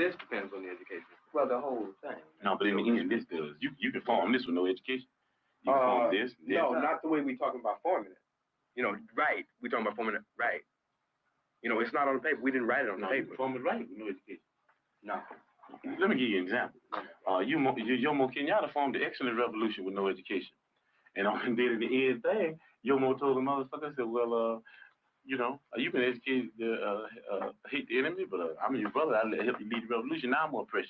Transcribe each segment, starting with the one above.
this depends on the education. Well, the whole thing. No, but in the end, this does. You can form this with no education. You can form this. No, not the way we're talking about forming it. You know, right. We're talking about forming it right. You know, it's not on the paper. We didn't write it on the paper. Form it right with no education. No. Let me give you an example. Jomo Kenyatta formed the excellent revolution with no education. And on the end thing, Jomo told the motherfucker, said, well, you know, you can educate hate the enemy, but I'm your brother. I'll help you lead the revolution. Now I'm more pressure.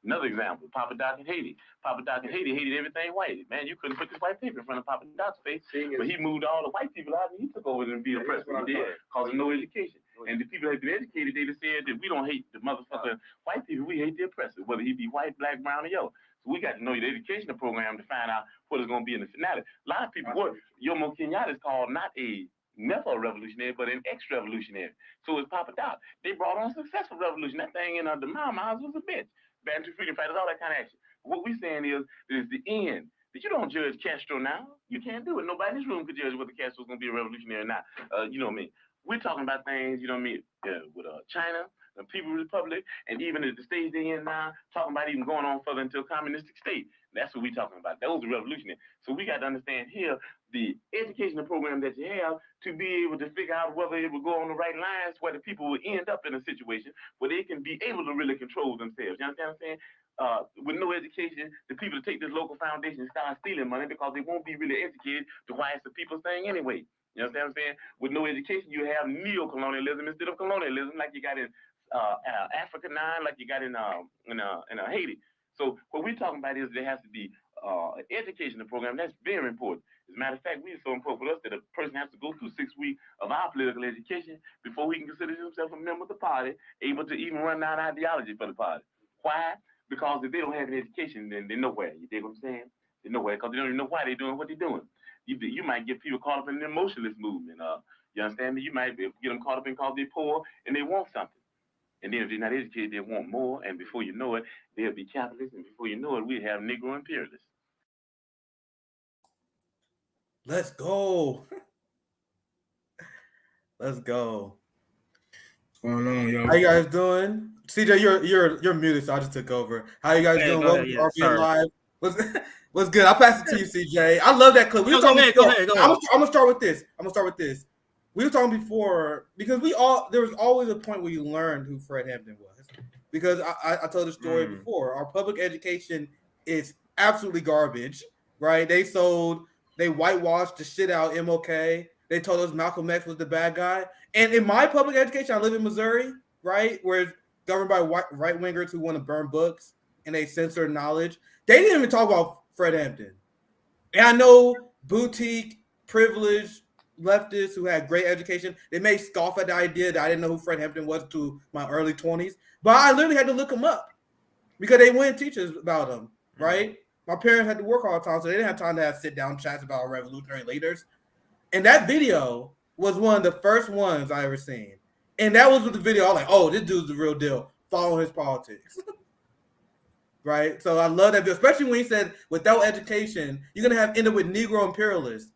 Another example, Papa Doc in Haiti. Papa Doc in Haiti hated everything white. Man, you couldn't put this white paper in front of Papa Doc's face, but he moved all the white people out and he took over and be oppressed. He did, causing no education. And the people that have been educated, they just said that we don't hate the motherfucking white people, we hate the oppressor, whether he be white, black, brown, or yellow. So we got to know the educational program to find out what is going to be in the finale. A lot of people, Jomo Kenyatta is called not a revolutionary, but an ex-revolutionary. So it's Papa Doc. They brought on a successful revolution. That thing in the Mao's was a bitch. Bantu freedom fighters, all that kind of action. What we're saying is the end. But you don't judge Castro now. You can't do it. Nobody in this room could judge whether Castro's going to be a revolutionary or not. You know what I mean? We're talking about things, you know what I mean, with China, the People's Republic, and even at the stage they're in now, talking about even going on further into a communistic state. That's what we're talking about. Those are revolutionary. So we got to understand here the educational program that you have to be able to figure out whether it will go on the right lines where the people will end up in a situation where they can be able to really control themselves. You understand what I'm saying? With no education, the people take this local foundation and start stealing money because they won't be really educated to why it's the people's thing anyway. You understand what I'm saying? With no education, you have neo-colonialism instead of colonialism, like you got in Africa now, like you got in Haiti. So what we're talking about is there has to be an educational program. That's very important. As a matter of fact, it's so important for us that a person has to go through 6 weeks of our political education before he can consider himself a member of the party, able to even run down ideology for the party. Why? Because if they don't have an education, then they're nowhere. You dig what I'm saying? They're nowhere because they don't even know why they're doing what they're doing. You might get people caught up in the emotionalist movement. You understand me? You might get them caught up in because they're poor and they want something. And then if they're not educated, they want more. And before you know it, they'll be capitalists. And before you know it, we have Negro imperialists. Let's go. Let's go. What's going on, yo? How you guys doing? CJ, you're muted, so I just took over. How you guys doing? Welcome to RBN Live. What's good? I'll pass it to you, CJ. I love that clip. Go ahead. I'm gonna start with this. We were talking before because there was always a point where you learned who Fred Hampton was. Because I told the story before. Our public education is absolutely garbage, right? They whitewashed the shit out MLK. They told us Malcolm X was the bad guy. And in my public education, I live in Missouri, right, where it's governed by right-wingers who want to burn books and they censor knowledge. They didn't even talk about Fred Hampton. And I know boutique, privileged leftists who had great education, they may scoff at the idea that I didn't know who Fred Hampton was to my early 20s. But I literally had to look him up because they wouldn't teach us about him, right? My parents had to work all the time, so they didn't have time to have sit-down chats about our revolutionary leaders. And that video was one of the first ones I ever seen. And that was with the video, I was like, oh, this dude's the real deal, following his politics. Right? So I love that video, especially when he said, without education, you're going to end up with Negro imperialists.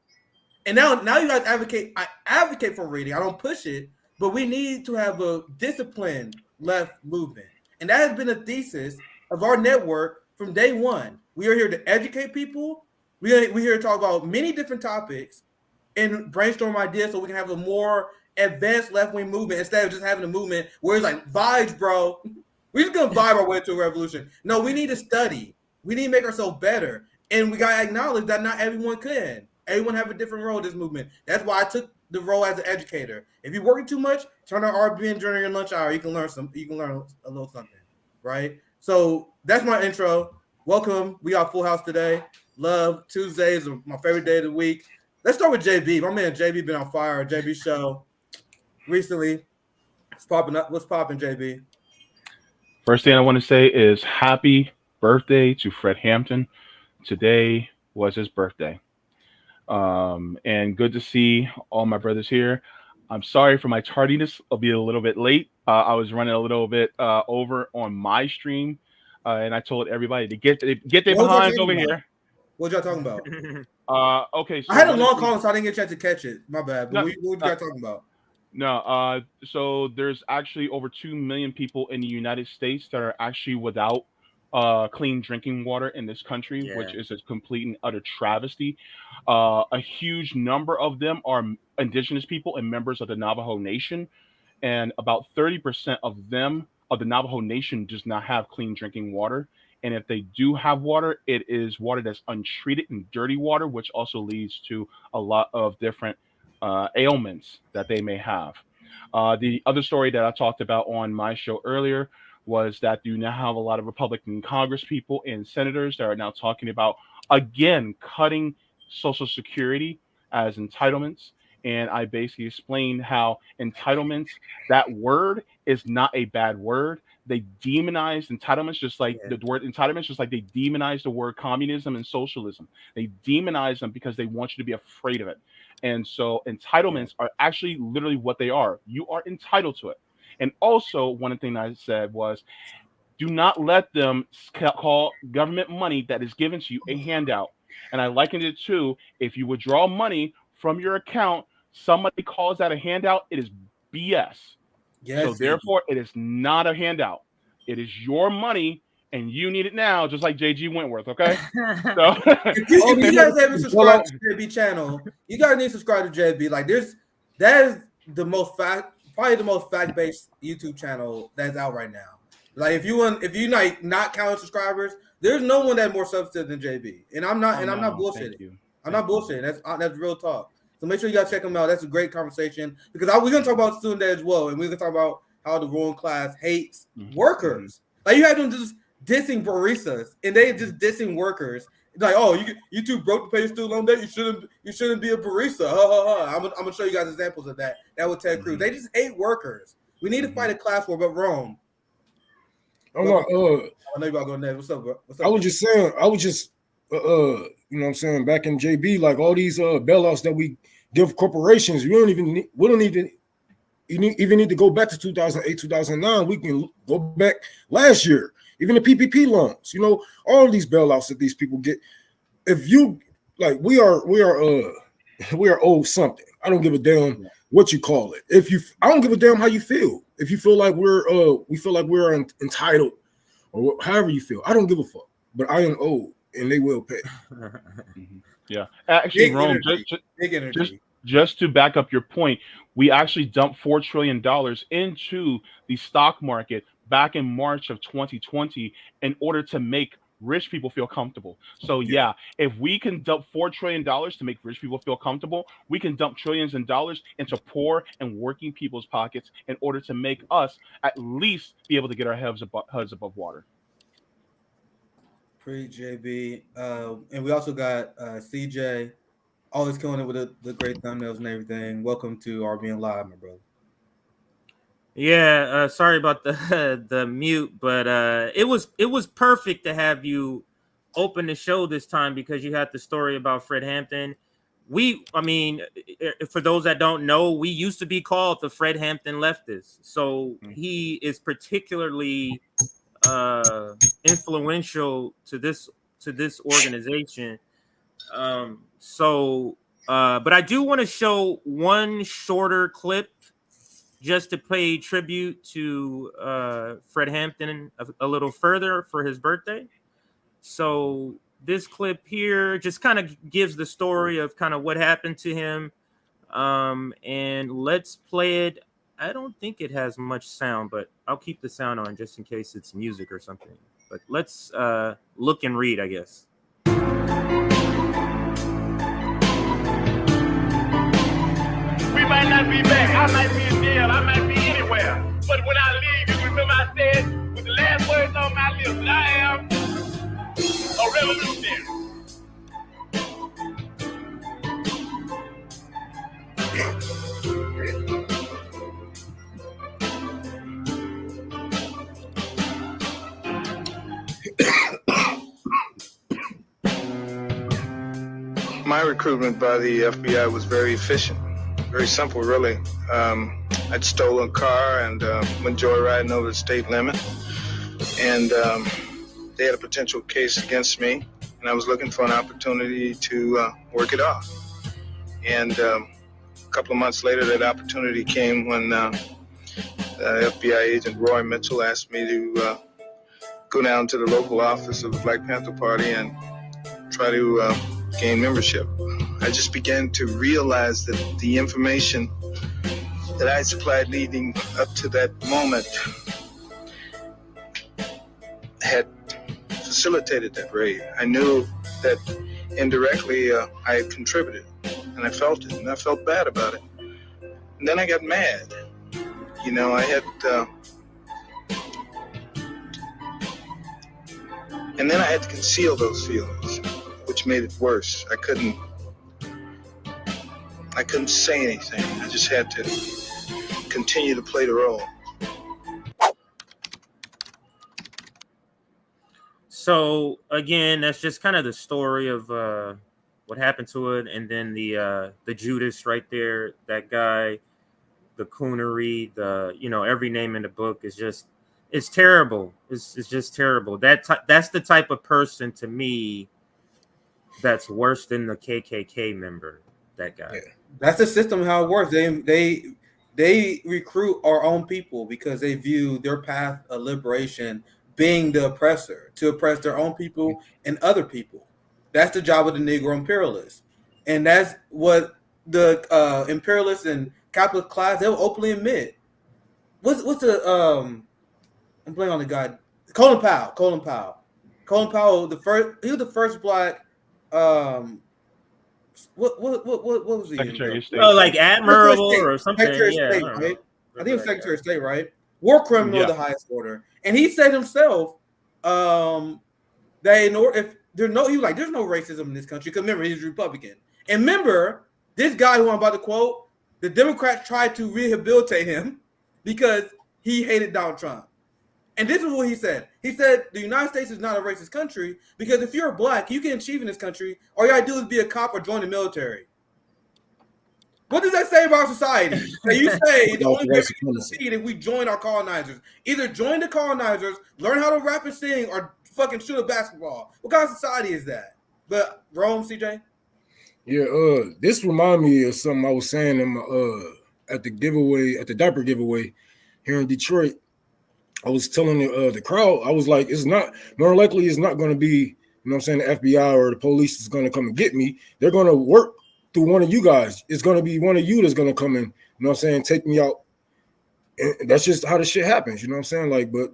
And now you guys advocate. I advocate for reading. I don't push it, but we need to have a disciplined left movement. And that has been a thesis of our network from day one. We are here to educate people. We're here to talk about many different topics and brainstorm ideas so we can have a more advanced left-wing movement instead of just having a movement where it's like, vibes, bro. We're just going to vibe our way to a revolution. No, we need to study. We need to make ourselves better. And we got to acknowledge that not everyone can. Everyone have a different role in this movement. That's why I took the role as an educator. If you're working too much, turn on RBN during your lunch hour. You can learn a little something, right? So that's my intro. Welcome. We got Full House today. Love Tuesdays are my favorite day of the week. Let's start with JB. My man JB been on fire. JB show recently. What's popping up? What's popping, JB? First thing I want to say is happy birthday to Fred Hampton. Today was his birthday. And good to see all my brothers here. I'm sorry for my tardiness. I'll be a little bit late. I was running a little bit over on my stream, and I told everybody to get their behinds over here. What y'all talking about? Okay. So I had a long call, so I didn't get a chance to catch it. My bad. But what you guys talking about? No, so there's actually over 2 million people in the United States that are actually without clean drinking water in this country, which Yeah. is a complete and utter travesty. A huge number of them are indigenous people and members of the Navajo Nation, and about 30% of them, of the Navajo Nation, does not have clean drinking water. And if they do have water, it is water that's untreated and dirty water, which also leads to a lot of different ailments that they may have. The other story that I talked about on my show earlier was that you now have a lot of Republican Congress people and senators that are now talking about, again, cutting Social Security as entitlements. And I basically explained how entitlements, that word is not a bad word. They demonize entitlements just like Yeah. the word entitlements, just like they demonize the word communism and socialism. They demonize them because they want you to be afraid of it. And so entitlements are actually literally what they are. You are entitled to it. And also, one thing I said was, do not let them call government money that is given to you a handout. And I likened it to, if you withdraw money from your account, somebody calls that a handout, it is BS. Yes, So therefore, it is not a handout. It is your money, and you need it now, just like JG Wentworth. Okay. So if you guys haven't subscribed to JB channel, you guys need to subscribe to JB. Like that is the most probably the most fact-based YouTube channel that's out right now. Like if you not counting subscribers, there's no one that's more substantive than JB. And I'm not bullshitting. I'm not bullshitting. That's real talk. So make sure you guys check them out. That's a great conversation because we're gonna talk about student debt as well, and we're gonna talk about how the ruling class hates workers. Like you had them just dissing baristas, and they just dissing workers. Like, oh, you too broke to pay your student loan debt. You shouldn't be a barista. I'm gonna show you guys examples of that. That with Ted Cruz. They just hate workers. We need to fight a class war, but Rome. I'm not. I know you about to go next. What's up, bro? I was just saying. You know what I'm saying? Back in JB, like all these bailouts that we give corporations, we don't even need to go back to 2008, 2009. We can go back last year. Even the PPP loans, you know, all these bailouts that these people get. If you like, we are owed something. I don't give a damn what you call it. I don't give a damn how you feel. If you feel like we feel like we're entitled, or however you feel, I don't give a fuck. But I am owed, and they will pay. Yeah, actually, Rome, just to back up your point, we actually dumped $4 trillion into the stock market back in March of 2020 in order to make rich people feel comfortable. So yeah, if we can dump $4 trillion to make rich people feel comfortable, we can dump trillions of dollars into poor and working people's pockets in order to make us at least be able to get our heads above water. Pre-JB. And we also got CJ, always killing it with the great thumbnails and everything. Welcome to our being live, my brother. Yeah, sorry about the mute, but it was perfect to have you open the show this time because you had the story about Fred Hampton. For those that don't know, we used to be called the Fred Hampton leftists. So he is particularly influential to this organization. But I do want to show one shorter clip just to pay tribute to Fred Hampton a little further for his birthday. So this clip here just kind of gives the story of kind of what happened to him. And let's play it. I don't think it has much sound, but I'll keep the sound on just in case it's music or something. But let's look and read, I guess. We might not be back. I might be in jail. I might be anywhere. But when I leave, you remember I said with the last words on my lips that I am a revolutionary. My recruitment by the FBI was very efficient. Very simple, really. I'd stolen a car and went joyriding over the state limit. And they had a potential case against me. And I was looking for an opportunity to work it off. And a couple of months later, that opportunity came when FBI agent Roy Mitchell asked me to go down to the local office of the Black Panther Party and try to gain membership. I just began to realize that the information that I supplied leading up to that moment had facilitated that raid. I knew that indirectly I had contributed, and I felt it, and I felt bad about it. And then I got mad. You know, I had, and then I had to conceal those feelings, which made it worse. I couldn't say anything. I just had to continue to play the role. So again, that's just kind of the story of what happened to it, and then the Judas right there, that guy, the coonery, every name in the book is just, it's terrible. It's just terrible. That's the type of person, to me, that's worse than the KKK member. That guy. Yeah. That's the system, how it works. They recruit our own people because they view their path of liberation being the oppressor, to oppress their own people and other people. That's the job of the Negro imperialists. And that's what the imperialists and capitalist class, they'll openly admit. What's the I'm blanking on the guy, Colin Powell, he was the first black what was he? Secretary of State. Oh, like Admiral or something. Secretary of State, right? I think it was Secretary of State, right? War criminal of the highest order. And he said himself that in order, if there's no racism in this country, because remember, he's Republican. And remember, this guy who I'm about to quote, the Democrats tried to rehabilitate him because he hated Donald Trump. And this is what he said. He said the United States is not a racist country because if you're black, you can achieve in this country. All you gotta do is be a cop or join the military. What does that say about society? So you say the only way we can succeed if we join our colonizers. Either join the colonizers, learn how to rap and sing, or fucking shoot a basketball. What kind of society is that? But Rome, CJ? Yeah, this remind me of something I was saying in my at the diaper giveaway here in Detroit. I was telling the crowd, I was like, it's not, more likely it's not going to be, you know what I'm saying, the FBI or the police is going to come and get me. They're going to work through one of you guys. It's going to be one of you that's going to come in, you know what I'm saying, take me out. And that's just how the shit happens, you know what I'm saying? Like, but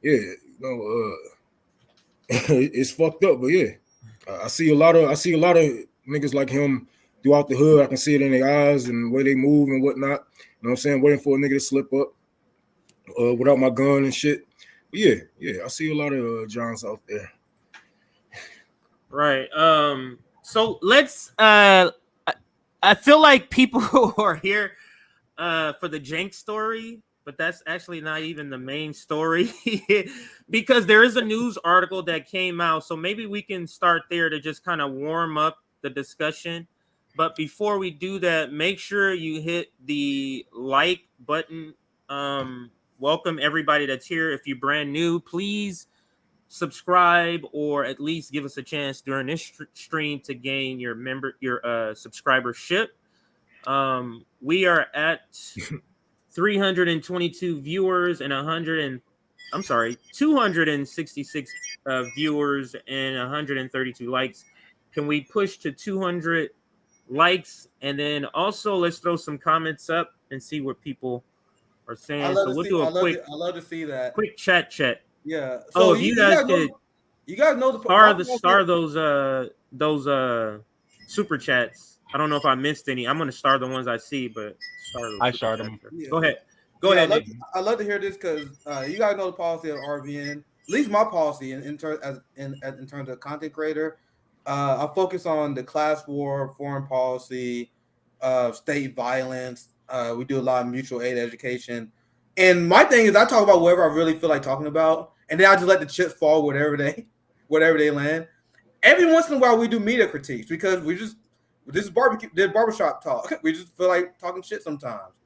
yeah, it's fucked up, but yeah. I see a lot of niggas like him throughout the hood. I can see it in their eyes and the way they move and whatnot. You know what I'm saying? Waiting for a nigga to slip up. Without my gun and shit. But yeah, I see a lot of Johns out there. Right. So let's I feel like people who are here for the Jenks story, but that's actually not even the main story because there is a news article that came out. So maybe we can start there to just kind of warm up the discussion. But before we do that, make sure you hit the like button. Welcome everybody that's here. If you're brand new, please subscribe or at least give us a chance during this stream to gain your subscribership. We are at 322 viewers and 266 viewers and 132 likes. Can we push to 200 likes? And then also let's throw some comments up and see what people are saying. So we'll do a quick. I love to see that. Quick chat. Yeah. So if you guys could, you guys know star those super chats. I don't know if I missed any. I'm gonna star the ones I see, but I starred them. Yeah. Go ahead. Go ahead. I love to hear this because you guys know the policy of RVN. At least my policy in terms of content creator. I focus on the class war, foreign policy, state violence. We do a lot of mutual aid education. And my thing is I talk about whatever I really feel like talking about, and then I just let the chips fall wherever they land. Every once in a while we do media critiques because this is barbershop talk. We just feel like talking shit sometimes.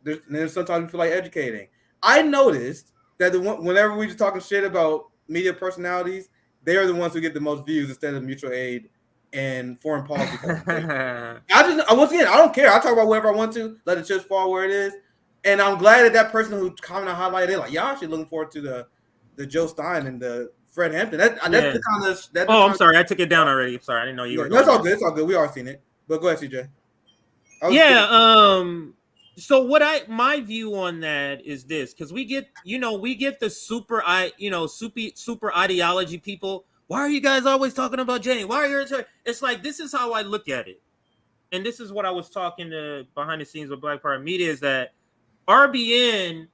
Then sometimes we feel like educating. I noticed that whenever we just talking shit about media personalities, they are the ones who get the most views instead of mutual aid and foreign policy. I once again, I don't care. I talk about whatever I want to. Let it just fall where it is. And I'm glad that person who commented on highlighted it, like, y'all actually looking forward to the Joe Stein and the Fred Hampton. That's the kind of. I'm sorry, I took it down already. I'm sorry, I didn't know you were. That's all good. It's all good. We all seen it. But go ahead, CJ. So my view on that is this, because we get the super ideology people. Why are you guys always talking about Jane? Why are you? It's like, this is how I look at it, and this is what I was talking to behind the scenes with Black Power Media, is that RBN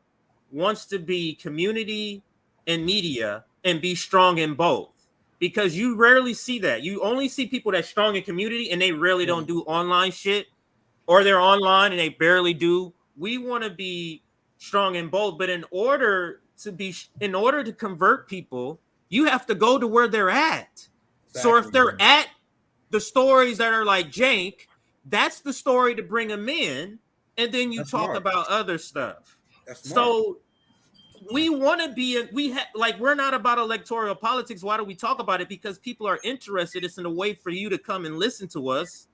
wants to be community and media and be strong in both, because you rarely see that. You only see people that's strong in community and they rarely don't do online shit, or they're online and they barely do. We want to be strong in both, but in order to convert people, you have to go to where they're at. Exactly. So if they're at the stories that are like Jank, that's the story to bring them in, and then you talk about other stuff. So we want to be we're not about electoral politics. Why do we talk about it? Because people are interested. It's in a way for you to come and listen to us.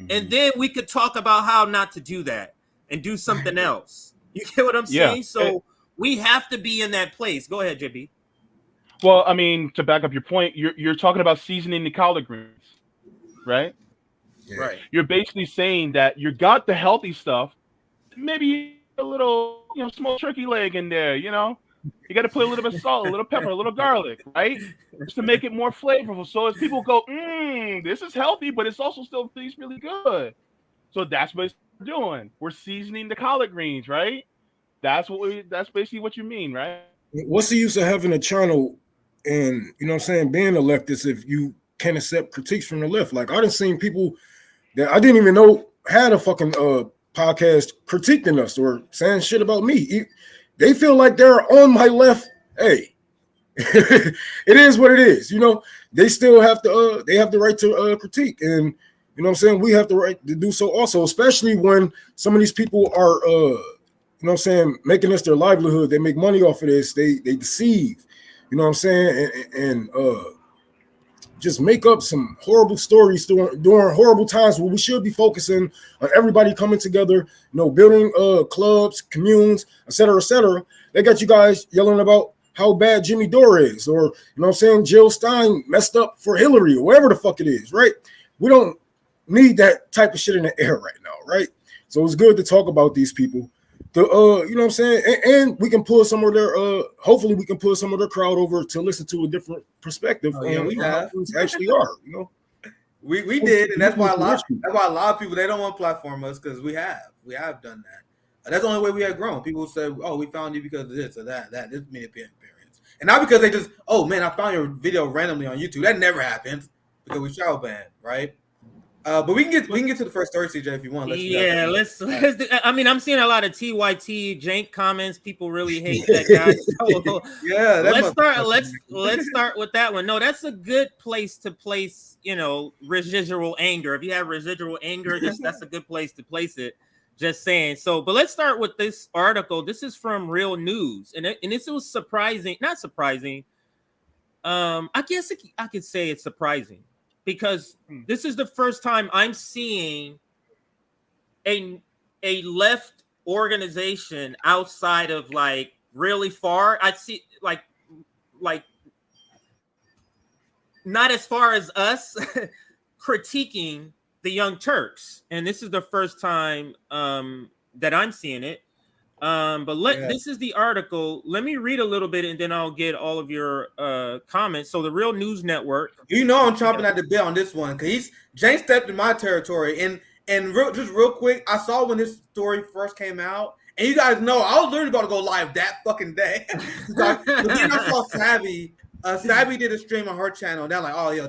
And then we could talk about how not to do that and do something else. You get what I'm saying? So we have to be in that place. Go ahead, JB. Well, I mean, to back up your point, you're talking about seasoning the collard greens, right? Yeah. Right. You're basically saying that you got the healthy stuff, maybe a little, small turkey leg in there, You got to put a little bit of salt, a little pepper, a little garlic, right? Just to make it more flavorful. So as people go, this is healthy, but it's also still tastes really good. So that's what we're doing. We're seasoning the collard greens, right? That's basically what you mean, right? What's the use of having a channel and, being a leftist if you can't accept critiques from the left? Like, I done seen people that I didn't even know had a fucking podcast critiquing us or saying shit about me. They feel like they're on my left. Hey, it is what it is. They still have to. They have the right to critique, and we have the right to do so also. Especially when some of these people are, making this their livelihood. They make money off of this. They deceive. And just make up some horrible stories during horrible times where we should be focusing on everybody coming together, building clubs, communes, et cetera. They got you guys yelling about how bad Jimmy Dore is, or, Jill Stein messed up for Hillary, or whatever the fuck it is, right? We don't need that type of shit in the air right now, right? So it's good to talk about these people. And we can pull some of their hopefully we can pull some of their crowd over to listen to a different perspective. We have. Things actually are, We did, and that's why a lot of people, they don't want to platform us, because we have done that. That's the only way we have grown. People say, "Oh, we found you because of this or that." This many appearance, and not because they just, "Oh man, I found your video randomly on YouTube." That never happens, because we shadow ban, right? But we can get to the first story, CJ, if you want. Let's do, I mean, I'm seeing a lot of TYT Jank comments. People really hate that guy. So let's start with that one. No, that's a good place to place, residual anger. If you have residual anger, that's a good place to place it. Just saying. So, but let's start with this article. This is from Real News, and this was surprising. Not surprising. I guess I could say it's surprising, because this is the first time I'm seeing a left organization outside of like really far. I see like not as far as us critiquing the Young Turks, and this is the first time that I'm seeing it. This is the article. Let me read a little bit, and then I'll get all of your comments. So the Real News Network. I'm chomping at the bit on this one, because Jane stepped in my territory. And real quick, I saw when this story first came out, and you guys know I was literally about to go live that fucking day. But then I saw Savvy. Savvy did a stream on her channel. And they're like, "Oh, yo,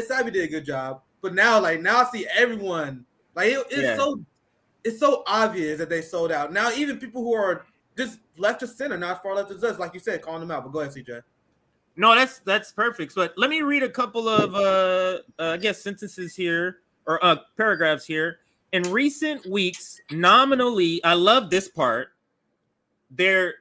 Savvy did a good job." But now I see everyone it's so obvious that they sold out. Now, even people who are just left of center, not far left of us, like you said, calling them out. But go ahead, CJ. No, that's perfect. So let me read a couple of sentences here, or paragraphs here. In recent weeks, nominally, I love this part. They're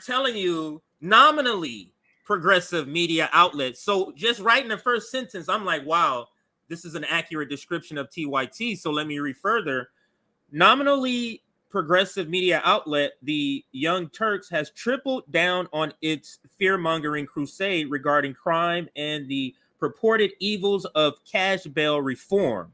telling you nominally progressive media outlets. So just right in the first sentence, I'm like, wow, this is an accurate description of TYT. So let me read further. Nominally progressive media outlet, the Young Turks has tripled down on its fear-mongering crusade regarding crime and the purported evils of cash bail reform.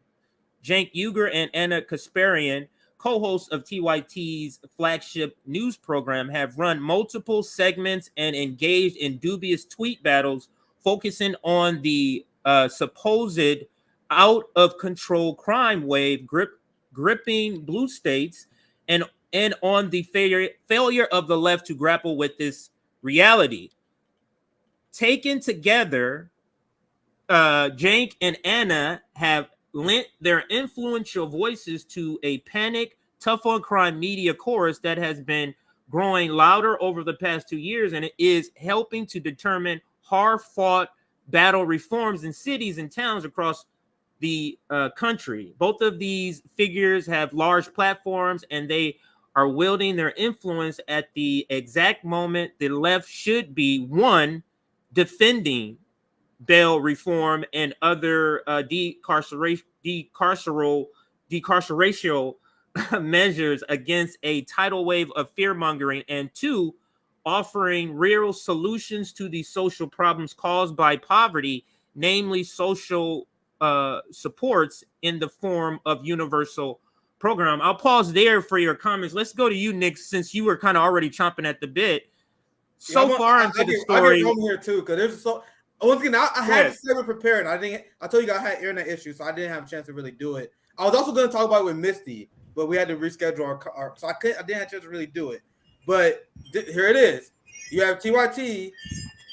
Cenk Uygur and Anna Kasparian, co-hosts of TYT's flagship news program, have run multiple segments and engaged in dubious tweet battles focusing on the supposed out-of-control crime wave gripping blue states and on the failure of the left to grapple with this reality. Taken together, Cenk and Anna have lent their influential voices to a panic, tough on crime media chorus that has been growing louder over the past 2 years, and it is helping to determine hard-fought battle reforms in cities and towns across the country. Both of these figures have large platforms, and they are wielding their influence at the exact moment the left should be, one, defending bail reform and other decarceration measures against a tidal wave of fear-mongering, and two, offering real solutions to the social problems caused by poverty, namely social supports in the form of universal program. I'll pause there for your comments. Let's go to you, Nick, since you were kind of already chomping at the bit. Far into the story. I get home here too, because there's so. Once again, I had the segment prepared. I told you I had internet issues, so I didn't have a chance to really do it. I was also going to talk about it with Misty, but we had to reschedule our so I didn't have a chance to really do it. But here it is. You have TYT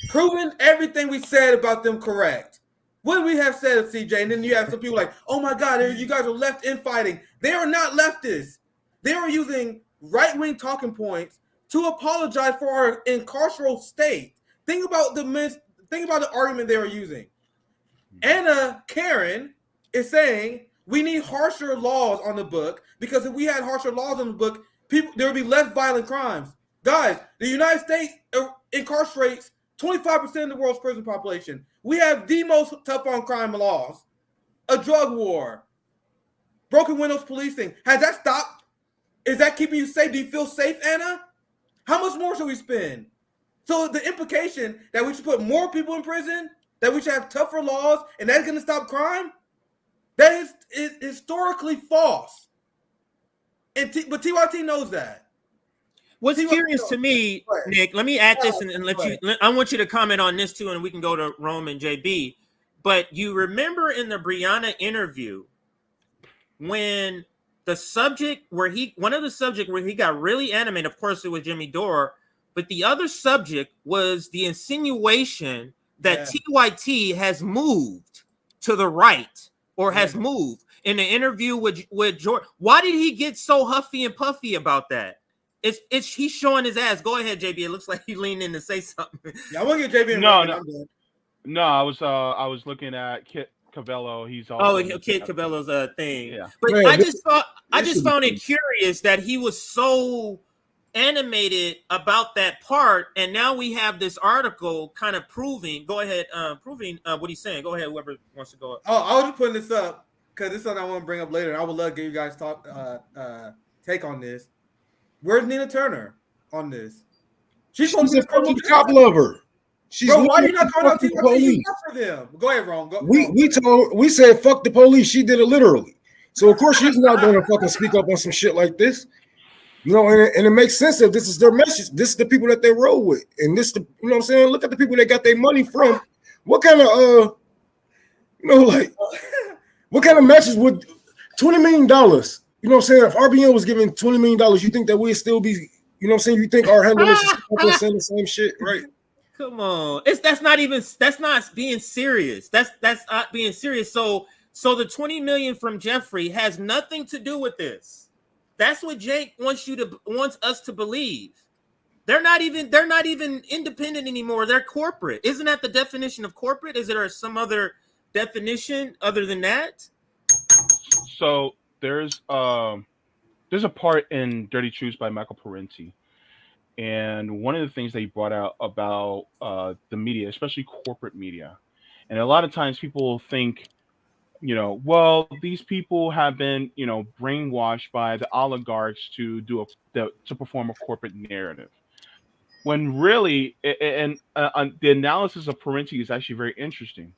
proving everything we said about them correct. What do we have said, CJ? And then you have some people like, oh my God, you guys are left infighting. They are not leftists. They are using right-wing talking points to apologize for our incarceral state. Think about the argument they were using. Anna Karen is saying we need harsher laws on the book, because if we had harsher laws on the book, there would be less violent crimes. Guys, the United States incarcerates 25% of the world's prison population. We have the most tough on crime laws. A drug war. Broken windows policing. Has that stopped? Is that keeping you safe? Do you feel safe, Anna? How much more should we spend? So the implication that we should put more people in prison, that we should have tougher laws, and that's going to stop crime, that is historically false. But TYT knows that. What's curious to me, Nick, let me add this and I want you to comment on this too, and we can go to Rome and JB. But you remember in the Brianna interview when one of the subjects where he got really animated, of course it was Jimmy Dore, but the other subject was the insinuation that TYT has moved to the right or has moved. In the interview with George, why did he get so huffy and puffy about that? He's showing his ass. Go ahead, JB. It looks like he leaned in to say something. Yeah, I want to get JB. No, I was looking at Kit Cabello. He's also Kit Cabello's thing. Yeah. But man, I just found it curious that he was so animated about that part, and now we have this article kind of proving. Go ahead, proving what he's saying. Go ahead, whoever wants to go up. Oh, I was just putting this up because this is something I want to bring up later. And I would love to get you guys take on this. Where's Nina Turner on this? She's a fucking cop lover. Bro, why are you not calling out the police for them? Go ahead, Ron. We said fuck the police. She did it literally. So of course she's not going to fucking speak up on some shit like this. You know, and it makes sense if this is their message. This is the people that they roll with, and this, you know what I'm saying? Look at the people they got their money from. What kind of what kind of matches would $20 million? You know what I'm saying? If RBN was given $20 million, you think that we'd still be, you know what I'm saying? You think our handlers is saying the same shit, right? Come on. That's not being serious. That's not being serious. So the 20 million from Jeffrey has nothing to do with this. That's what Jake wants us to believe. They're not even independent anymore. They're corporate. Isn't that the definition of corporate? Is there some other definition other than that? So there's a part in Dirty Truths by Michael Parenti, and one of the things that he brought out about the media, especially corporate media, and a lot of times people think well, these people have been, brainwashed by the oligarchs to to perform a corporate narrative. When really, and the analysis of Parenti is actually very interesting,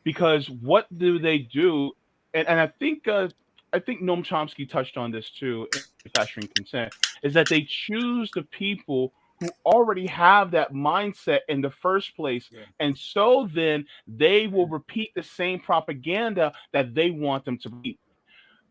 because what do they do? And I think Noam Chomsky touched on this too in Manufacturing Consent, is that they choose the people who already have that mindset in the first place. Yeah. And so then they will repeat the same propaganda that they want them to repeat.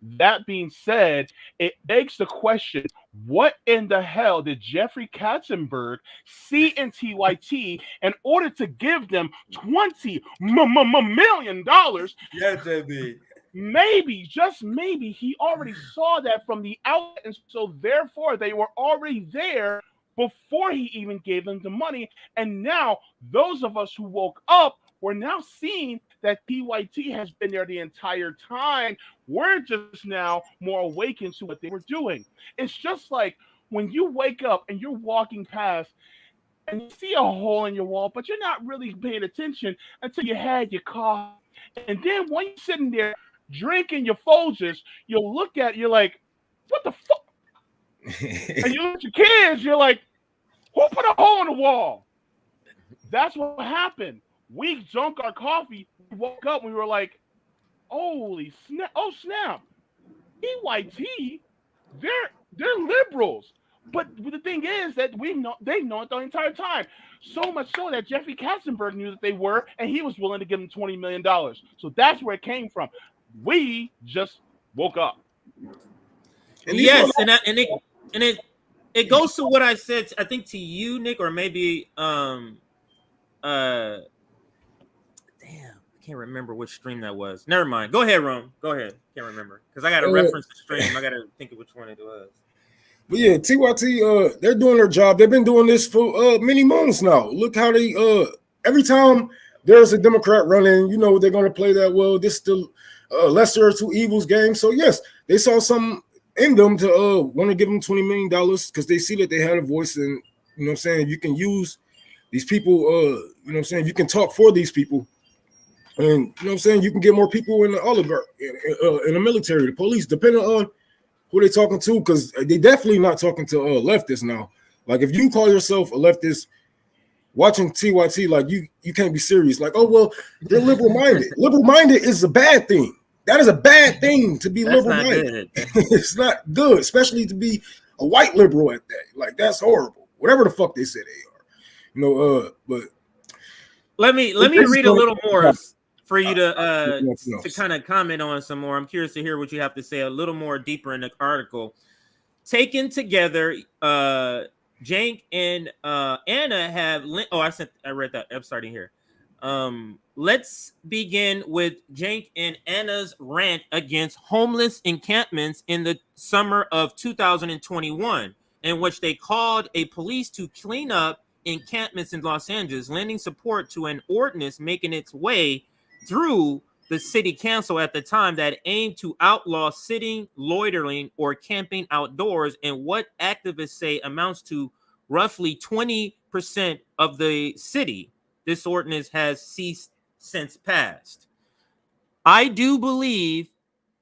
That being said, it begs the question, what in the hell did Jeffrey Katzenberg see in TYT in order to give them $20 million? Yeah, JB. Maybe, just maybe, he already saw that from the outset, and so therefore they were already there before he even gave them the money. And now those of us who woke up, we're now seeing that TYT has been there the entire time. We're just now more awakened to what they were doing. It's just like when you wake up and you're walking past and you see a hole in your wall, but you're not really paying attention until you had your coffee. And then when you're sitting there drinking your Folgers, you'll look at it, you're like, what the fuck? And you look at your kids, you're like, who put a hole in the wall? That's what happened. We drank our coffee, we woke up, we were like, holy snap, oh snap, TYT, they're liberals. But the thing is that they know it the entire time. So much so that Jeffrey Katzenberg knew that they were, and he was willing to give them $20 million. So that's where it came from. We just woke up. And yes, it goes to what I said, I think to you, Nick, or maybe damn, I can't remember which stream that was. Never mind. Go ahead, Rome. Go ahead. Can't remember because I got to reference the stream. I got to think of which one it was. But yeah, TYT, they're doing their job. They've been doing this for many months now. Look how they every time there's a Democrat running, they're going to play that, well, this is the lesser of two evils game. So yes, they saw something in them to want to give them $20 million because they see that they had a voice, and you can use these people, you can talk for these people, and you can get more people in the oligarch, in the military, the police, depending on who they talking to, because they definitely not talking to leftists now. Like if you call yourself a leftist watching TYT, like you can't be serious. Like, oh well, they're liberal minded. Liberal minded is a bad thing. That is a bad thing to be liberal minded. It's not good, especially to be a white liberal at that. Like that's horrible. Whatever the fuck they say they are, but let me read a little more for you to kind of comment on some more. I'm curious to hear what you have to say a little more deeper in the article. Taken together, Jank and Anna have I read that. I'm starting here. Let's begin with Jank and Anna's rant against homeless encampments in the summer of 2021, in which they called a police to clean up encampments in Los Angeles, lending support to an ordinance making its way through the city council at the time that aimed to outlaw sitting, loitering, or camping outdoors, and what activists say amounts to roughly 20% of the city. This ordinance has ceased since passed. I do believe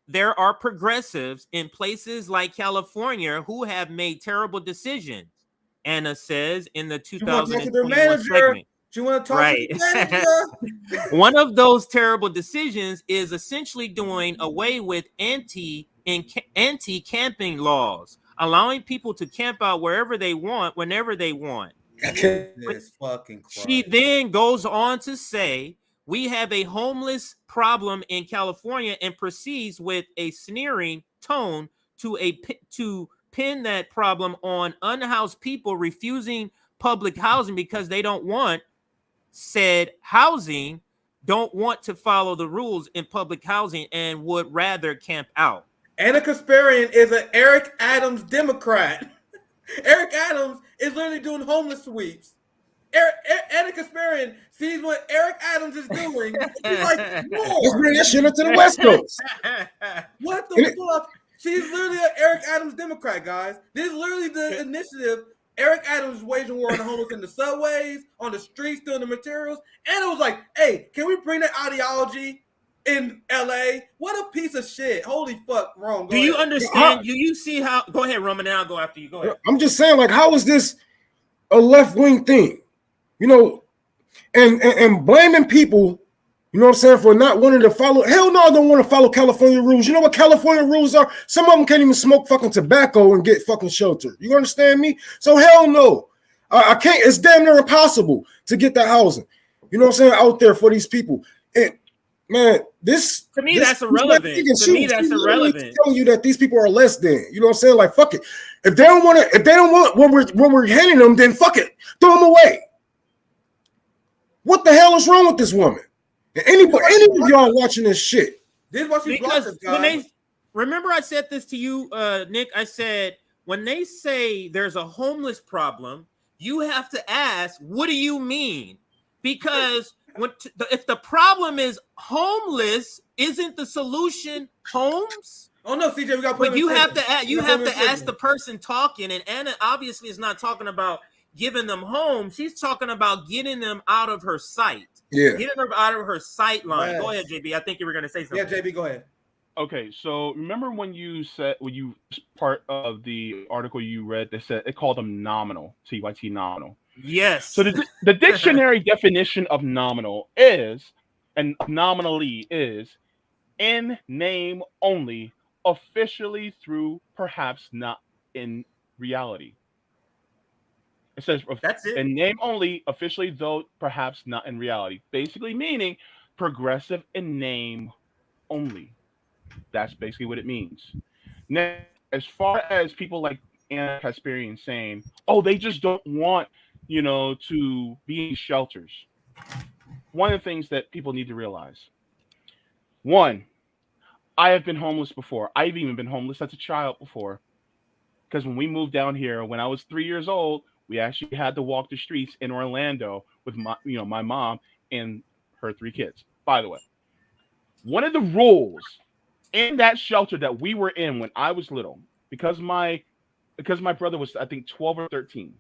there are progressives in places like California who have made terrible decisions. Anna says in the 2021 segment. You want to talk to the manager? One of those terrible decisions is essentially doing away with anti-camping laws, allowing people to camp out wherever they want, whenever they want. She then goes on to say, we have a homeless problem in California, and proceeds with a sneering tone to pin that problem on unhoused people refusing public housing because they don't want said housing, don't want to follow the rules in public housing, and would rather camp out. Anna Kasparian is an Eric Adams Democrat. Eric Adams is literally doing homeless sweeps. Anna Kasparian sees what Eric Adams is doing. He's like, let's bring that shit up to the West Coast. What the fuck? She's literally an Eric Adams Democrat, guys. This is literally the initiative. Eric Adams is waging war on the homeless in the subways, on the streets, stealing the materials. And it was like, hey, can we bring that ideology in LA. What a piece of shit. Holy fuck, Rome. Do you understand? Do you see how? Go ahead, Roman, and I'll go after you. Go ahead. I'm just saying, like, how is this a left-wing thing? You know, and blaming people, you know what I'm saying, for not wanting to follow. Hell no, I don't want to follow California rules. You know what California rules are? Some of them can't even smoke fucking tobacco and get fucking shelter. You understand me? So hell no. I can't. It's damn near impossible to get that housing. You know what I'm saying? Out there for these people. And man, that's irrelevant. To me, that's irrelevant. Telling you that these people are less than. You know what I'm saying? Like, fuck it. If they don't want what we're handing them, then fuck it. Throw them away. What the hell is wrong with this woman? Any of y'all watching this shit? This is what she because when they remember, I said this to you, Nick. I said when they say there's a homeless problem, you have to ask, what do you mean? Because if the problem is homeless, isn't the solution homes? Oh no, CJ, we got. But you have to ask the person talking, and Anna obviously is not talking about giving them home. She's talking about getting them out of her sight. Yeah, getting them out of her sight line. Yes. Go ahead, JB. I think you were going to say something. Yeah, JB, go ahead. Okay, so remember when you part of the article you read that said it called them nominal, TYT nominal. Yes. So the dictionary definition of nominal is, and nominally is, in name only, officially through perhaps not in reality. It says that's it. In name only, officially though perhaps not in reality. Basically meaning progressive in name only. That's basically what it means. Now, as far as people like Anti-Casparian saying, oh, they just don't want, to be in shelters. One of the things that people need to realize. One, I have been homeless before. I've even been homeless as a child before. Because when we moved down here, when I was 3 years old, we actually had to walk the streets in Orlando with my mom and her 3 kids. By the way, one of the rules in that shelter that we were in when I was little, because my brother was, I think, 12 or 13,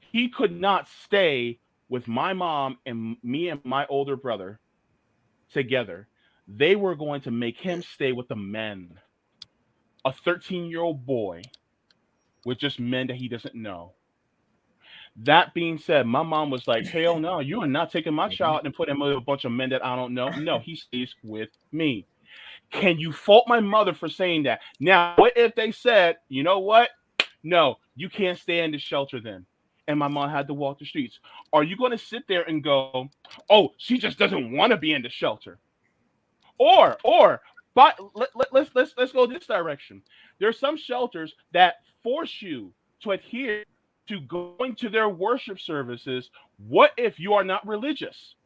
he could not stay with my mom and me and my older brother together. They were going to make him stay with the men, a 13-year-old boy with just men that he doesn't know. That being said, my mom was like, hell no, you are not taking my child and putting him with a bunch of men that I don't know. No, he stays with me. Can you fault my mother for saying that? Now, what if they said, you know what? No, you can't stay in the shelter then. And my mom had to walk the streets. Are you going to sit there and go, oh, she just doesn't want to be in the shelter? But let's go this direction. There's some shelters that force you to adhere to going to their worship services. What if you are not religious?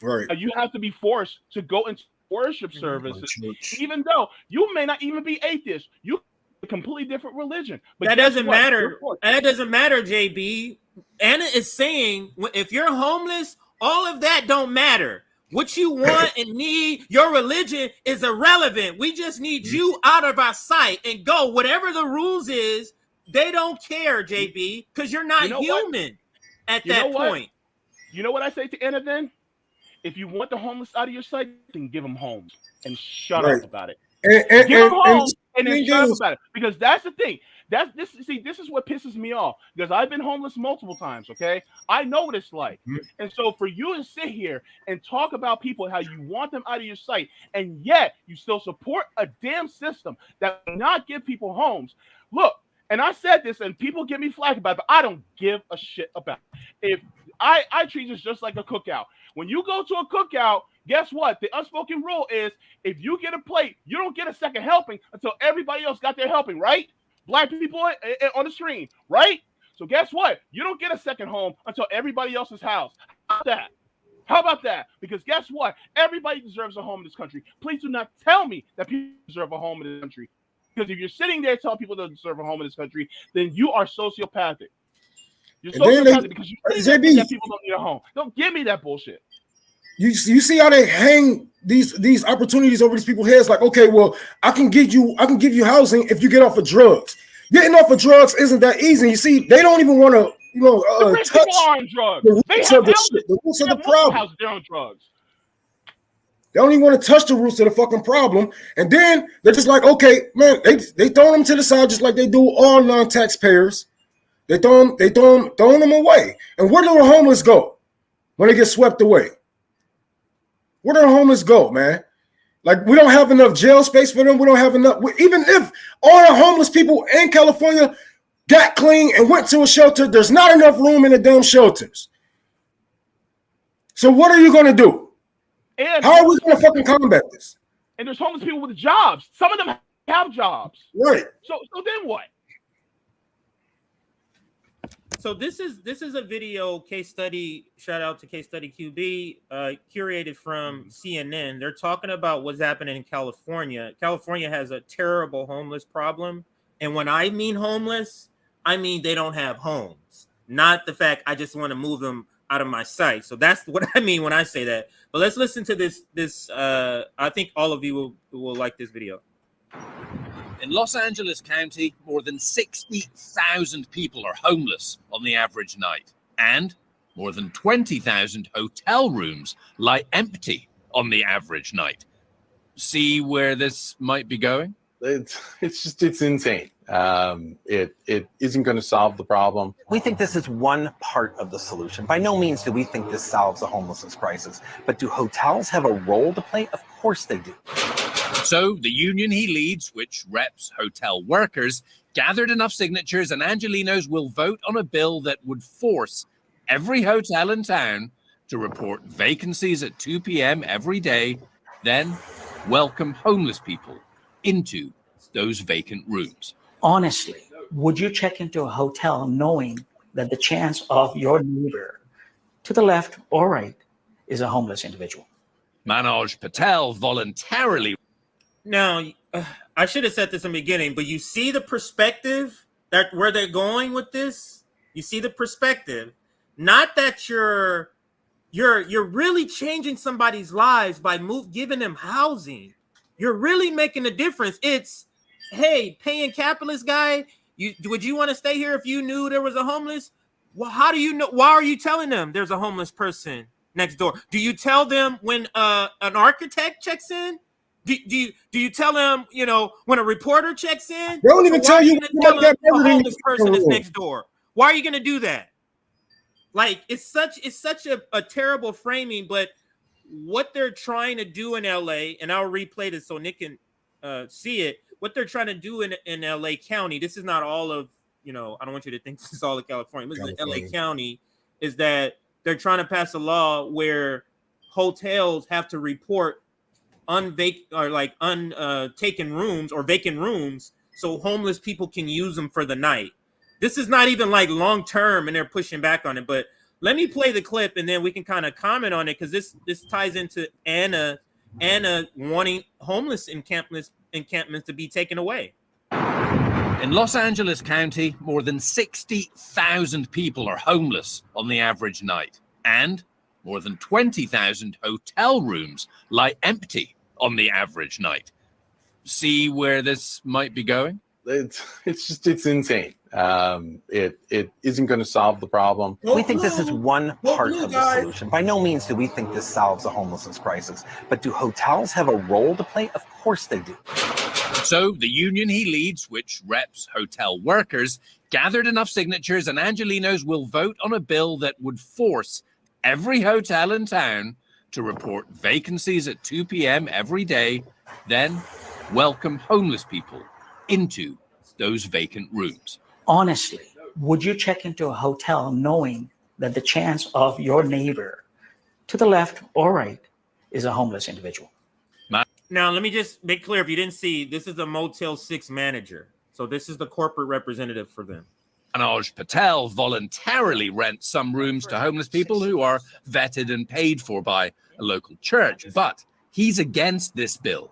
Right. You have to be forced to go into worship services, even though you may not even be atheist. You a completely different religion. But that doesn't matter. That doesn't matter, JB. Anna is saying if you're homeless, all of that don't matter. What you want and need, your religion is irrelevant. We just need you out of our sight and go. Whatever the rules is, they don't care, JB, because you're not human at that point. You know what I say to Anna then? If you want the homeless out of your sight, then give them homes and shut up about it. Give them homes and then shut up about it. Because that's the thing. This is what pisses me off, because I've been homeless multiple times, okay? I know what it's like. And so for you to sit here and talk about people, how you want them out of your sight, and yet you still support a damn system that will not give people homes. Look, and I said this, and people give me flack about it, but I don't give a shit about it. If I treat this just like a cookout. When you go to a cookout, guess what? The unspoken rule is if you get a plate, you don't get a second helping until everybody else got their helping, right? Black people on the stream, right? So guess what? You don't get a second home until everybody else's house. How about that? Because guess what? Everybody deserves a home in this country. Please do not tell me that people deserve a home in this country. Because if you're sitting there telling people they deserve a home in this country, then you are sociopathic. You're sociopathic because you think that people don't need a home. Don't give me that bullshit. You see how they hang these opportunities over these people's heads? Like, okay, well, I can give you housing if you get off of drugs. Getting off of drugs isn't that easy. You see, they don't even want to, touch are on drugs. The roots of the problem. They're on drugs. They don't even want to touch the roots of the fucking problem. And then they're just like, okay, man, they throw them to the side just like they do all non-taxpayers. They throw them away. And where do the homeless go when they get swept away? Where do the homeless go, man? Like, we don't have enough jail space for them. We don't have enough. Even if all the homeless people in California got clean and went to a shelter, there's not enough room in the damn shelters. So what are you going to do? And how are we going to fucking combat this? And there's homeless people with jobs. Some of them have jobs. Right. So then what? So this is a video case study. Shout out to Case Study QB, curated from CNN. They're talking about what's happening in California. California has a terrible homeless problem, and when I mean homeless, I mean they don't have homes. Not the fact I just want to move them out of my sight. So that's what I mean when I say that. But let's listen to this. I think all of you will like this video. In Los Angeles County, more than 60,000 people are homeless on the average night, and more than 20,000 hotel rooms lie empty on the average night. See where this might be going? It's insane. It isn't going to solve the problem. We think this is one part of the solution. By no means do we think this solves the homelessness crisis. But do hotels have a role to play? Of course they do. So the union he leads, which reps hotel workers, gathered enough signatures, and Angelenos will vote on a bill that would force every hotel in town to report vacancies at 2 p.m. every day, then welcome homeless people into those vacant rooms. Honestly, would you check into a hotel knowing that the chance of your neighbor to the left or right is a homeless individual? Manoj Patel voluntarily. Now, I should have said this in the beginning, but you see the perspective that where they're going with this. You see the perspective, not that you're really changing somebody's lives by giving them housing. You're really making a difference. It's, hey, paying capitalist guy, would you want to stay here if you knew there was a homeless? Well, how do you know? Why are you telling them there's a homeless person next door? Do you tell them when an architect checks in? Do you tell them, when a reporter checks in? They don't even tell you the homeless person is next door. Why are you going to do that? Like, it's such a terrible framing, but what they're trying to do in LA, and I'll replay this so Nick can see it. What they're trying to do in LA County, this is not all of, I don't want you to think this is all of California. This is LA County, is that they're trying to pass a law where hotels have to report untaken rooms or vacant rooms so homeless people can use them for the night. This is not even like long term, and they're pushing back on it. But let me play the clip, and then we can kind of comment on it, because this ties into Anna wanting homeless encampments to be taken away. In Los Angeles County, more than 60,000 people are homeless on the average night, and more than 20,000 hotel rooms lie empty on the average night. See where this might be going? It's insane. It isn't going to solve the problem. We think this is one part of the solution. By no means do we think this solves the homelessness crisis. But do hotels have a role to play? Of course they do. So the union he leads, which reps hotel workers, gathered enough signatures, and Angelenos will vote on a bill that would force every hotel in town to report vacancies at 2 p.m. every day, then welcome homeless people into those vacant rooms. Honestly, would you check into a hotel knowing that the chance of your neighbor to the left or right is a homeless individual? Now, let me just make clear, if you didn't see, this is a Motel 6 manager. So this is the corporate representative for them. Manoj Patel voluntarily rents some rooms to homeless people who are vetted and paid for by a local church. But he's against this bill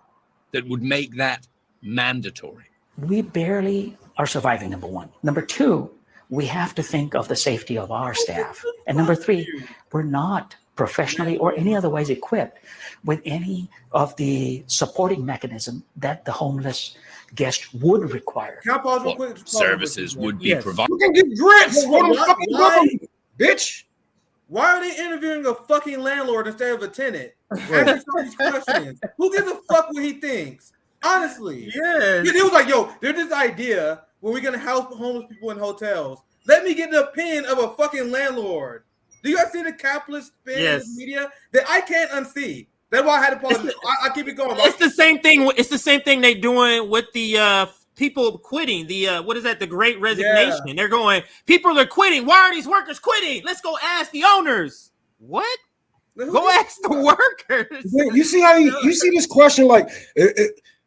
that would make that mandatory. We barely are surviving, number one. Number two, we have to think of the safety of our staff. And number three, we're not professionally or any otherwise equipped with any of the supporting mechanism that the homeless guest would require. Can I pause real quick? Services would be provided. You can get grants for the fucking government, bitch. Why are they interviewing a fucking landlord instead of a tenant? Asking some of these questions. Who gives a fuck what he thinks? Honestly. Yes. He was like, yo, there's this idea where we're gonna house homeless people in hotels. Let me get the opinion of a fucking landlord. Do you guys see the capitalist spin in the media that I can't unsee? That's why I had to pause. I keep it going. It's the same thing. It's the same thing they doing with the people quitting. The what is that? The Great Resignation. Yeah. They're going. People are quitting. Why are these workers quitting? Let's go ask the owners. What? Go ask the workers. You see how you see this question? Like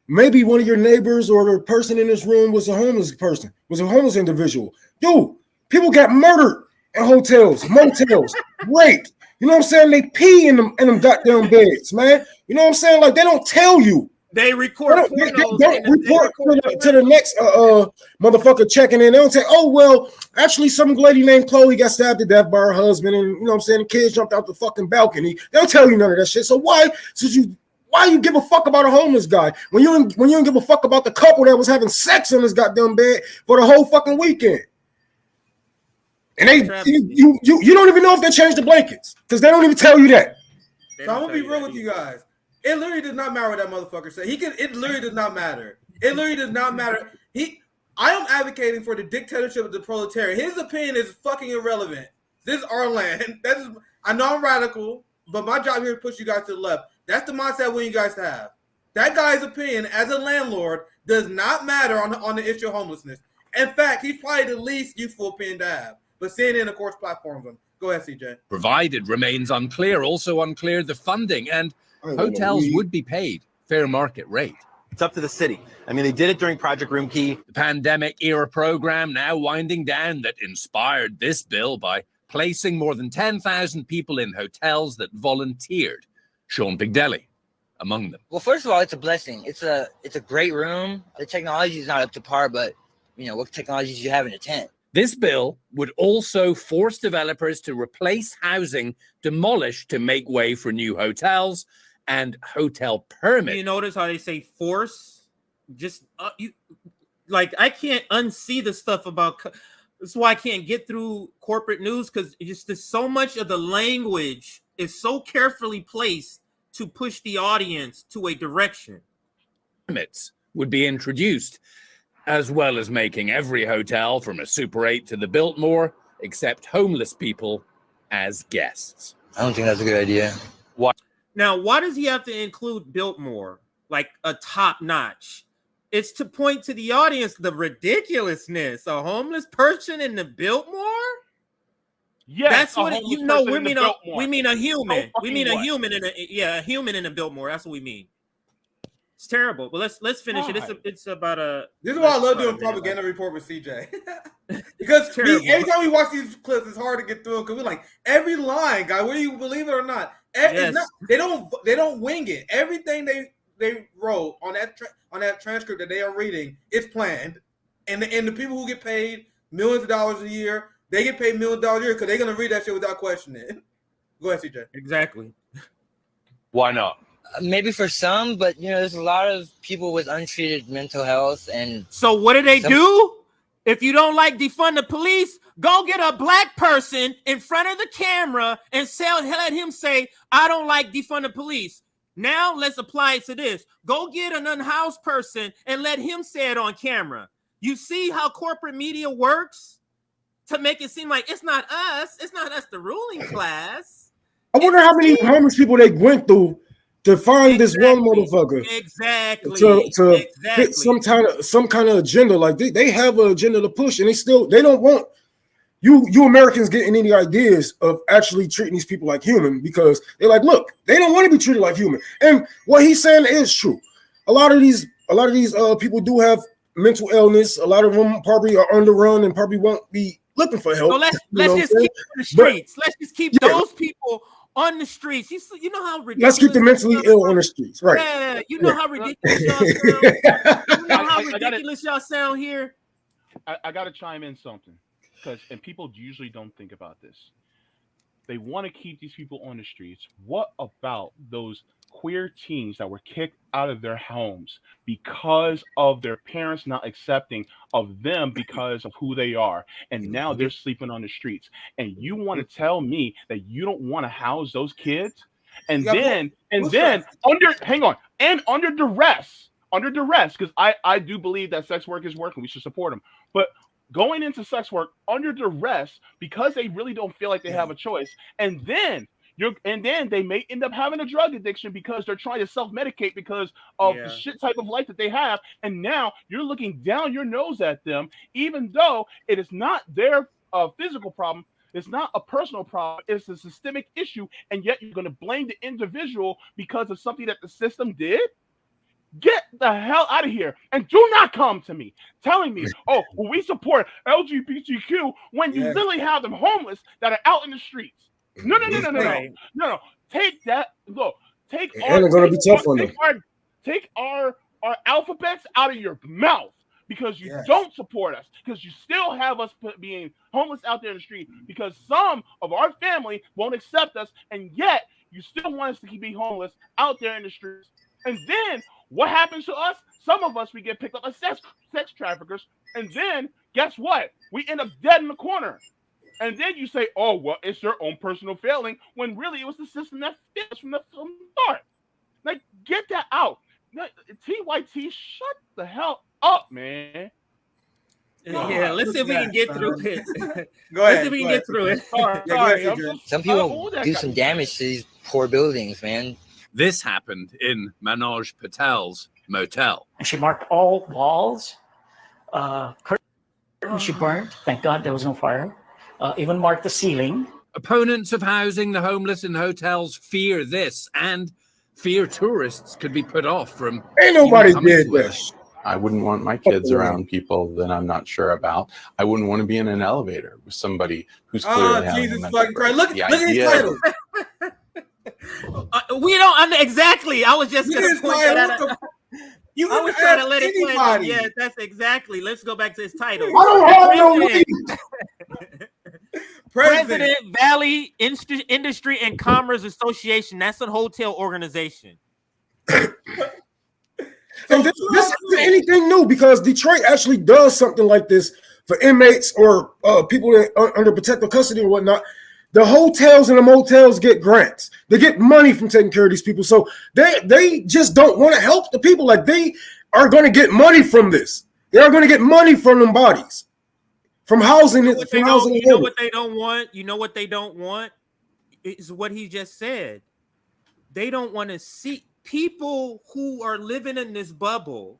maybe one of your neighbors or the person in this room was a homeless person, was a homeless individual. Dude, people got murdered in hotels, motels, raped. You know what I'm saying? They pee in them goddamn beds, man. You know what I'm saying? Like they don't tell you. They record. They don't report to the next motherfucker checking in. They don't say, "Oh well, actually, some lady named Chloe got stabbed to death by her husband, and you know what I'm saying? The kids jumped out the fucking balcony." They don't tell you none of that shit. So why you give a fuck about a homeless guy when you don't give a fuck about the couple that was having sex in his goddamn bed for the whole fucking weekend? And you don't even know if they changed the blankets because they don't even tell you that. So I'm gonna be real with you guys. It literally does not matter what that motherfucker said. It literally does not matter. It literally does not matter. I am advocating for the dictatorship of the proletariat. His opinion is fucking irrelevant. This is our land. I know I'm radical, but my job here is to push you guys to the left. That's the mindset we you guys have. That guy's opinion as a landlord does not matter on the issue of homelessness. In fact, he's probably the least useful opinion to have. But CNN, of course, platforms them. Go ahead, CJ. Provided remains unclear. Also unclear the funding, and hotels would be paid fair market rate. It's up to the city. I mean, they did it during Project Roomkey. The pandemic era program now winding down that inspired this bill by placing more than 10,000 people in hotels that volunteered. Sean Bigdelli among them. Well, first of all, it's a blessing. It's a great room. The technology is not up to par, but you know, what technologies do you have in a tent? This bill would also force developers to replace housing demolished to make way for new hotels and hotel permits. You notice how they say force? Just I can't unsee the stuff about. That's why I can't get through corporate news because just so much of the language is so carefully placed to push the audience to a direction. Permits would be introduced, as well as making every hotel from a Super 8 to the Biltmore accept homeless people as guests. I don't think that's a good idea. Why? Now, why does he have to include Biltmore like a top notch? It's to point to the audience the ridiculousness. A homeless person in the Biltmore? Yes, that's what you know. We mean a human. We mean a human in a human in a Biltmore. That's what we mean. It's terrible. But let's finish it. It's about a. This is why I love doing propaganda report with CJ. Because every time we watch these clips, it's hard to get through because we're like every line, guy. Whether you believe it or not, they don't wing it. Everything they wrote on that transcript that they are reading is planned, and the people who get paid millions of dollars a year, they get paid millions of dollars a year because they're gonna read that shit without questioning it. Go ahead, CJ. Exactly. Why not? Maybe for some, but you know, there's a lot of people with untreated mental health, and so what do they do? If you don't like defund the police, go get a black person in front of the camera and let him say, "I don't like defund the police." Now let's apply it to this. Go get an unhoused person and let him say it on camera. You see how corporate media works to make it seem like it's not us. It's not us, the ruling class. I wonder how many homeless people they went through to find this one motherfucker. Exactly. To hit some kind of agenda. Like they have an agenda to push, and they don't want you Americans getting any ideas of actually treating these people like human because they're like, look, they don't want to be treated like human. And what he's saying is true. A lot of these people do have mental illness. A lot of them probably are underrun and probably won't be looking for help. So let's just keep it on the streets. Let's just keep those people on the streets. You know how ridiculous. Let's keep the mentally ill on the streets, right? Yeah, you know how ridiculous y'all sound. You know how ridiculous y'all sound here. I got to chime in something and people usually don't think about this. they want to keep these people on the streets, what about those queer teens that were kicked out of their homes because of their parents not accepting of them because of who they are, and now they're sleeping on the streets? And you want to tell me that you don't want to house those kids? And then under duress, because I do believe that sex work is working, we should support them, but going into sex work under duress because they really don't feel like they have a choice, and then they may end up having a drug addiction because they're trying to self-medicate because of the shit type of life that they have, and now you're looking down your nose at them, even though it is not their physical problem. It's not a personal problem. It's a systemic issue, and yet you're going to blame the individual because of something that the system did? Get the hell out of here, and do not come to me telling me, oh, well, we support LGBTQ when you literally have them homeless that are out in the streets. No. Take that. Look, take our alphabets out of your mouth, because you don't support us, because you still have us being homeless out there in the street, because some of our family won't accept us, and yet you still want us to keep being homeless out there in the streets. And then what happens to us? Some of us, we get picked up as sex traffickers, and then guess what? We end up dead in the corner. And then you say, oh, well, it's their own personal failing, when really it was the system that failed from the start. Like, get that out. TYT, shut the hell up, man. Yeah, let's see if we can get through it. Let's see if we can get through it. Sorry. Some people do some damage to these poor buildings, man. This happened in Manoj Patel's motel. And she marked all walls. Curtains she burnt. Thank God there was no fire. Even marked the ceiling. Opponents of housing the homeless in hotels fear this, and fear tourists could be put off from. Ain't nobody did this. I wouldn't want my kids around people that I'm not sure about. I wouldn't want to be in an elevator with somebody who's clearly having Jesus fucking Christ. Look at his title. We don't exactly. I was just going to point that out. I was trying to let it play. Yeah, that's exactly. Let's go back to his title. I don't have no President Valley Industry and Commerce Association. That's a hotel organization. And this isn't anything new, because Detroit actually does something like this for inmates or people that are under protective custody and whatnot. The hotels and the motels get grants. They get money from taking care of these people. So they just don't want to help the people. Like, they are going to get money from this. They are going to get money from them bodies, from housing. You know what they don't want? You know what they don't want? Is what he just said. They don't want to see people who are living in this bubble.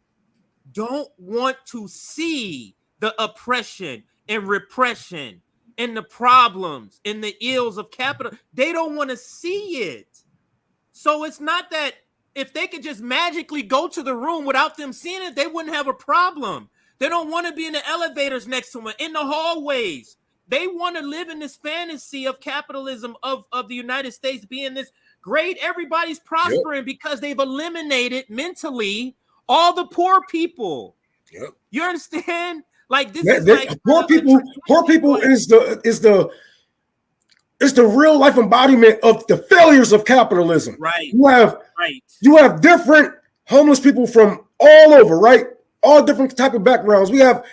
Don't want to see the oppression and repression and the problems and the ills of capital. They don't want to see it. So it's not that if they could just magically go to the room without them seeing it, they wouldn't have a problem. They don't want to be in the elevators next to them, in the hallways. They want to live in this fantasy of capitalism, of the United States being this great. Everybody's prospering because they've eliminated mentally all the poor people. Yep. You understand? Like, this is poor people is the real life embodiment of the failures of capitalism. Right. You have different homeless people from all over, right? All different type of backgrounds. We have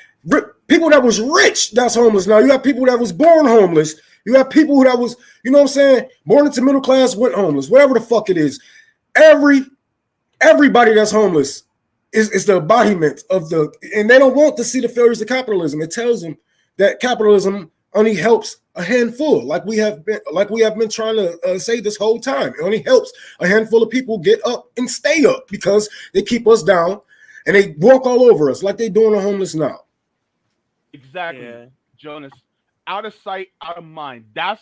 people that was rich that's homeless now. You have people that was born homeless. You have people that was, you know what I'm saying, born into middle class, went homeless, whatever the fuck it is. Everybody that's homeless is the embodiment of and they don't want to see the failures of capitalism. It tells them that capitalism only helps a handful, like we have been trying to say this whole time. It only helps a handful of people get up and stay up because they keep us down and they walk all over us like they're doing the homeless now. Exactly, Jonas. Out of sight, out of mind. That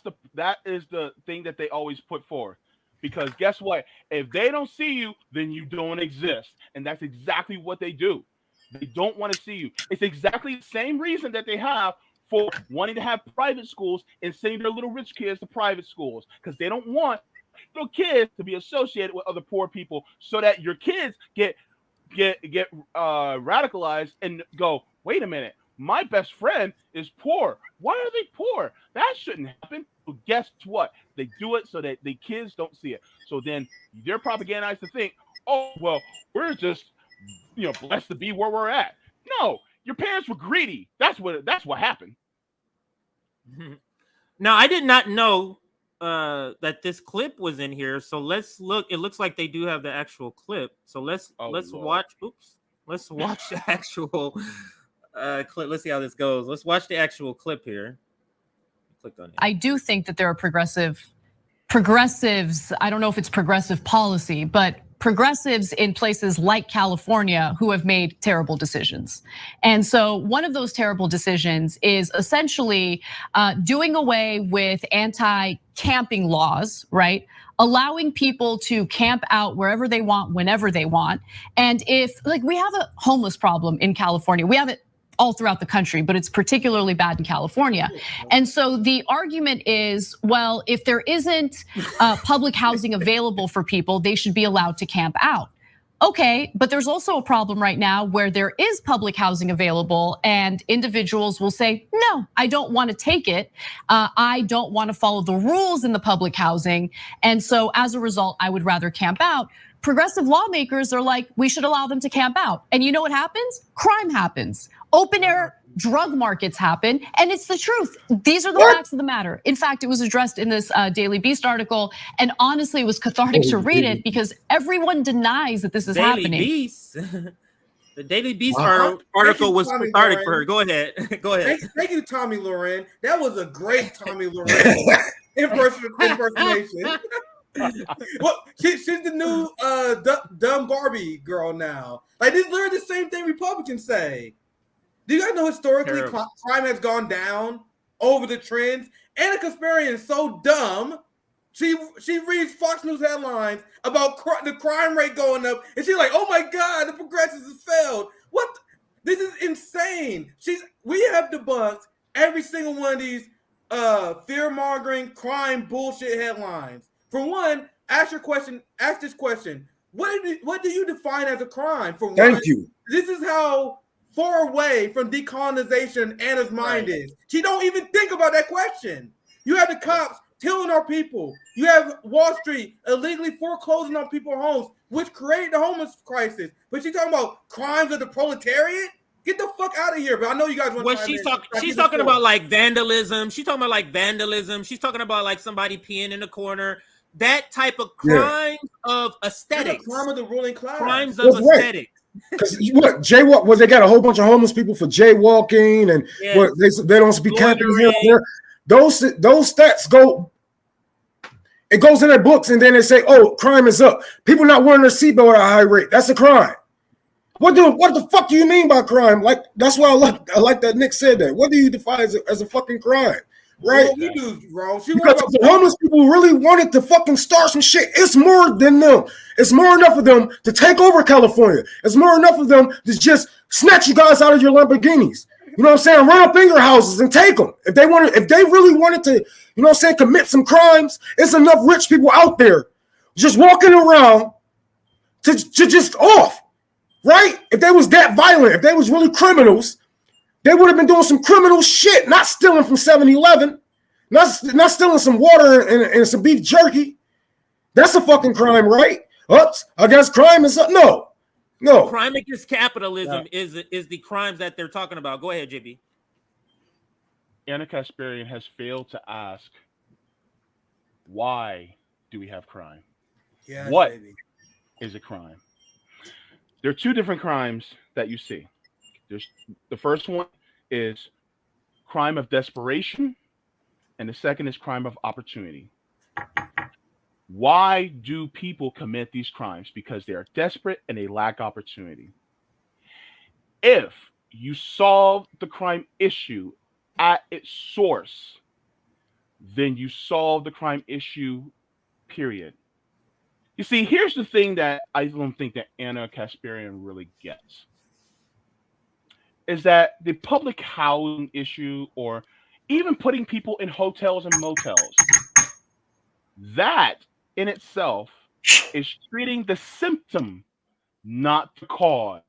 is the thing that they always put forth. Because guess what? If they don't see you, then you don't exist. And that's exactly what they do. They don't want to see you. It's exactly the same reason that they have for wanting to have private schools and sending their little rich kids to private schools. Because they don't want little kids to be associated with other poor people, so that your kids get radicalized and go, wait a minute, my best friend is poor. Why are they poor? That shouldn't happen. So guess what? They do it so that the kids don't see it. So then they're propagandized to think, oh, well, we're just, blessed to be where we're at. No, your parents were greedy. That's what happened. Now, I did not know that this clip was in here. So let's look. It looks like they do have the actual clip. So let's watch. Oops. Let's watch the actual clip. Let's see how this goes. Let's watch the actual clip here. Click on it. I do think that there are progressives. I don't know if it's progressive policy, but progressives in places like California who have made terrible decisions. And so one of those terrible decisions is essentially doing away with anti-camping laws, right? Allowing people to camp out wherever they want, whenever they want. And if, like, we have a homeless problem in California, we have it all throughout the country, but it's particularly bad in California. And so the argument is, well, if there isn't public housing available for people, they should be allowed to camp out. Okay, but there's also a problem right now where there is public housing available and individuals will say, no, I don't want to take it. I don't want to follow the rules in the public housing. And so as a result, I would rather camp out. Progressive lawmakers are like, we should allow them to camp out. And you know what happens? Crime happens. Open air drug markets happen, and it's the truth. These are the facts of the matter. In fact, it was addressed in this Daily Beast article, and honestly, it was cathartic to read it because everyone denies that this is happening. Beast. The Daily Beast article was cathartic for her. Go ahead. Go ahead. Thank you, Tommy Loren. That was a great Tommy Loren impersonation. Well, she's the new dumb Barbie girl now. Like, this is literally the same thing Republicans say. Do you guys know historically crime has gone down over the trends? Anna Kasparian is so dumb. She reads Fox News headlines about the crime rate going up, and she's like, "Oh my God, the progressives have failed." What? This is insane. We have debunked every single one of these fear-mongering crime bullshit headlines. For one, ask this question: What do you define as a crime? For one, thank you. This is how far away from decolonization Anna's mind is. She don't even think about that question. You have the cops killing our people. You have Wall Street illegally foreclosing on people's homes, which created the homeless crisis. But she's talking about crimes of the proletariat? Get the fuck out of here. But I know you guys want to. She's talking about like vandalism. She's talking about like vandalism. She's talking about like somebody peeing in the corner. That type of crime of aesthetics. The crime of the ruling class. Crimes of aesthetics. Because what jaywalk? Well, they got a whole bunch of homeless people for jaywalking, and what they don't speak camping here and there. Those stats go. It goes in their books, and then they say, "Oh, crime is up. People not wearing their seatbelt at a high rate. That's a crime." What the fuck do you mean by crime? Like, that's why I like that Nick said that. What do you define as a fucking crime? Right? Well, we do, bro. Because if the homeless people really wanted to fucking start some shit, it's more than them. It's more enough of them to take over California. It's more enough of them to just snatch you guys out of your Lamborghinis. You know what I'm saying? Run up in your houses and take them. If they really wanted to, you know what I'm saying, commit some crimes, it's enough rich people out there just walking around to just off, right? If they was that violent, if they was really criminals, they would have been doing some criminal shit, not stealing from 7-Eleven, not stealing some water and some beef jerky. That's a fucking crime, right? Oops, I guess crime is no. Crime against capitalism is the crimes that they're talking about. Go ahead, JB. Anna Kasparian has failed to ask, why do we have crime? Yeah, what is a crime? There are two different crimes that you see. The first one is crime of desperation, and the second is crime of opportunity. Why do people commit these crimes? Because they are desperate and they lack opportunity. If you solve the crime issue at its source, then you solve the crime issue, period. You see, here's the thing that I don't think that Anna Kasparian really gets. Is that the public housing issue, or even putting people in hotels and motels, that in itself is treating the symptom, not the cause.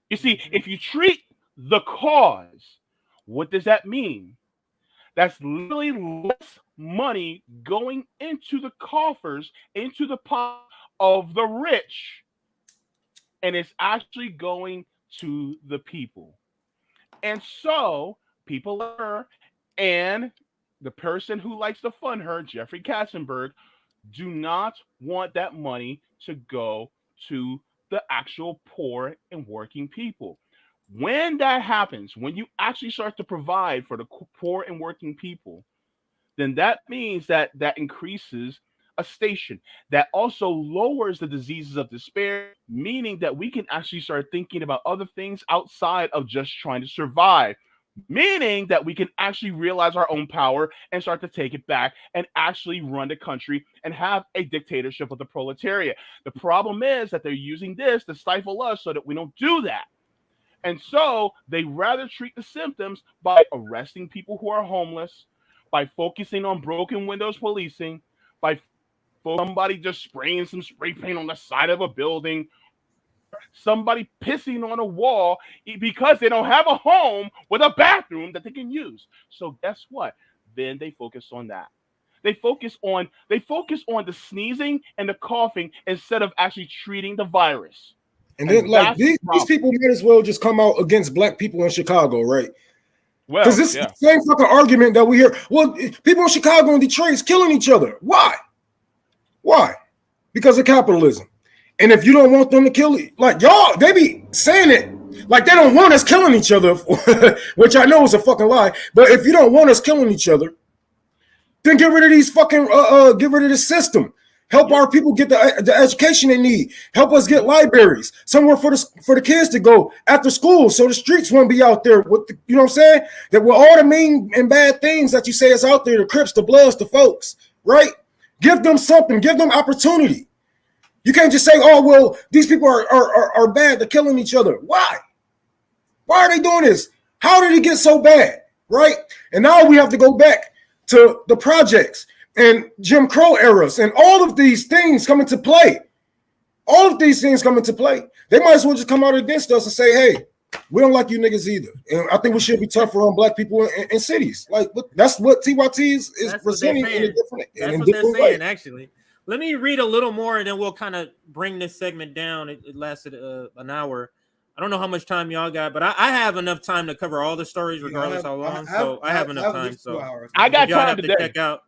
You see, if you treat the cause, what does that mean? That's literally less money going into the coffers, into the pot of the rich, and it's actually going to the people. And so people like her and the person who likes to fund her, Jeffrey Katzenberg, do not want that money to go to the actual poor and working people. When that happens, when you actually start to provide for the poor and working people, then that means that that increases a station. That also lowers the diseases of despair, meaning that we can actually start thinking about other things outside of just trying to survive. Meaning that we can actually realize our own power and start to take it back and actually run the country and have a dictatorship of the proletariat. The problem is that they're using this to stifle us so that we don't do that. And so they rather treat the symptoms by arresting people who are homeless, by focusing on broken windows policing, by somebody just spraying some spray paint on the side of a building, somebody pissing on a wall because they don't have a home with a bathroom that they can use. So guess what? Then they focus on that. They focus on the sneezing and the coughing instead of actually treating the virus. And then, like, these people might as well just come out against black people in Chicago, right? Well, because this is the same fucking argument that we hear. Well, people in Chicago and Detroit is killing each other. Why? Why? Because of capitalism. And if you don't want them to kill you, like y'all, they be saying it like they don't want us killing each other, which I know is a fucking lie. But if you don't want us killing each other, then get rid of these fucking, get rid of the system. Help our people get the education they need. Help us get libraries, somewhere for the kids to go after school, so the streets won't be out there with the, you know what I'm saying? That with all the mean and bad things that you say is out there, the Crips, the Bloods, the folks, right? Give them something, give them opportunity. You can't just say, oh, well, these people are bad, they're killing each other. Why? Why are they doing this? How did it get so bad, right? And now we have to go back to the projects and Jim Crow eras and all of these things come into play. All of these things come into play. They might as well just come out against us and say, hey, we don't like you niggas either. And I think we should be tougher on black people in cities. Like, that's what TYT is presenting in a different way. That's what they're saying, actually. Let me read a little more and then we'll kind of bring this segment down. It lasted an hour. I don't know how much time y'all got, but I have enough time to cover all the stories regardless how long. So I have enough time. So I got time to check out.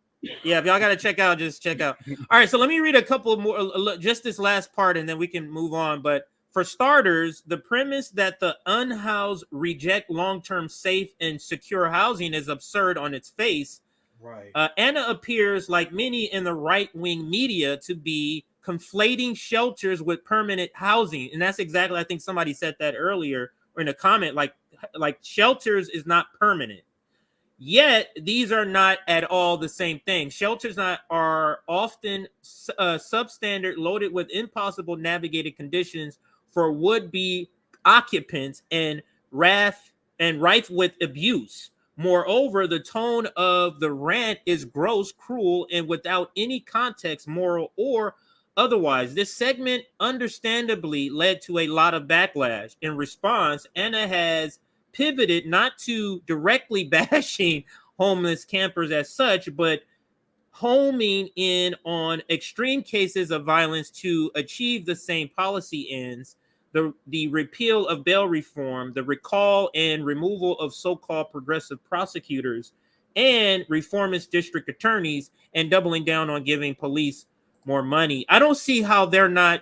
Yeah, if y'all got to check out, just check out. All right, so let me read a couple more, just this last part, and then we can move on. But for starters, the premise that the unhoused reject long-term safe and secure housing is absurd on its face. Right. Anna appears, like many in the right-wing media, to be conflating shelters with permanent housing. And that's exactly, I think somebody said that earlier or in a comment, like shelters is not permanent. Yet these are not at all the same thing. Shelters are often substandard, loaded with impossible navigated conditions for would-be occupants and rife with abuse. Moreover, the tone of the rant is gross, cruel, and without any context, moral or otherwise. This segment understandably led to a lot of backlash. In response, Anna has pivoted not to directly bashing homeless campers as such, but homing in on extreme cases of violence to achieve the same policy ends: the repeal of bail reform, the recall and removal of so-called progressive prosecutors and reformist district attorneys, and doubling down on giving police more money. I don't see how they're not.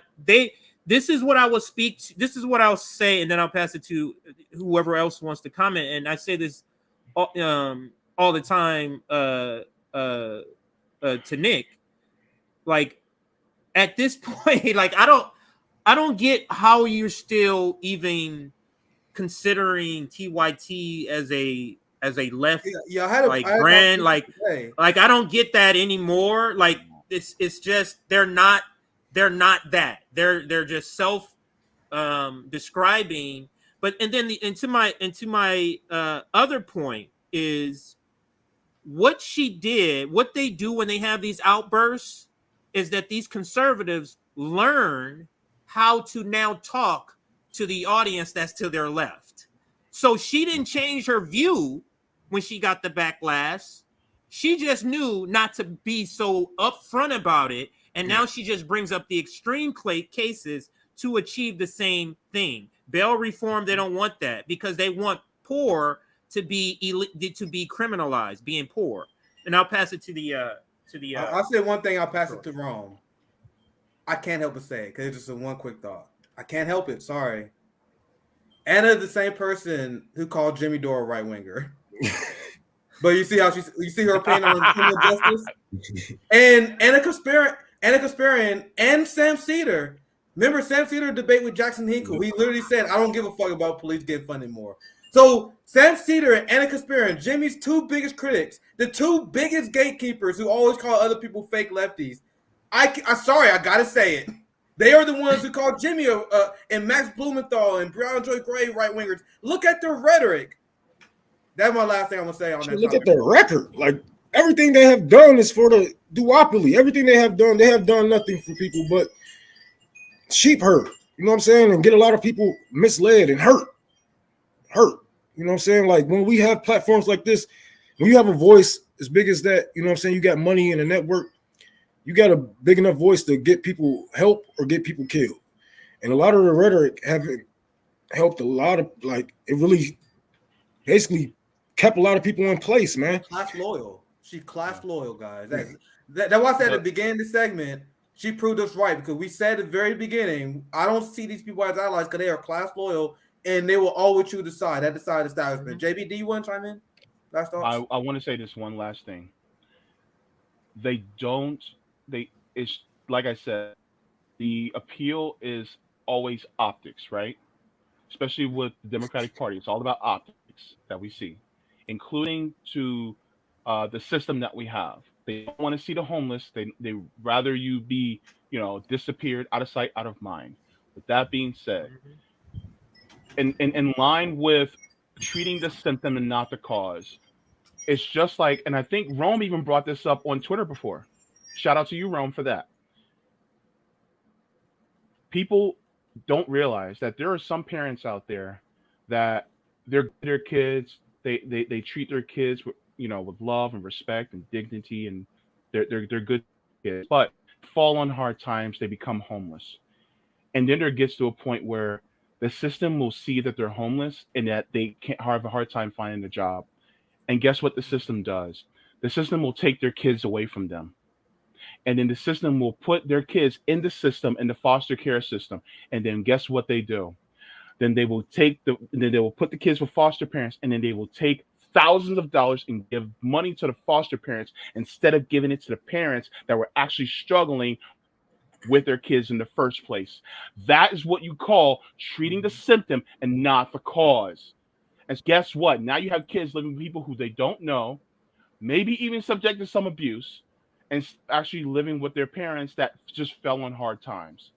This is what I will speak to. This is what I'll say, and then I'll pass it to whoever else wants to comment. And I say this all the time to Nick. Like, at this point, like I don't get how you're still even considering TYT as a left brand. Like I don't get that anymore. Like it's just they're not that. They're just self describing. But and then into my other point is what she did, what they do when they have these outbursts is that these conservatives learn how to now talk to the audience that's to their left. So she didn't change her view when she got the backlash. She just knew not to be so upfront about it, and now she just brings up the extreme cases to achieve the same thing. Bail reform, they don't want that because they want poor to be criminalized, being poor. And I'll pass it to the I'll say one thing. I'll pass it to Rome. I can't help but say it because it's just a one quick thought. I can't help it. Sorry. Anna, the same person who called Jimmy Dore a right winger. But you see how you see her opinion on criminal justice, and Anna Kasparian, and Sam Cedar. Remember Sam Cedar debate with Jackson Hinkle? He literally said, "I don't give a fuck about police getting funded more." So Sam Cedar and Anna Kasparian, Jimmy's two biggest critics, the two biggest gatekeepers who always call other people fake lefties. I'm sorry, I gotta say it. They are the ones who call Jimmy and Max Blumenthal and Breonna Joy Gray right wingers. Look at their rhetoric. That's my last thing I'm gonna say on that. Look at their record. Like everything they have done is for the duopoly. Everything they have done nothing for people but sheep herd. You know what I'm saying? And get a lot of people misled and hurt. You know what I'm saying? Like when we have platforms like this, when you have a voice as big as that, you know what I'm saying? You got money in a network. You got a big enough voice to get people help or get people killed. And a lot of the rhetoric haven't helped a lot of, like, it really basically kept a lot of people in place, man. Class loyal. She class loyal, guys. That's why I said at the beginning of the segment, she proved us right because we said at the very beginning, I don't see these people as allies because they are class loyal and they will always choose the side at the side establishment. JB, do you want to chime in? Last thoughts? I want to say this one last thing. It's like I said, the appeal is always optics, right? Especially with the Democratic Party. It's all about optics that we see, including to the system that we have. They don't want to see the homeless. They rather you be, disappeared, out of sight, out of mind. With that being said, in line with treating the symptom and not the cause, it's just like, and I think Rome even brought this up on Twitter before. Shout out to you, Rome, for that. People don't realize that there are some parents out there that their kids, they treat their kids with love and respect and dignity, and they're good kids, but fall on hard times, they become homeless. And then there gets to a point where the system will see that they're homeless and that they can't have a hard time finding a job. And guess what the system does? The system will take their kids away from them. And then the system will put their kids in the system, in the foster care system. And then guess what they do? Then they will put the kids with foster parents, and then they will take thousands of dollars and give money to the foster parents instead of giving it to the parents that were actually struggling with their kids in the first place. That is what you call treating the symptom and not the cause. And guess what? Now you have kids living with people who they don't know, maybe even subject to some abuse, and actually living with their parents that just fell on hard times.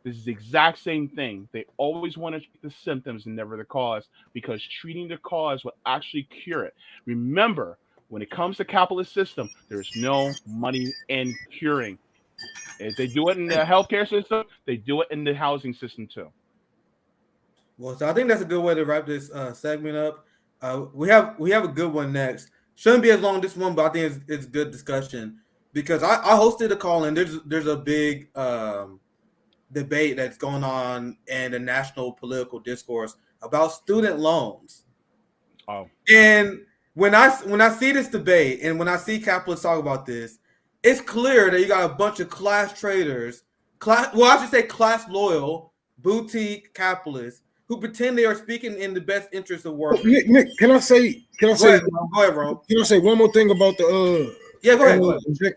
This is the exact same thing. They always want to treat the symptoms and never the cause, because treating the cause will actually cure it. Remember, when it comes to capitalist system, there's no money in curing. If they do it in the healthcare system, they do it in the housing system too. Well, so I think that's a good way to wrap this segment up. We have a good one next. Shouldn't be as long as this one, but I think it's good discussion because I hosted a call and there's a big debate that's going on in the national political discourse about student loans. Oh, and when I see this debate and when I see capitalists talk about this, it's clear that you got a bunch of class traders, class loyal, boutique capitalists who pretend they are speaking in the best interest of workers. Nick, can I say? Go ahead, Ron. Can I say one more thing about the? Yeah, go ahead.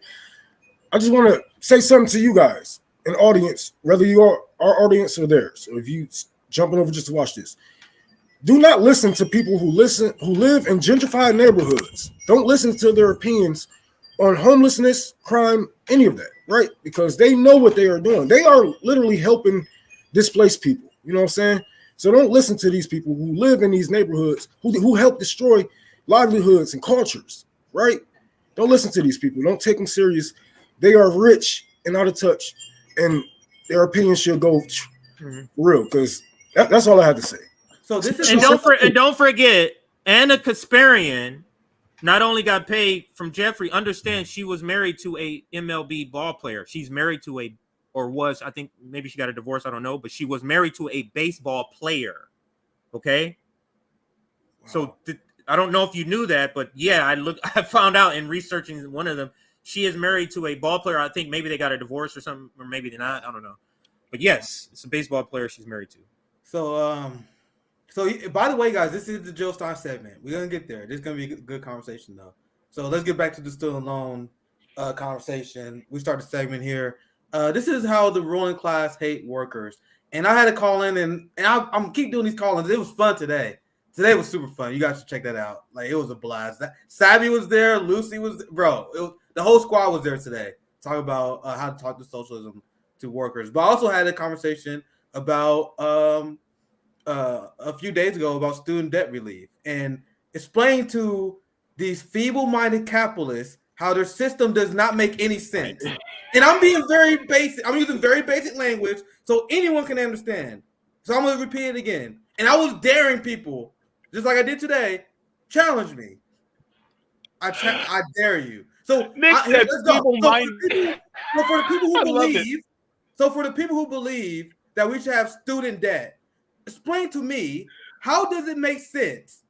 I just want to say something to you guys, an audience, whether you are our audience or theirs. So if you jumping over just to watch this, do not listen to people who live in gentrified neighborhoods. Don't listen to their opinions on homelessness, crime, any of that, right? Because they know what they are doing. They are literally helping displaced people. You know what I'm saying? So don't listen to these people who live in these neighborhoods, who help destroy livelihoods and cultures, right? Don't listen to these people. Don't take them serious. They are rich and out of touch, and their opinions should go real, because that's all I had to say. So this is don't forget Anna Kasparian not only got paid from Jeffrey, understand she was married to a MLB ball player. She's married to I think maybe she got a divorce, I don't know, but she was married to a baseball player. Okay? Wow. So I don't know if you knew that, but yeah, I found out in researching one of them, she is married to a ball player. I think maybe they got a divorce or something, or maybe they're not. I don't know. But yes, it's a baseball player she's married to. So, by the way, guys, this is the Joe Stein segment. We're going to get there. This is going to be a good conversation, though. So let's get back to the student loan conversation. We start the segment here. This is how the ruling class hate workers. And I had to call in, and I'm keep doing these call-ins. It was fun today. Today was super fun. You guys should check that out. Like, it was a blast. Savvy was there. Lucy was there. Bro, the whole squad was there today. Talk about how to talk to socialism to workers. But I also had a conversation about a few days ago about student debt relief and explain to these feeble-minded capitalists how their system does not make any sense. And I'm being very basic. I'm using very basic language so anyone can understand. So I'm going to repeat it again. And I was daring people, just like I did today, challenge me. I dare you. So let's go. For the people who believe that we should have student debt, explain to me, how does it make sense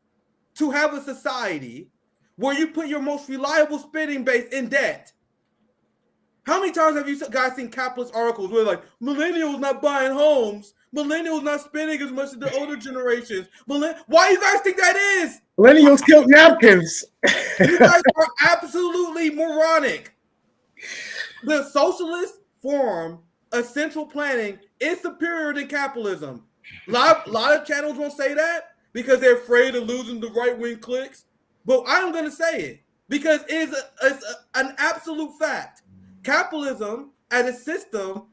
to have a society where you put your most reliable spending base in debt? How many times have you guys seen capitalist articles where like millennials not buying homes, millennials not spending as much as the older generations? Why do you guys think that is? Millennials killed napkins. You guys are absolutely moronic. The socialist form of central planning is superior to capitalism. A lot of channels won't say that because they're afraid of losing the right-wing clicks. But I'm going to say it because it is an absolute fact. Capitalism as a system,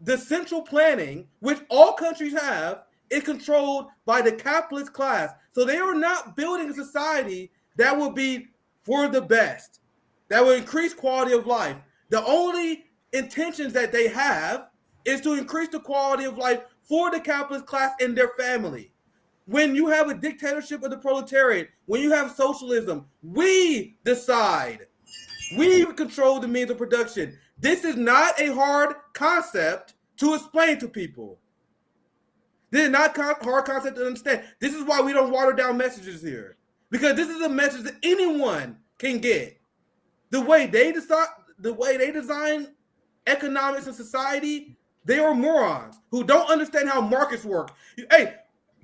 the central planning, which all countries have, is controlled by the capitalist class. So they are not building a society that will be for the best, that will increase quality of life. The only intentions that they have is to increase the quality of life for the capitalist class and their family. When you have a dictatorship of the proletariat, when you have socialism, we decide. We control the means of production. This is not a hard concept to explain to people. This is not a hard concept to understand. This is why we don't water down messages here. Because this is a message that anyone can get. The way they design economics and society, they are morons who don't understand how markets work. Hey,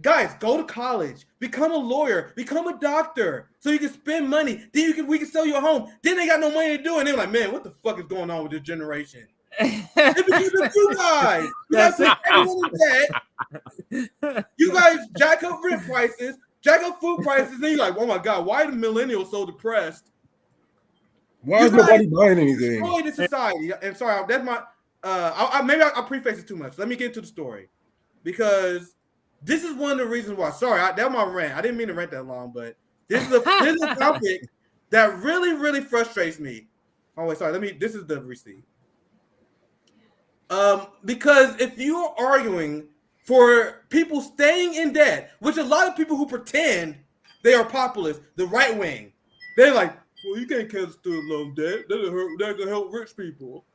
guys, go to college, become a lawyer, become a doctor, so you can spend money. Then we can sell you a home. Then they got no money to do it. And they're like, man, what the fuck is going on with this generation? It's because of you guys. You guys put everyone in debt. You guys jack up rent prices, jack up food prices. Then you're like, oh my God, why are the millennials so depressed? Why is nobody buying anything? Destroy the society. And sorry, that's my. Maybe I'll preface it too much. Let me get into the story because this is one of the reasons why. Sorry, that was my rant. I didn't mean to rant that long, but this is a topic that really, really frustrates me. Oh wait, sorry. This is the receipt. Because if you are arguing for people staying in debt, which a lot of people who pretend they are populist, the right wing, they're like, well, you can't cancel student loan debt. That can help rich people.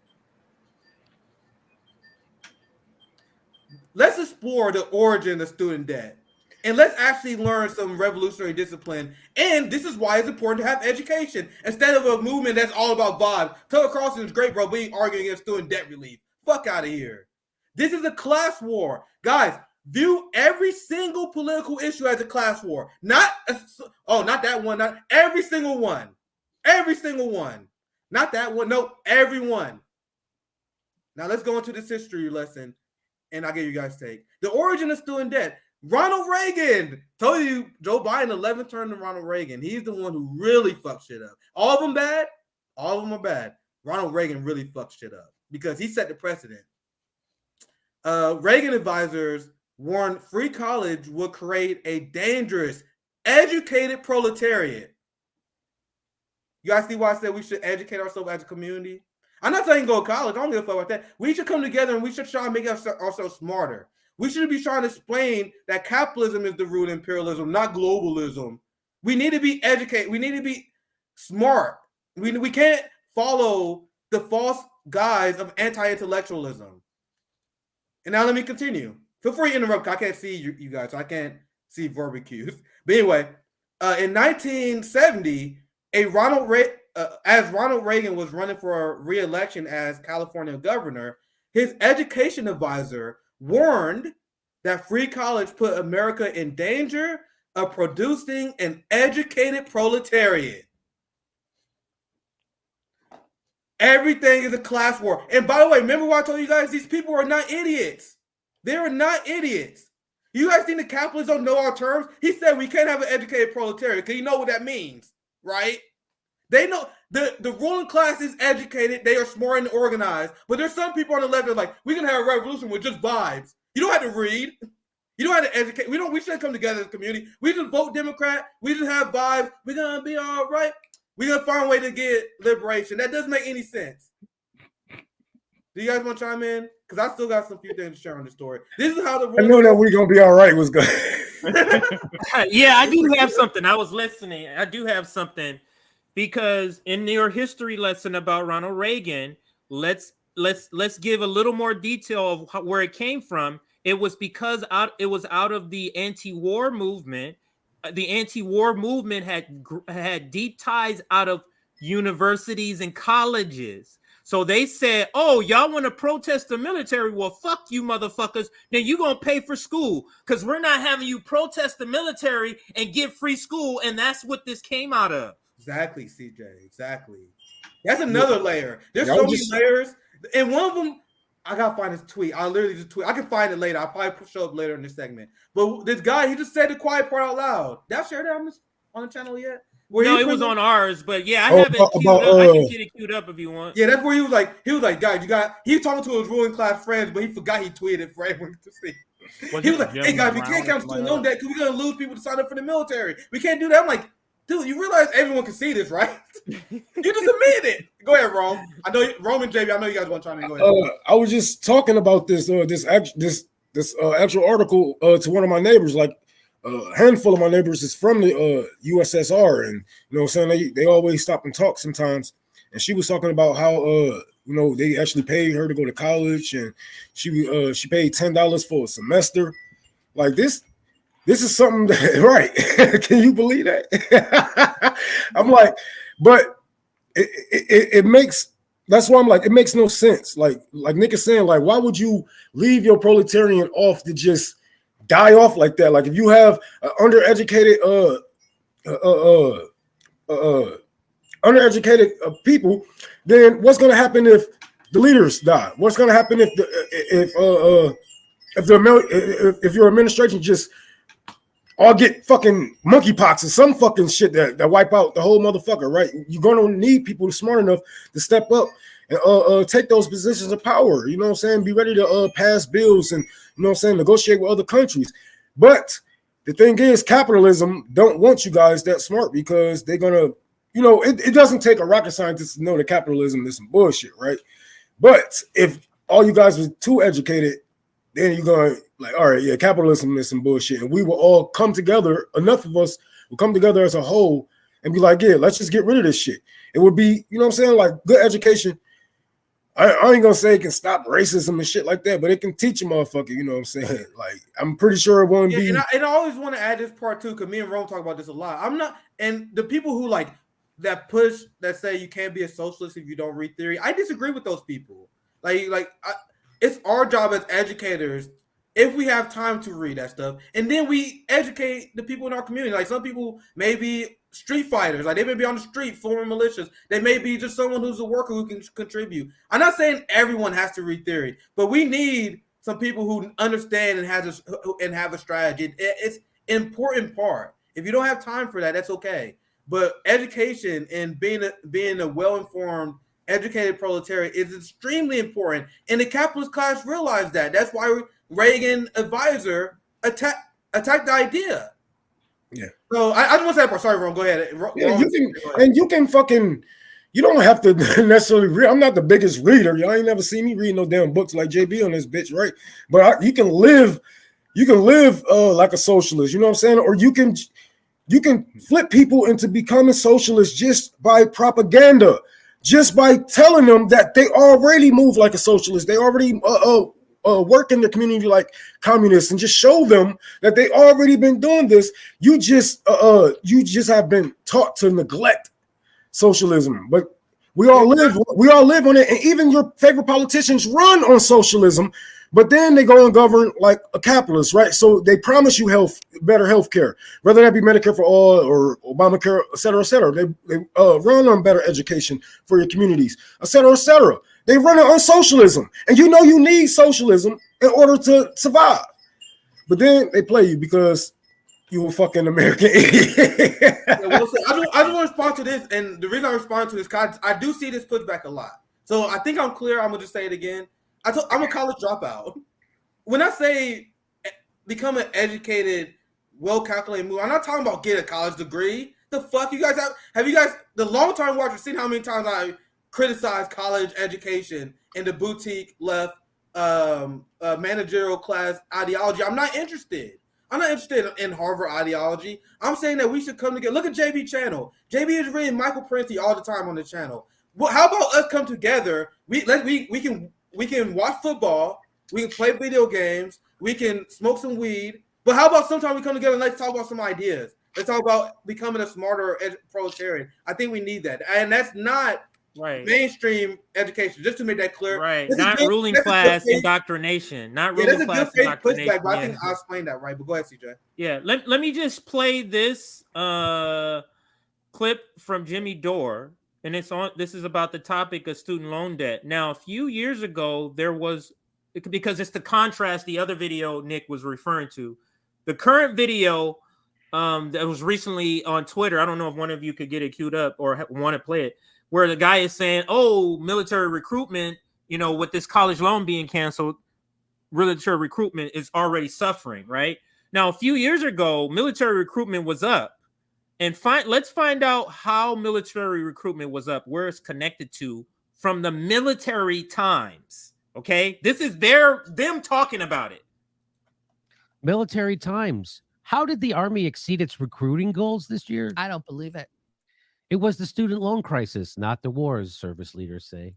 Let's explore the origin of student debt. And let's actually learn some revolutionary discipline. And this is why it's important to have education instead of a movement that's all about vibes. Tucker Carlson is great, bro, but he's arguing against student debt relief. Fuck out of here. This is a class war. Guys, view every single political issue as a class war. Not that one. Not every single one. Every single one. Not that one. No, every one. Now let's go into this history lesson, and I'll give you guys take. The origin of student debt. Ronald Reagan. Told you, Joe Biden 11th term to Ronald Reagan. He's the one who really fucked shit up. All of them bad? All of them are bad. Ronald Reagan really fucked shit up because he set the precedent. Reagan advisors warned free college would create a dangerous, educated proletariat. You guys see why I said we should educate ourselves as a community? I'm not saying go to college. I don't give a fuck about that. We should come together and we should try to make ourselves smarter. We should be trying to explain that capitalism is the root of imperialism, not globalism. We need to be educated. We need to be smart. We can't follow the false guise of anti-intellectualism. And now let me continue. Feel free to interrupt. I can't see you guys, so I can't see verbal cues. But anyway, in 1970, as Ronald Reagan was running for re-election as California governor, his education advisor warned that free college put America in danger of producing an educated proletariat. Everything is a class war. And by the way, remember what I told you guys? These people are not idiots. They are not idiots. You guys think the capitalists don't know our terms? He said we can't have an educated proletariat because you know what that means, right? They know the ruling class is educated. They are smart and organized. But there's some people on the left that are like, we can have a revolution with just vibes. You don't have to read. You don't have to educate. We shouldn't come together as a community. We just vote Democrat. We just have vibes. We're going to be all right. We're going to find a way to get liberation. That doesn't make any sense. Do you guys want to chime in? Because I still got some few things to share on the story. This is how the I know that we're going to be all right was good. Yeah, I do have something. I was listening. I do have something because in your history lesson about Ronald Reagan, let's give a little more detail of where it came from. It was because it was out of the anti-war movement. The anti-war movement had deep ties out of universities and colleges. So they said, oh, y'all want to protest the military? Well, fuck you motherfuckers. Then you're going to pay for school because we're not having you protest the military and get free school. And that's what this came out of. Exactly, CJ. Exactly. That's another layer. There's so many layers. And one of them, I got to find his tweet. I literally just tweet. I can find it later. I'll probably show up later in this segment. But this guy, he just said the quiet part out loud. Did I share that on the channel yet? No, it was on ours, but yeah, I have it queued up. I can get it queued up if you want. Yeah, that's where he was like, guys, he was talking to his ruling class friends, but he forgot he tweeted for everyone to see. He was like, hey guys, we can't count student loan debt because we're gonna lose people to sign up for the military. We can't do that. I'm like, dude, you realize everyone can see this, right? You just admitted it. Go ahead, Rome. I know Rome and JB. I know you guys want to chime in. Go ahead. I was just talking about this actual article to one of my neighbors, like. A handful of my neighbors is from the USSR, and you know what I'm saying, they always stop and talk sometimes. And she was talking about how they actually paid her to go to college, and she paid $10 for a semester. Like this is something that, right? Can you believe that? I'm like, but it makes. That's why I'm like, it makes no sense. Like Nick is saying, like, why would you leave your proletarian off to just die off like that? Like if you have undereducated people, then what's going to happen if the leaders die? What's going to happen if your administration just all get fucking monkeypox or some fucking shit that wipe out the whole motherfucker, right? You're going to need people smart enough to step up and take those positions of power. You know what I'm saying? Be ready to pass bills and, you know what I'm saying, negotiate with other countries. But the thing is, capitalism don't want you guys that smart because they're going to, you know, it doesn't take a rocket scientist to know that capitalism is some bullshit, right? But if all you guys were too educated, then you're going to like, all right, yeah, capitalism is some bullshit. And we will all come together. Enough of us will come together as a whole and be like, yeah, let's just get rid of this shit. It would be, you know what I'm saying? Like good education. I ain't gonna say it can stop racism and shit like that, but it can teach a motherfucker, you know what I'm saying? Like, I'm pretty sure it won't be. And I always want to add this part too, because me and Rome talk about this a lot. I'm not, and the people who like that say you can't be a socialist if you don't read theory, I disagree with those people. It's our job as educators, if we have time to read that stuff, and then we educate the people in our community. Like some people may be street fighters, like they may be on the street forming militias. They may be just someone who's a worker who can contribute. I'm not saying everyone has to read theory, but we need some people who understand and have a strategy. It's an important part. If you don't have time for that, that's okay. But education and being a well-informed, educated proletariat is extremely important, and the capitalist class realized that. That's why Reagan advisor attacked the idea. Yeah. So I just want to say that part. Sorry, Ron. Go ahead. You can fucking. You don't have to necessarily read. I'm not the biggest reader. Y'all ain't never seen me read no damn books like JB on this bitch, right? But you can live like a socialist. You know what I'm saying? Or you can You can flip people into becoming socialists just by propaganda, just by telling them that they already move like a socialist. They already work in the community like communists, and just show them that they already been doing this. You just have been taught to neglect socialism, but we all live on it. And even your favorite politicians run on socialism, but then they go and govern like a capitalist, right? So they promise you better health care, whether that be Medicare for all or Obamacare, et cetera, et cetera. They run on better education for your communities, et cetera, et cetera. They run it on socialism, and you know you need socialism in order to survive. But then they play you because you a fucking American idiot. I just want to respond to this, and the reason I respond to this, because I do see this pushback a lot. So I think I'm clear. I'm gonna just say it again. I'm a college dropout. When I say become an educated, well-calculated move, I'm not talking about get a college degree. The fuck you guys have you guys, the long-term watchers, seen how many times I criticize college education and the boutique left managerial class ideology? I'm not interested. I'm not interested in Harvard ideology. I'm saying that we should come together. Look at JB channel. JB is reading Michael Princey all the time on the channel. Well, how about us come together? We can watch football. We can play video games. We can smoke some weed. But how about sometime we come together and let's talk about some ideas? Let's talk about becoming a smarter proletarian. I think we need that, and that's not mainstream education. Just to make that clear, right? Not ruling class indoctrination. Not ruling class indoctrination. Pushback, but I think I'll explain that right. But go ahead, CJ. Yeah, let me just play this clip from Jimmy Dore. And this is about the topic of student loan debt. Now, a few years ago, there was, because it's to contrast the other video Nick was referring to. The current video that was recently on Twitter, I don't know if one of you could get it queued up or want to play it, where the guy is saying, oh, military recruitment, with this college loan being canceled, military recruitment is already suffering, right? Now, a few years ago, military recruitment was up. And let's find out how military recruitment was up, where it's connected to from the military times. Okay, this is them talking about it. Military times. How did the Army exceed its recruiting goals this year? I don't believe it. It was the student loan crisis, not the wars, service leaders say.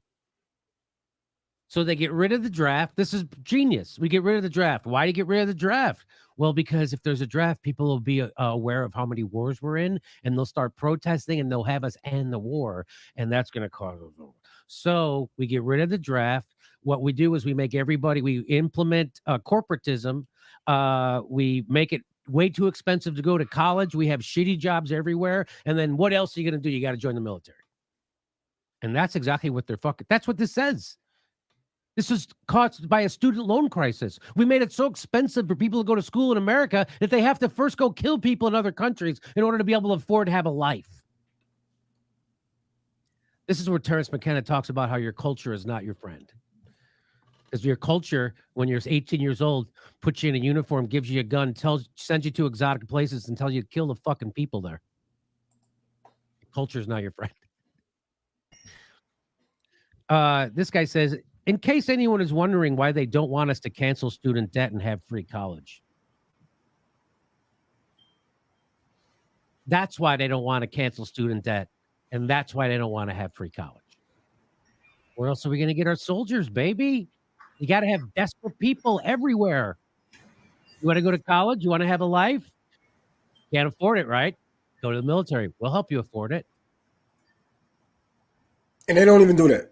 So they get rid of the draft. This is genius. We get rid of the draft. Why do you get rid of the draft? Well, because if there's a draft, people will be aware of how many wars we're in, and they'll start protesting, and they'll have us end the war, and that's going to cause a war. So we get rid of the draft. What we do is we implement corporatism. We make it way too expensive to go to college. We have shitty jobs everywhere. And then what else are you going to do? You got to join the military. And that's exactly what that's what this says. This is caused by a student loan crisis. We made it so expensive for people to go to school in America that they have to first go kill people in other countries in order to be able to afford to have a life. This is where Terrence McKenna talks about how your culture is not your friend. Because your culture, when you're 18 years old, puts you in a uniform, gives you a gun, sends you to exotic places and tells you to kill the fucking people there. Culture is not your friend. This guy says, in case anyone is wondering why they don't want us to cancel student debt and have free college. That's why they don't want to cancel student debt. And that's why they don't want to have free college. Where else are we going to get our soldiers, baby? You got to have desperate people everywhere. You want to go to college? You want to have a life? Can't afford it, right? Go to the military. We'll help you afford it. And they don't even do that.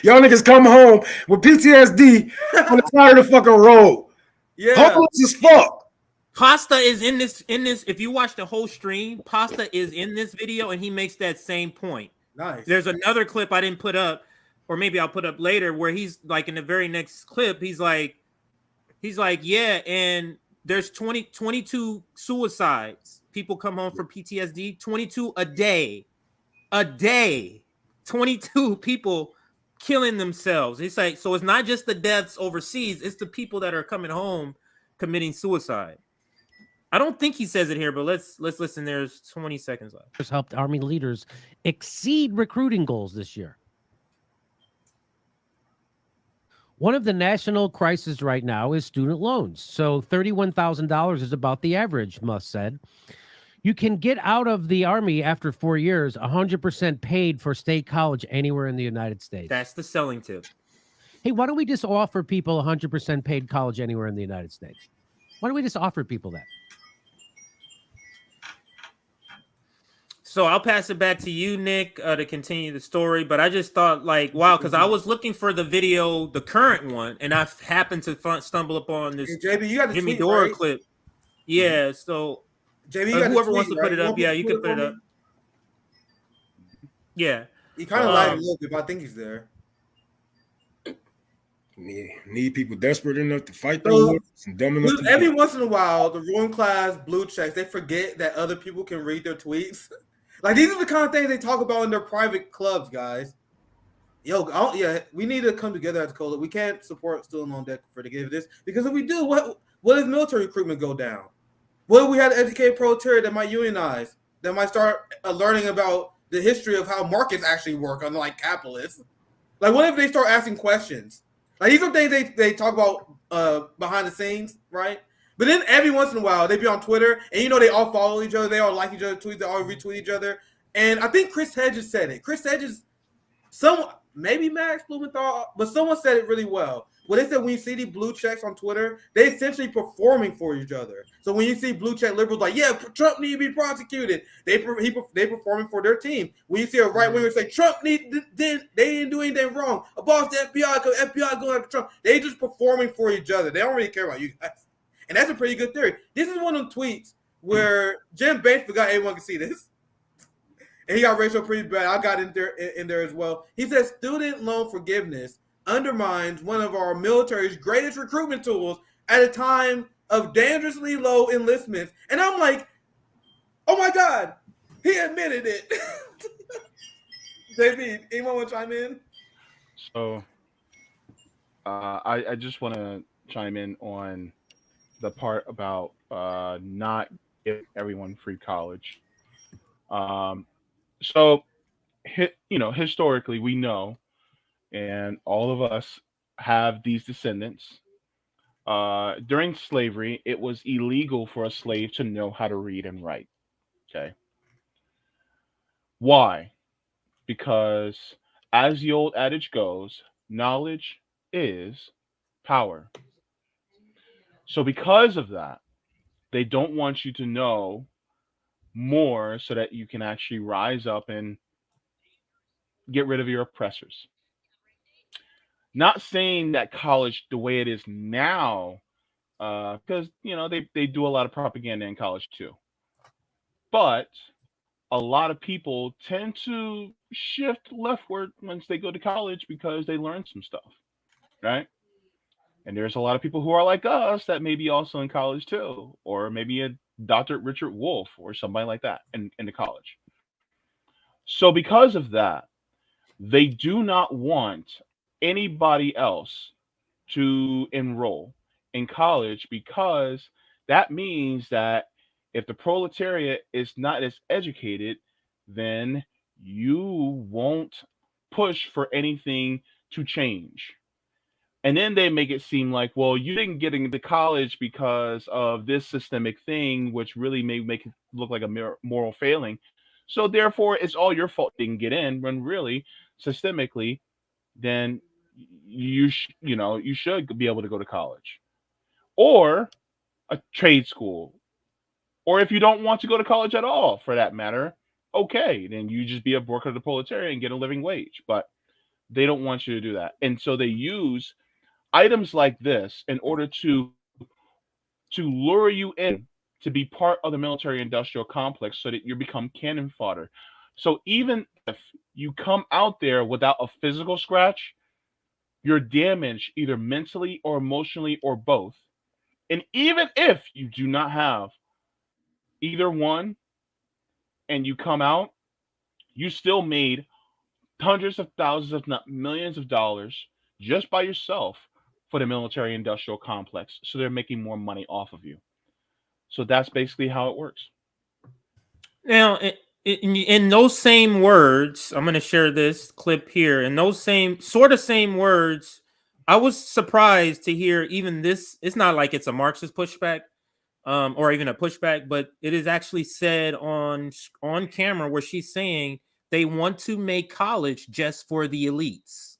Y'all niggas come home with PTSD on the side of the fucking road. Yeah. Homeless as fuck. Pasta is in this. If you watch the whole stream, Pasta is in this video, and he makes that same point. Nice. There's another clip I didn't put up, or maybe I'll put up later, where he's like, in the very next clip, he's like, yeah, and there's 22 suicides. People come home from PTSD, 22 a day. 22 people killing themselves. It's like, so it's not just the deaths overseas, it's the people that are coming home committing suicide. I don't think he says it here, but let's listen. There's 20 seconds left. Has helped Army leaders exceed recruiting goals this year. One of the national crises right now is student loans. So $31,000 is about the average, Musk said. You can get out of the Army after 4 years, 100% paid for state college anywhere in the United States. That's the selling tip. Hey, why don't we just offer people 100% paid college anywhere in the United States? Why don't we just offer people that? So I'll pass it back to you, Nick, to continue the story. But I just thought, like, wow, because I was looking for the video, the current one, and I happened to stumble upon this JB, you got the Jimmy tweet, Dore right? clip. Yeah, so JB, you got whoever the wants tweet, to put right? it up, yeah, you can put it up. Yeah. He kind of lagged a little bit, but I think he's there. Need people desperate enough to fight So, them. Dumb enough to every once in a while, the ruling class blue checks, they forget that other people can read their tweets. Like, these are the kind of things they talk about in their private clubs, guys. Yo, yeah, we need to come together as a coalition. We can't support student loan debt for to give this, because if we do, what does military recruitment go down? What if we had an educated proletariat that might unionize, that might start learning about the history of how markets actually work, unlike capitalists? Like, what if they start asking questions? Like, these are things they talk about behind the scenes, right? But then every once in a while, they be on Twitter, and you know they all follow each other, they all like each other's tweets, they all retweet each other. And I think Chris Hedges said it. Chris Hedges, maybe Max Blumenthal, but someone said it really well. When they said when you see these blue checks on Twitter, they essentially performing for each other. So when you see blue check liberals like, yeah, Trump need to be prosecuted, they performing for their team. When you see a right winger say Trump they didn't do anything wrong, abolish the FBI, because FBI going after Trump, they just performing for each other. They don't really care about you guys, and that's a pretty good theory. This is one of the tweets where Jim Bates forgot everyone can see this. And he got racial pretty bad. I got in there as well. He says student loan forgiveness undermines one of our military's greatest recruitment tools at a time of dangerously low enlistments. And I'm like, oh my God, he admitted it. JB, anyone want to chime in? So I just want to chime in on the part about not giving everyone free college. So, historically, we know, and all of us have these descendants. During slavery, it was illegal for a slave to know how to read and write. Okay. Why? Because, as the old adage goes, knowledge is power. So, because of that, they don't want you to know more so that you can actually rise up and get rid of your oppressors. Not saying that college the way it is now, because they do a lot of propaganda in college too. But a lot of people tend to shift leftward once they go to college because they learn some stuff, right? And there's a lot of people who are like us that may be also in college too, or maybe a Dr. Richard Wolff or somebody like that in the college. So because of that, they do not want anybody else to enroll in college, because that means that if the proletariat is not as educated, then you won't push for anything to change. And then they make it seem like, well, you didn't get into college because of this systemic thing, which really may make it look like a moral failing. So therefore, it's all your fault you didn't get in, when really, systemically, then you should be able to go to college or a trade school. Or if you don't want to go to college at all, for that matter, okay, then you just be a worker of the proletariat and get a living wage. But they don't want you to do that. And so they use items like this in order to lure you in to be part of the military industrial complex so that you become cannon fodder. So even if you come out there without a physical scratch, you're damaged either mentally or emotionally or both. And even if you do not have either one and you come out, you still made hundreds of thousands, if not millions of dollars just by yourself for the military industrial complex. So they're making more money off of you. So that's basically how it works. Now, in those same words, I'm going to share this clip here. In those same words, I was surprised to hear even this. It's not like it's a Marxist pushback, or even a pushback, but it is actually said on camera where she's saying they want to make college just for the elites.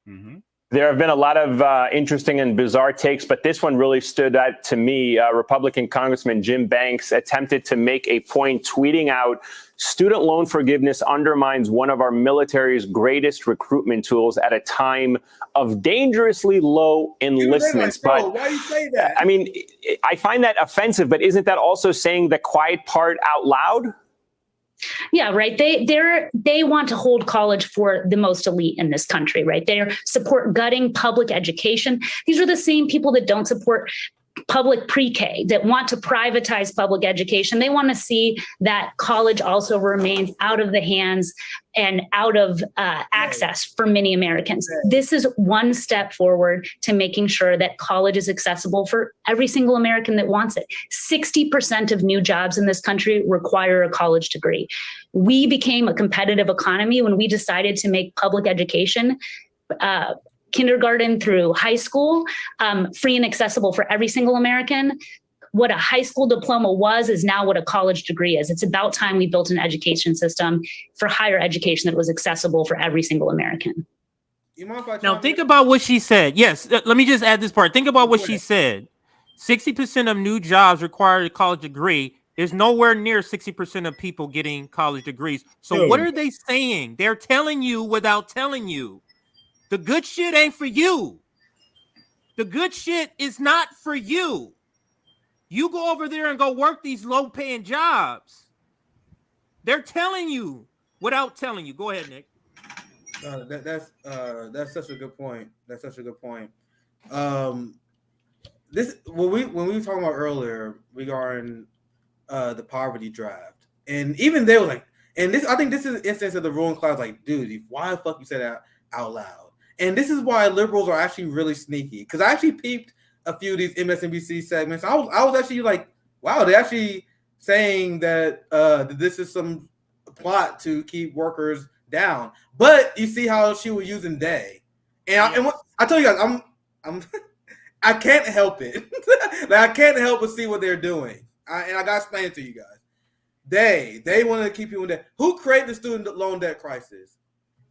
Mm-hmm. There have been a lot of interesting and bizarre takes, but this one really stood out to me. Republican Congressman Jim Banks attempted to make a point, tweeting out, "Student loan forgiveness undermines one of our military's greatest recruitment tools at a time of dangerously low enlistments." But why you say that? I mean, I find that offensive, but isn't that also saying the quiet part out loud? Yeah, right. They want to hold college for the most elite in this country, right? They support gutting public education. These are the same people that don't support public pre-K, that want to privatize public education. They want to see that college also remains out of the hands and out of access for many Americans. This is one step forward to making sure that college is accessible for every single American that wants it. 60% of new jobs in this country require a college degree. We became a competitive economy when we decided to make public education kindergarten through high school, free and accessible for every single American. What a high school diploma was is now what a college degree is. It's about time we built an education system for higher education that was accessible for every single American. Now think about what she said. Yes, let me just add this part. Think about what she said. 60% of new jobs require a college degree. There's nowhere near 60% of people getting college degrees. So what are they saying? They're telling you without telling you. The good shit ain't for you. The good shit is not for you. You go over there and go work these low-paying jobs. They're telling you without telling you. Go ahead, Nick. That's such a good point. That's such a good point. This when we were talking about earlier regarding the poverty draft, and even they were like, and this I think this is an instance of the ruling class. Like, dude, why the fuck you said that out loud? And this is why liberals are actually really sneaky. Because I actually peeped a few of these MSNBC segments. I was actually like, wow, they're actually saying that this is some plot to keep workers down. But you see how she was using they. And I tell you guys, I can't help it. Like, I can't help but see what they're doing. And I got to explain it to you guys. They want to keep you in debt. Who created the student loan debt crisis?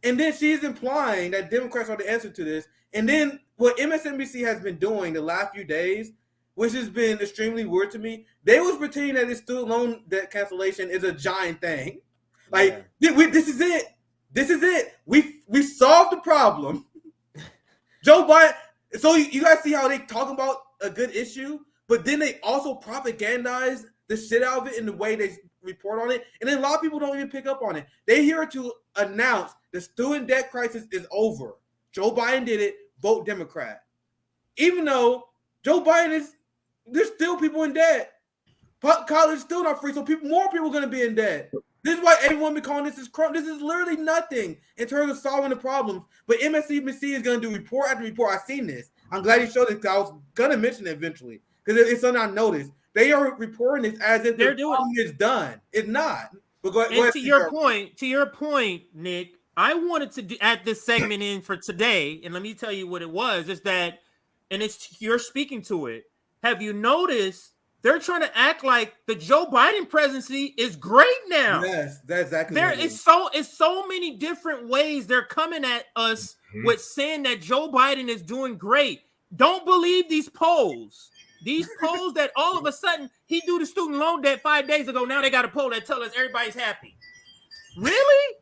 And then she's implying that Democrats are the answer to this. And then what MSNBC has been doing the last few days, which has been extremely weird to me, they was pretending that this student loan debt cancellation is a giant thing. Like, this is it. This is it. We solved the problem. Joe Biden. So you guys see how they talk about a good issue, but then they also propagandize the shit out of it in the way they report on it. And then a lot of people don't even pick up on it. They're here to announce the student debt crisis is over. Joe Biden did it. Vote Democrat. Even though Joe Biden there's still people in debt. College is still not free, so more people are going to be in debt. This is why everyone be calling this crime. This is literally nothing in terms of solving the problems. But MSNBC is going to do report after report. I've seen this. I'm glad you showed it because I was going to mention it eventually because it's something I noticed. They are reporting this as if the problem is done. It's not. But go ahead, to your point, Nick, I wanted to add this segment in for today, and let me tell you what it was. Is that, and you're speaking to it. Have you noticed they're trying to act like the Joe Biden presidency is great now? Yes, that's exactly. It's so many different ways they're coming at us with saying that Joe Biden is doing great. Don't believe these polls. These polls that all of a sudden he do the student loan debt 5 days ago. Now they got a poll that tell us everybody's happy. Really?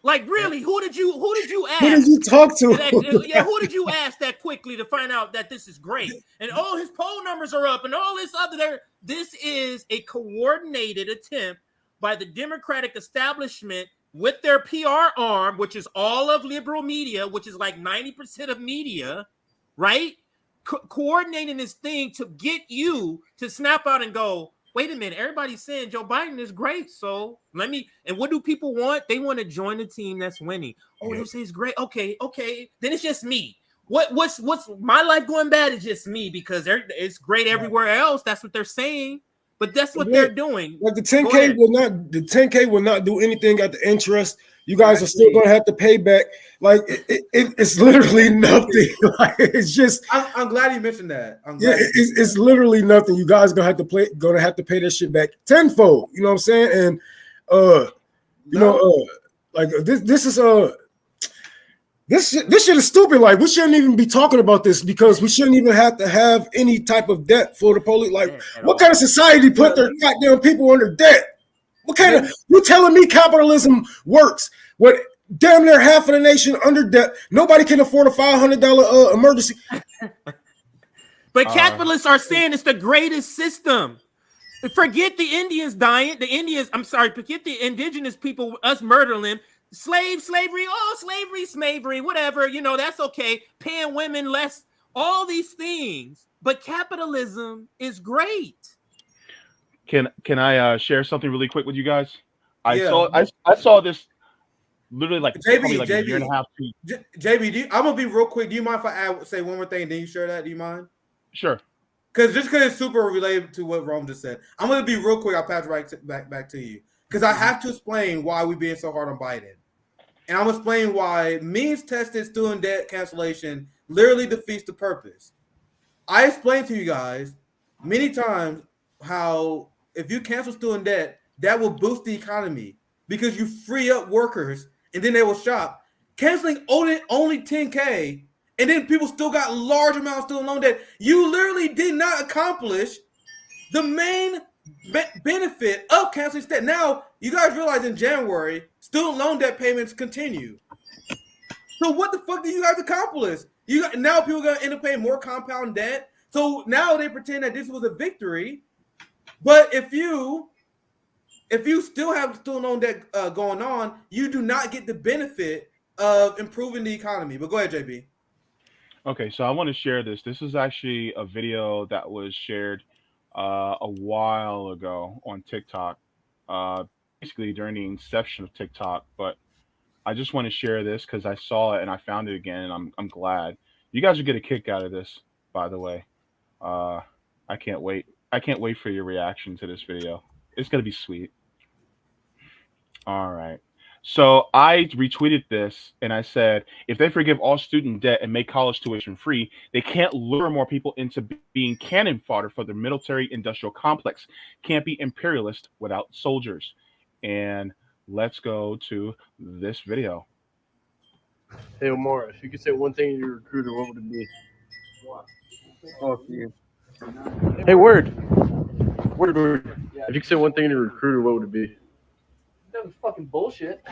Like, really? Who did you ask? Who did you talk to? Who did you ask that quickly to find out that this is great? And all his poll numbers are up and all this other there. This is a coordinated attempt by the Democratic establishment with their PR arm, which is all of liberal media, which is like 90% of media, right? Coordinating this thing to get you to snap out and go, wait a minute, everybody's saying Joe Biden is great. So and what do people want? They want to join the team that's winning. Oh, they say it's great. Okay. Then it's just me. What's my life going bad is just me because it's great everywhere else. That's what they're saying. but that's what they're doing. Like the 10K will not do anything at the interest. You guys are still going to have to pay back. Like it's literally nothing. Like it's just. I'm glad you mentioned that. It's literally nothing. You guys gonna have to pay that shit back tenfold. You know what I'm saying? And like this is this shit is stupid. Like we shouldn't even be talking about this because we shouldn't even have to have any type of debt for the police. Like what kind of society put their goddamn people under debt? What kind of you telling me capitalism works? What damn near half of the nation under debt? Nobody can afford a $500 emergency. But capitalists are saying it's the greatest system. Forget the Indians dying. Forget the indigenous people, us murdering them. Slavery, slavery, whatever. That's okay. Paying women less, all these things. But capitalism is great. Can I share something really quick with you guys? I saw this literally like probably like a year and a half. JB, I'm gonna be real quick. Do you mind if I say one more thing and then you share that? Do you mind? Sure. Because it's super related to what Rome just said. I'm gonna be real quick. I'll pass it back to you because I have to explain why we're being so hard on Biden, and I'm gonna explain why means-tested student debt cancellation literally defeats the purpose. I explained to you guys many times how if you cancel student debt, that will boost the economy because you free up workers and then they will shop. Canceling only 10K and then people still got large amounts of student loan debt. You literally did not accomplish the main benefit of canceling debt. Now, you guys realize in January, student loan debt payments continue. So what the fuck do you guys accomplish? Now people are going to end up paying more compound debt. So now they pretend that this was a victory. But if you still have student loan debt going on, you do not get the benefit of improving the economy. But go ahead, JB. Okay, so I want to share this. This is actually a video that was shared a while ago on TikTok, basically during the inception of TikTok. But I just want to share this because I saw it and I found it again, and I'm glad. You guys will get a kick out of this, by the way. I can't wait. I can't wait for your reaction to this video. It's going to be sweet. All right. So I retweeted this and I said, if they forgive all student debt and make college tuition free, they can't lure more people into being cannon fodder for the military industrial complex. Can't be imperialist without soldiers. And let's go to this video. Hey, Omar, if you could say one thing to your recruiter, what would it be? Fuck you. Hey, word. If you could say one thing to your recruiter, what would it be? That was fucking bullshit.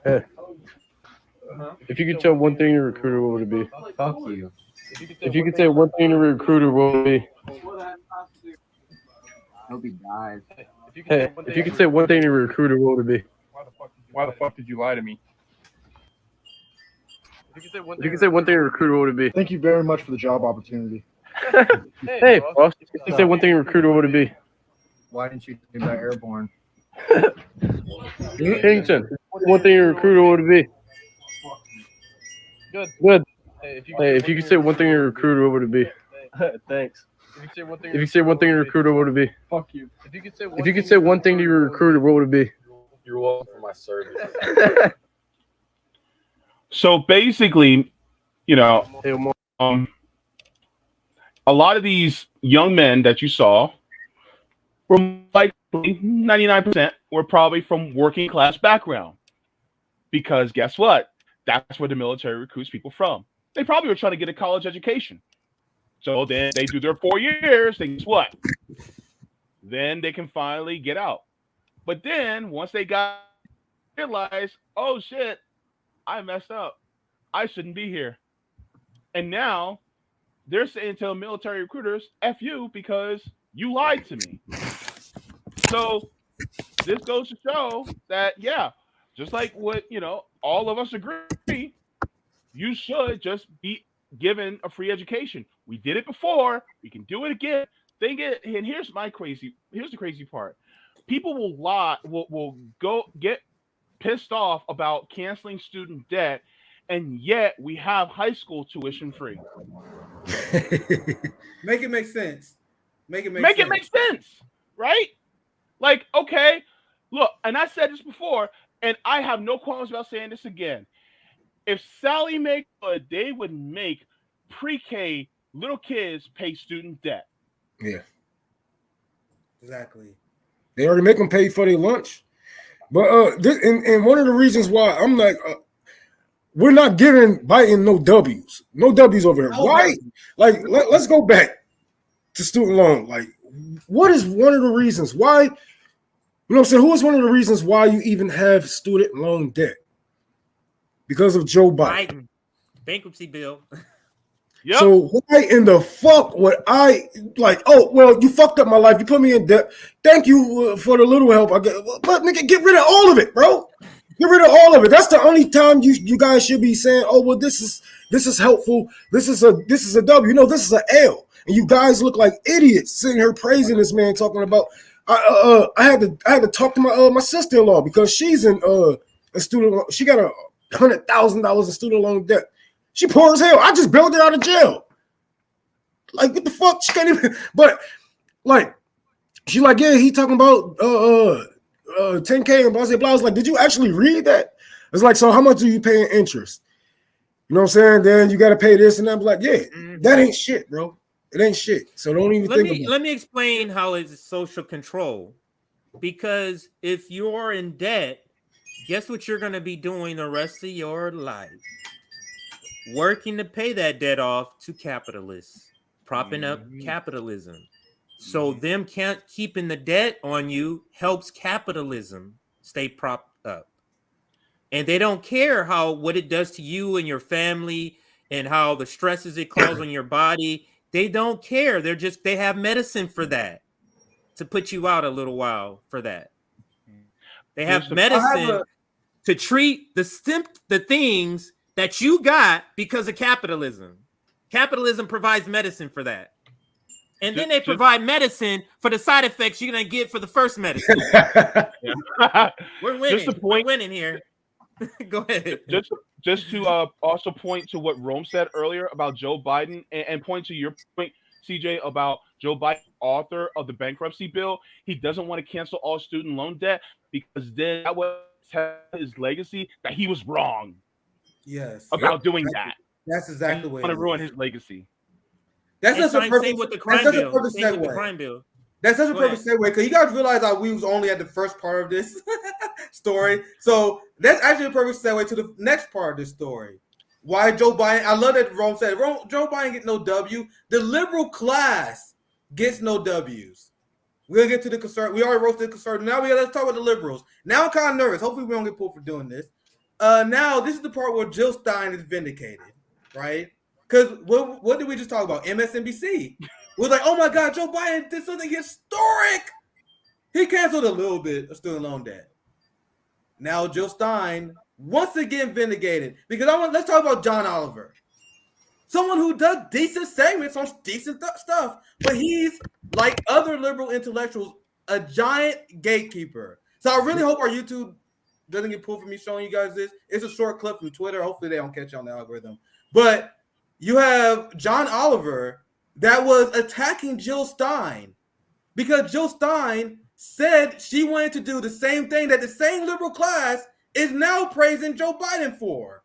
Hey. If you could tell one thing to your recruiter, what would it be? Fuck you. If you could say one thing to your recruiter, what would it be? Hope he dies. Hey, if you could say one thing to your recruiter, what would it be? Why the fuck did you lie to me? If you could say one thing to your recruiter, what would it be? Thank you very much for the job opportunity. Hey, boss. If you could say one thing to your recruiter, what would it be? Why didn't you do that airborne? Kingston, one thing to your recruiter, what would it be? Good. Hey, if you could say one thing to your recruiter, what would it be? Thanks. If you could say one thing to your recruiter, what would it be? Fuck you. If you could say one thing to your recruiter, what would it be? You're welcome for my service. So basically, a lot of these young men that you saw were likely 99% were probably from working class background. Because guess what? That's where the military recruits people from. They probably were trying to get a college education. So then they do their 4 years, and guess what? Then they can finally get out. But then once they realized, oh shit, I messed up. I shouldn't be here. And now they're saying to military recruiters, F you, because you lied to me. So this goes to show that, yeah, just like what, all of us agree, you should just be given a free education. We did it before. We can do it again. And here's the crazy part. People will lie, will go get pissed off about canceling student debt, and yet we have high school tuition free. Make it make sense. Make it make sense. right? Like, okay, look, and I said this before, and I have no qualms about saying this again. If Sally Mae could, they would make pre-K little kids pay student debt. Yeah. Exactly. They already make them pay for their lunch. But and one of the reasons why I'm like, we're not giving Biden no W's. No W's over here. Why? Like, let's go back to student loan. Like, what is one of the reasons why, you know what I'm saying? Who is one of the reasons why you even have student loan debt? Because of Joe Biden. Bankruptcy bill. Yep. So why in the fuck would I like? Oh well, you fucked up my life. You put me in debt. Thank you for the little help I get. But nigga, get rid of all of it, bro. Get rid of all of it. That's the only time you guys should be saying, "Oh well, this is helpful. This is a W." You know, this is an L. And you guys look like idiots sitting here praising this man, talking about. I had to talk to my sister-in-law because she's in a student. She got $100,000 in student loan debt. She poor as hell. I just bailed her out of jail. Like, what the fuck? She can't even. But like, she like, yeah, he talking about 10K and blah blah blah. I was like, did you actually read that? It's like, so how much do you pay in interest? You know what I'm saying? Then you got to pay this and that. I'm like, yeah, that ain't shit, bro. It ain't shit. So don't even think about it. Let me explain how it's social control. Because if you're in debt, guess what you're going to be doing the rest of your life? Working to pay that debt off to capitalists, propping up capitalism. So them keeping the debt on you helps capitalism stay propped up. And they don't care what it does to you and your family and how the stresses it causes on your body. They don't care. They have medicine for that, to put you out a little while for that. They have medicine to treat the things that you got because of capitalism. Capitalism provides medicine for that. And then they provide medicine for the side effects you're going to get for the first medicine. We're winning. We're winning here. Go ahead. Just to also point to what Rome said earlier about Joe Biden and point to your point, CJ, about Joe Biden, author of the bankruptcy bill. He doesn't want to cancel all student loan debt because then that was his legacy that he was wrong. Yes. About doing that. That's exactly what. Want to ruin his legacy. That's such a perfect segue. That's such a perfect segue because you guys realize that we was only at the first part of this story. So that's actually a perfect segue to the next part of this story. Why Joe Biden? I love that Rome said Joe Biden get no W. The liberal class gets no W's. We're gonna get to the conservative. We already roasted the conservative. Now let's talk about the liberals. Now I'm kind of nervous. Hopefully we don't get pulled for doing this. Now this is the part where Jill Stein is vindicated, right? Because what did we just talk about? MSNBC. We're like, oh my God, Joe Biden did something historic. He canceled a little bit of student loan debt. Now Jill Stein once again vindicated because let's talk about John Oliver, someone who does decent segments on decent stuff, but he's like other liberal intellectuals, a giant gatekeeper. So I really hope our YouTube doesn't get pulled for me showing you guys this. It's a short clip from Twitter. Hopefully they don't catch you on the algorithm. But you have John Oliver that was attacking Jill Stein because Jill Stein said she wanted to do the same thing that the same liberal class is now praising Joe Biden for.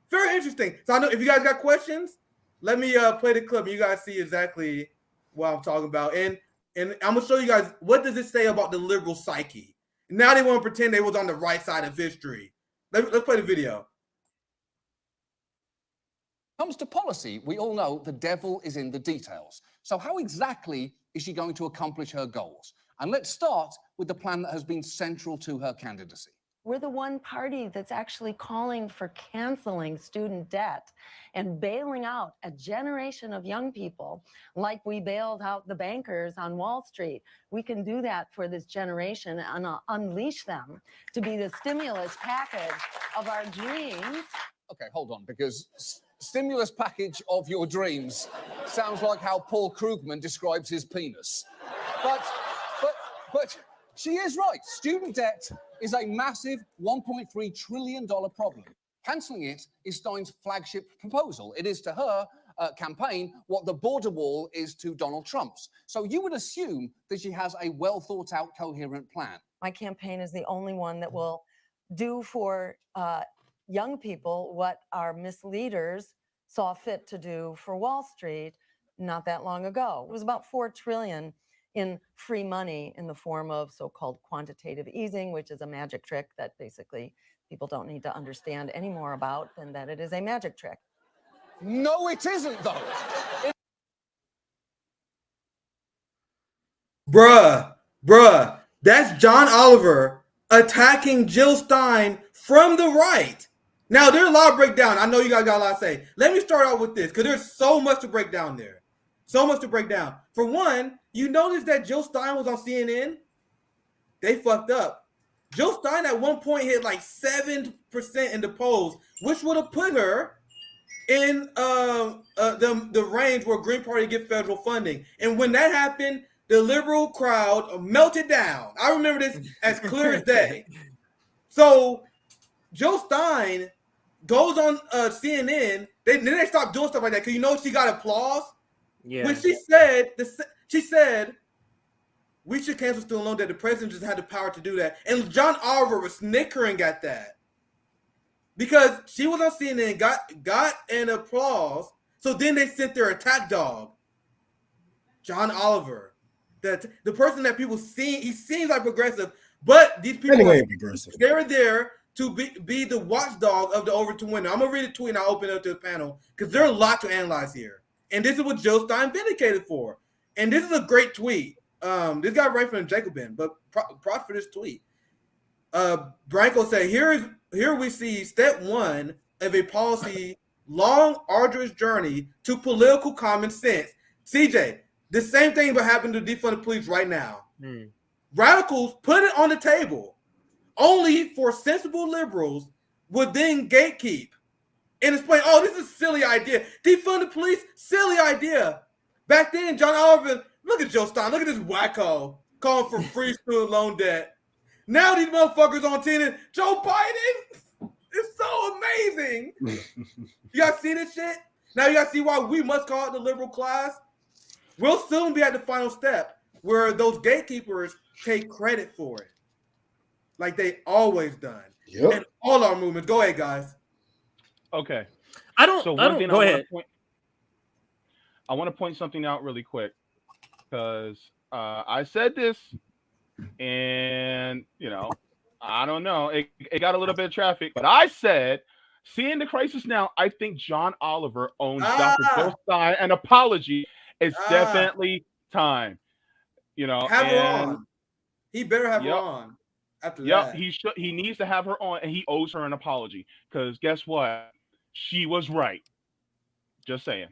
Very interesting. So I know if you guys got questions, let me play the clip and you guys see exactly what I'm talking about. And I'm going to show you guys what does it say about the liberal psyche. Now they want to pretend they was on the right side of history. Let's play the video. Comes to policy, we all know the devil is in the details. So how exactly is she going to accomplish her goals? And let's start with the plan that has been central to her candidacy. We're the one party that's actually calling for canceling student debt and bailing out a generation of young people like we bailed out the bankers on Wall Street. We can do that for this generation and unleash them to be the stimulus package of our dreams. Okay, hold on, because stimulus package of your dreams sounds like how Paul Krugman describes his penis. But she is right. Student debt is a massive $1.3 trillion problem. Cancelling it is Stein's flagship proposal. It is, to her, campaign what the border wall is to Donald Trump's. So you would assume that she has a well thought out, coherent plan. My campaign is the only one that will do for young people what our misleaders saw fit to do for Wall Street not that long ago. It was about $4 trillion in free money in the form of so-called quantitative easing, which is a magic trick that basically people don't need to understand any more about than that it is a magic trick. No, it isn't, though. Bruh, that's John Oliver attacking Jill Stein from the right. Now, there's a lot of breakdown. I know you guys got a lot to say. Let me start out with this, because there's so much to break down there. So much to break down. For one, you notice that Jill Stein was on CNN? They fucked up. Jill Stein at one point hit like 7% in the polls, which would have put her in the range where Green Party get federal funding. And when that happened, the liberal crowd melted down. I remember this as clear as day. So Jill Stein goes on CNN. Then they stopped doing stuff like that because you know she got applause. Yeah. When she said we should cancel student loan debt. The president just had the power to do that. And John Oliver was snickering at that because she was on CNN, got an applause. So then they sent their attack dog, John Oliver, that the person that people see. He seems like progressive, but these people ain't progressive. They're there to be the watchdog of the Overton window. I'm gonna read a tweet and I'll open it up to the panel because there's a lot to analyze here. And this is what Jill Stein vindicated for. And this is a great tweet. This guy right from the Jacobin, but props for this tweet. Branko said, here we see step one of a policy long, arduous journey to political common sense. CJ, the same thing but happened to defund the police right now. Radicals put it on the table. Only for sensible liberals would then gatekeep and explain, oh, this is a silly idea. Defund the police, silly idea. Back then, John Oliver, look at Joe Stein, look at this wacko calling for free student loan debt. Now these motherfuckers on tenant, Joe Biden, it's so amazing. You guys see this shit? Now you guys see why we must call it the liberal class? We'll soon be at the final step where those gatekeepers take credit for it. Like they always done. Yep. And all our movements. Go ahead, guys. Okay. Go ahead. I want to point something out really quick because I said this and, I don't know. It got a little bit of traffic, but I said, seeing the crisis now, I think John Oliver owns Dr. Jill Stein. An apology is definitely time. Have her on. He better have her on. After that. He needs to have her on, and he owes her an apology because guess what? She was right. Just saying.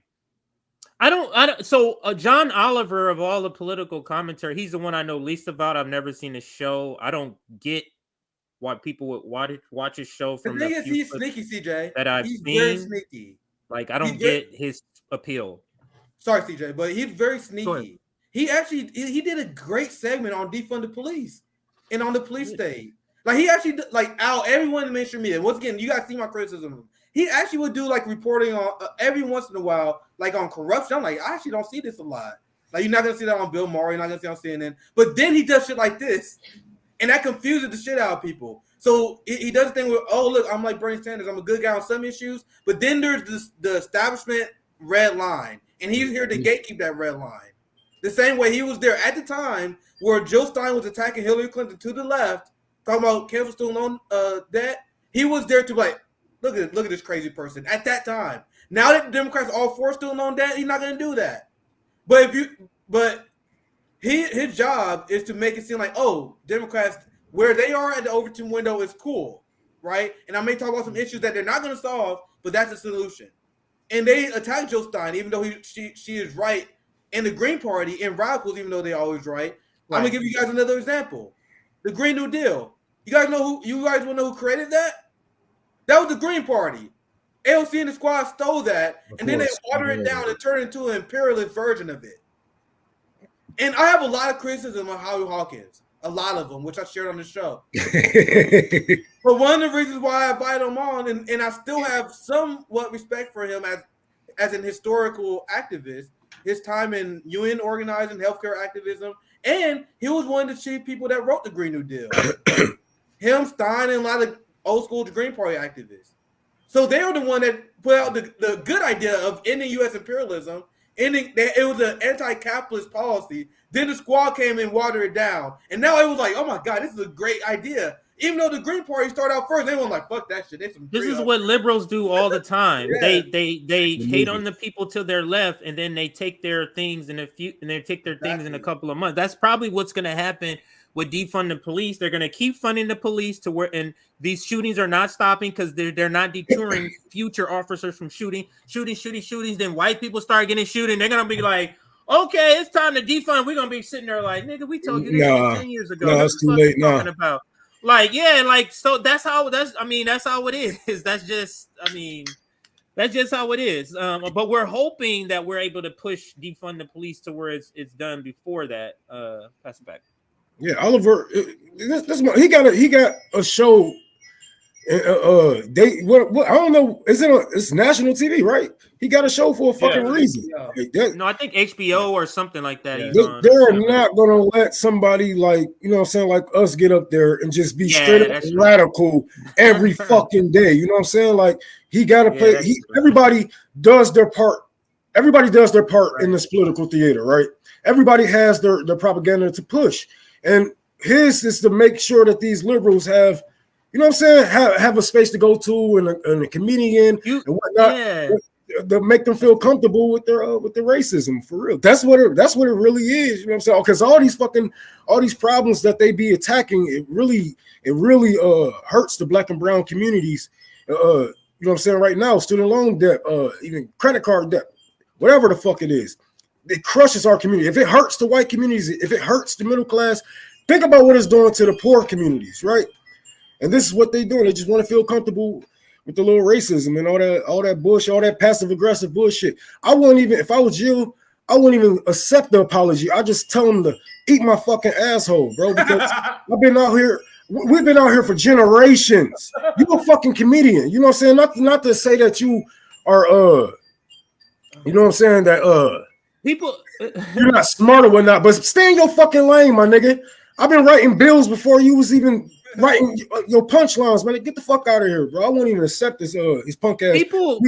So John Oliver, of all the political commentary, he's the one I know least about. I've never seen his show. I don't get why people would watch his show. From the thing is, he's sneaky, CJ. That I've he's seen. Very sneaky. Like I don't get his appeal. Sorry, CJ, but he's very sneaky. He actually did a great segment on defund the police and on the police state. Like he actually out everyone in the mainstream media. Once again, you guys see my criticism. He actually would do like reporting on every once in a while, like on corruption. I'm like, I actually don't see this a lot. Like you're not gonna see that on Bill Maher, you're not gonna see it on CNN. But then he does shit like this, and that confuses the shit out of people. So he does a thing with, oh look, I'm like Bernie Sanders, I'm a good guy on some issues, but then there's the establishment red line, and he's here to gatekeep that red line. The same way he was there at the time where Jill Stein was attacking Hillary Clinton to the left, talking about cancel student loan debt. He was there to like, look at this crazy person at that time. Now that the Democrats all for student loan debt, he's not going to do that. But his job is to make it seem like, oh, Democrats, where they are at the Overton window is cool, right? And I may talk about some issues that they're not going to solve, but that's a solution. And they attack Jill Stein, even though she is right, and the Green Party and radicals, even though they're always right. I'm gonna give you guys another example: the Green New Deal. You guys want to know who created that? That was the Green Party. AOC and the squad stole that, and then they watered it down and turned it into an imperialist version of it. And I have a lot of criticism of Howie Hawkins, a lot of them, which I shared on the show. But one of the reasons why I invite him on, and I still have somewhat respect for him as as an historical activist, his time in UN organizing, healthcare activism, and he was one of the chief people that wrote the Green New Deal. Him, Stein, and a lot of old school Green Party activists. So they were the one that put out the good idea of ending U.S. imperialism, ending that it was an anti-capitalist policy. Then the squad came and watered it down, and now it was like, oh my god, this is a great idea. Even though the Green Party started out first, they were like, fuck that shit. This is what liberals do all the time. Yeah. They hate on the people to their left, and then they take their things in a couple of months. That's probably what's going to happen with defund the police. They're going to keep funding the police to where, and these shootings are not stopping because they're not deterring future officers from shootings. Then white people start getting shooting. They're going to be like, okay, it's time to defund. We're going to be sitting there like, nigga, we told you this 10 years ago. No, it's too late now. Talking about? Like, yeah, like, so that's how it is. That's just how it is. But we're hoping that we're able to push defund the police to where it's done before that. Pass it back. Yeah, Oliver, he got a show. I don't know. It's national TV, right? He got a show for a fucking reason. No, I think HBO or something like that. They're not gonna let somebody like, you know what I'm saying, like us get up there and just be straight up radical every fucking day. You know what I'm saying? Like he gotta play. Everybody does their part. Everybody does their part in this political theater, right? Everybody has their propaganda to push. And his is to make sure that these liberals have, you know what I'm saying, have a space to go to and a comedian and whatnot, to make them feel comfortable with their racism, for real. That's what it really is. You know what I'm saying? Because all these problems that they be attacking, it really hurts the black and brown communities. You know what I'm saying? Right now, student loan debt, even credit card debt, whatever the fuck it is. It crushes our community. If it hurts the white communities, if it hurts the middle class, think about what it's doing to the poor communities, right? And this is what they're doing. They just want to feel comfortable with the little racism and all that bullshit, all that passive aggressive bullshit. I wouldn't even, if I was you, I wouldn't even accept the apology. I just tell them to eat my fucking asshole, bro. Because I've been out here. We've been out here for generations. You're a fucking comedian. You know what I'm saying? Not to say that you are you know what I'm saying, that people you're not smart or whatnot, but stay in your fucking lane, my nigga. I've been writing bills before you was even writing your punchlines, man. Get the fuck out of here, bro. I won't even accept this his punk ass. People,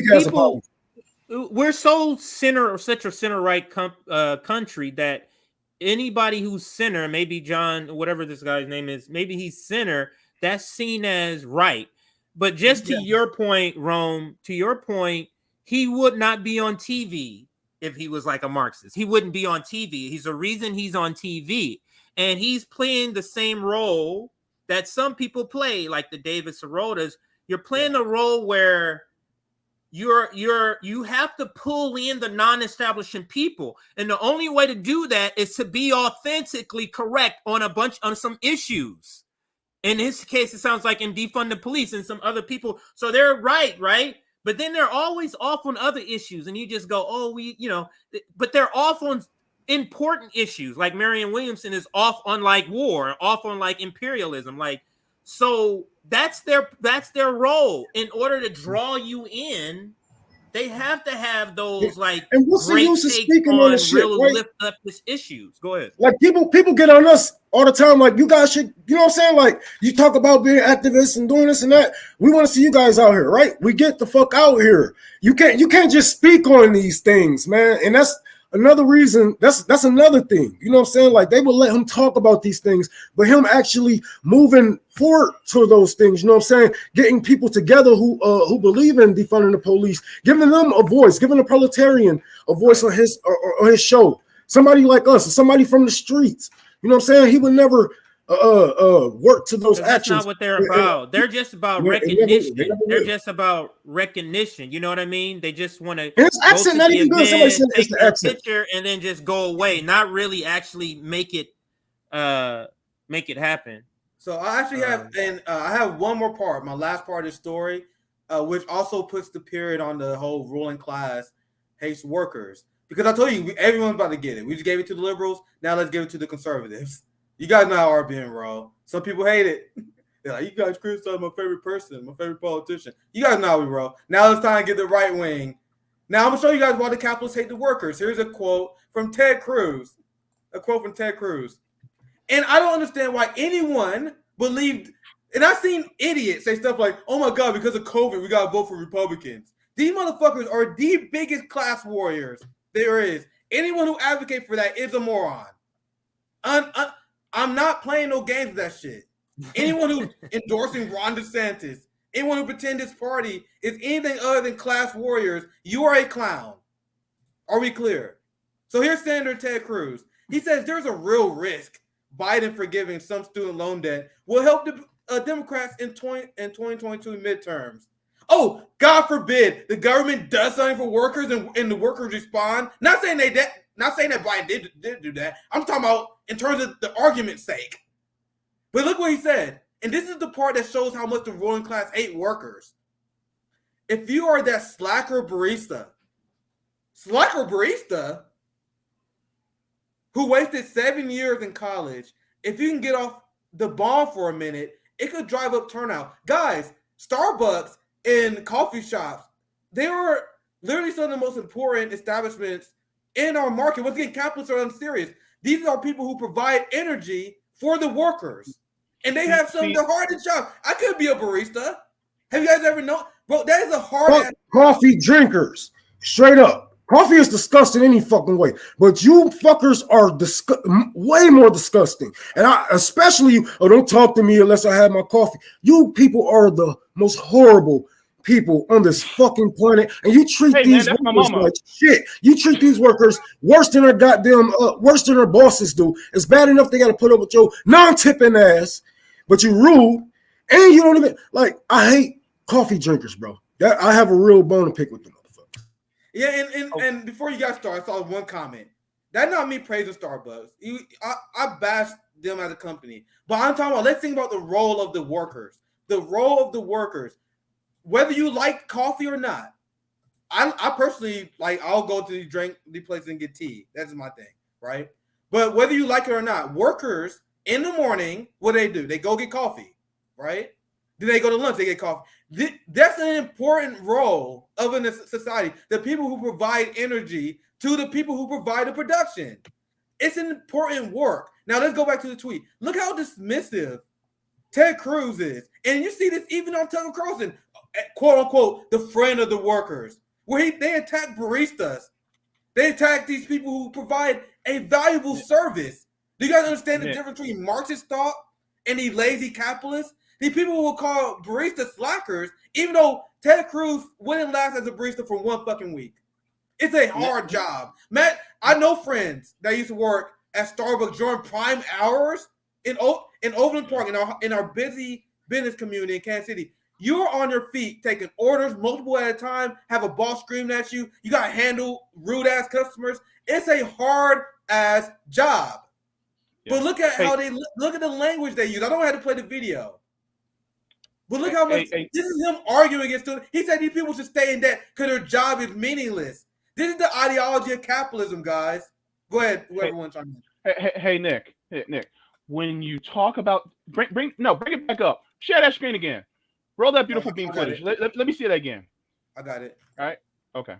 we're so such a center right country that anybody who's center, maybe John, whatever this guy's name is, maybe he's center, that's seen as right. But just to your point, Rome, to your point, he would not be on TV if he was like a Marxist. He wouldn't be on TV. He's the reason he's on TV. And he's playing the same role that some people play, like the David Sorotas. You're playing a role where you have to pull in the non-establishment people. And the only way to do that is to be authentically correct on some issues. In his case, it sounds like in defund the police and some other people. So they're right? But then they're always off on other issues. And you just go, but they're off on important issues. Like Marianne Williamson is off on like war, off on like imperialism. Like, so that's their role. In order to draw you in, they have to have those like and what's the use of speaking on this shit, right? Lift up these issues. Go ahead. Like people get on us all the time. Like, you guys should, you know what I'm saying? Like, you talk about being activists and doing this and that. We want to see you guys out here, right? We get the fuck out here. You can't just speak on these things, man. And that's another reason. That's another thing. You know what I'm saying? Like, they will let him talk about these things, but him actually moving forward to those things. You know what I'm saying? Getting people together who believe in defunding the police, giving them a voice, giving the proletarian a voice on his show. Somebody like us, somebody from the streets. You know what I'm saying? He would never work to those actions. That's not what they're about. They're just about recognition. They're just about recognition. You know what I mean? They just want to his accent not even good. Somebody said it's the accent. Picture and then just go away. Not really actually make it happen. So I actually have, I have one more part, my last part of the story, which also puts the period on the whole ruling class hates workers. Because I told you, everyone's about to get it. We just gave it to the liberals. Now let's give it to the conservatives. You guys know how our being raw. Some people hate it. They're like, you guys criticize my favorite person, my favorite politician. You guys know how we roll. Now it's time to get the right wing Now I'm gonna show you guys why the capitalists hate the workers. Here's a quote from Ted Cruz. And I don't understand why anyone believed. And I've seen idiots say stuff like, "Oh my God, because of COVID, we gotta vote for Republicans." These motherfuckers are the biggest class warriors there is. Anyone who advocates for that is a moron. I'm not playing no games with that shit. Anyone who's endorsing Ron DeSantis, anyone who pretends this party is anything other than class warriors, you are a clown. Are we clear? So here's Senator Ted Cruz. He says there's a real risk Biden forgiving some student loan debt will help the Democrats in 2022 midterms. Oh, God forbid the government does something for workers and the workers respond. Not saying that Biden did do that. I'm talking about in terms of the argument's sake. But look what he said. And this is the part that shows how much the ruling class hate workers. If you are that slacker barista who wasted 7 years in college, if you can get off the bomb for a minute, it could drive up turnout. Guys, Starbucks and coffee shops, they are literally some of the most important establishments in our market. Once again, capitalists are unserious. These are people who provide energy for the workers. And they have some of the hardest jobs. I could be a barista. Have you guys ever known? Bro, that is a hard coffee drinkers. Straight up. Coffee is disgusting any fucking way. But you fuckers are way more disgusting. And I especially you, don't talk to me unless I have my coffee. You people are the most horrible people on this fucking planet, and you treat these workers like shit. You treat these workers worse than their worse than their bosses do. It's bad enough they got to put up with your non-tipping ass, but you rude, and you don't even like. I hate coffee drinkers, bro. I have a real bone to pick with them, motherfucker. Yeah, and before you guys start, I saw one comment. That's not me praising Starbucks. I bashed them as a company, but I'm talking about. Let's think about the role of the workers. The role of the workers. Whether you like coffee or not, I personally I'll go to the place and get tea. That's my thing, right? But whether you like it or not, workers in the morning, what do? They go get coffee, right? Then they go to lunch, they get coffee. That's an important role of a society. The people who provide energy to the people who provide the production. It's an important work. Now let's go back to the tweet. Look how dismissive Ted Cruz is. And you see this even on Tucker Carlson, quote unquote, the friend of the workers, where they attack baristas. They attack these people who provide a valuable service. Do you guys understand the difference between Marxist thought and these lazy capitalists? These people will call baristas slackers, even though Ted Cruz wouldn't last as a barista for 1 fucking week. It's a hard job. Matt, I know friends that used to work at Starbucks during prime hours in Overland Park, in our busy business community in Kansas City. You're on your feet taking orders multiple at a time, have a boss screaming at you. You got to handle rude-ass customers. It's a hard-ass job. Yeah. But look at how look at the language they use. I don't have to play the video. But look how much this is him arguing against students. He said these people should stay in debt because their job is meaningless. This is the ideology of capitalism, guys. Go ahead, whoever wants to. Hey, Nick. When you talk about bring it back up. Share that screen again. Roll that beautiful beam footage. Let me see that again. I got it. All right. Okay.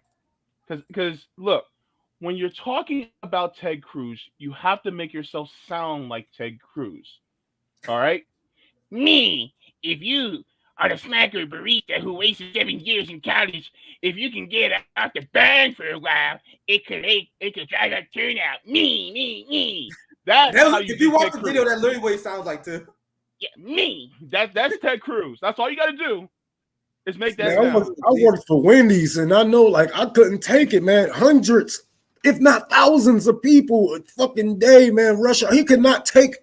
Because look, when you're talking about Ted Cruz, you have to make yourself sound like Ted Cruz. All right. Me, if you are the slacker barista who wasted 7 years in college, if you can get out the band for a while, it could drive up turnout. Me. If you watch the video, that's literally what it sounds like too. Yeah, me. That's Ted Cruz. That's all you got to do is make that. Man, I worked for Wendy's, and I know, I couldn't take it, man. Hundreds, if not thousands, of people a fucking day, man. Rush hour. He could not take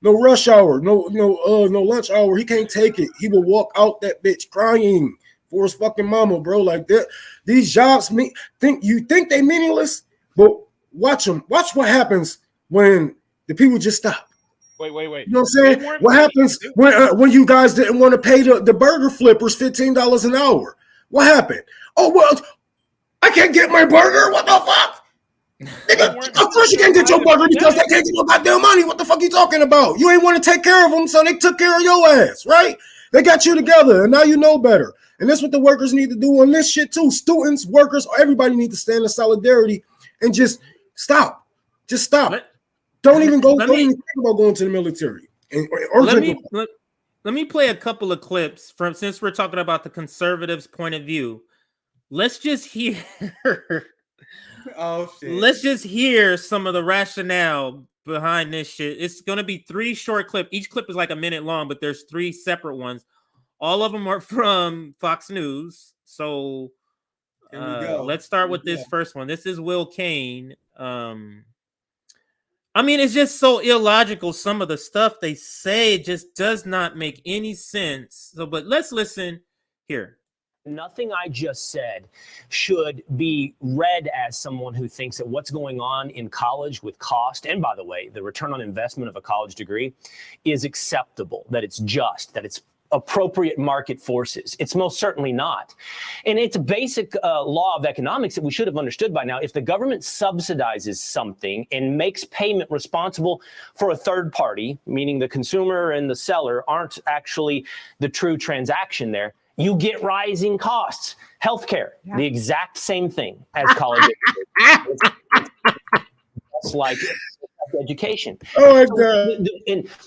no rush hour, no lunch hour. He can't take it. He will walk out that bitch crying for his fucking mama, bro. Like that. These jobs think they meaningless, but watch them. Watch what happens when the people just stop. Wait. You know what I'm saying? What happens when you guys didn't want to pay the burger flippers $15 an hour? What happened? Oh, well, I can't get my burger. What the fuck? Of course you can't get your burger because they can't get no goddamn money. What the fuck you talking about? You ain't want to take care of them, so they took care of your ass, right? They got you together, and now you know better. And that's what the workers need to do on this shit too. Students, workers, everybody need to stand in solidarity and just stop. Just stop. Don't even think about going to the military. Let me play a couple of clips from, since we're talking about the conservatives' point of view. Let's just hear. Oh shit. Let's just hear some of the rationale behind this shit. It's gonna be 3 short clips. Each clip is like a minute long, but there's 3 separate ones. All of them are from Fox News. So let's start with this first one. This is Will Kane. I mean, it's just so illogical. Some of the stuff they say just does not make any sense. So, but let's listen here. Nothing I just said should be read as someone who thinks that what's going on in college with cost, and by the way, the return on investment of a college degree is acceptable, that it's just, that it's appropriate market forces. It's most certainly not. And it's a basic law of economics that we should have understood by now. If the government subsidizes something and makes payment responsible for a third party, meaning the consumer and the seller aren't actually the true transaction there, you get rising costs. Healthcare, the exact same thing as college education. It's like education. Oh my God.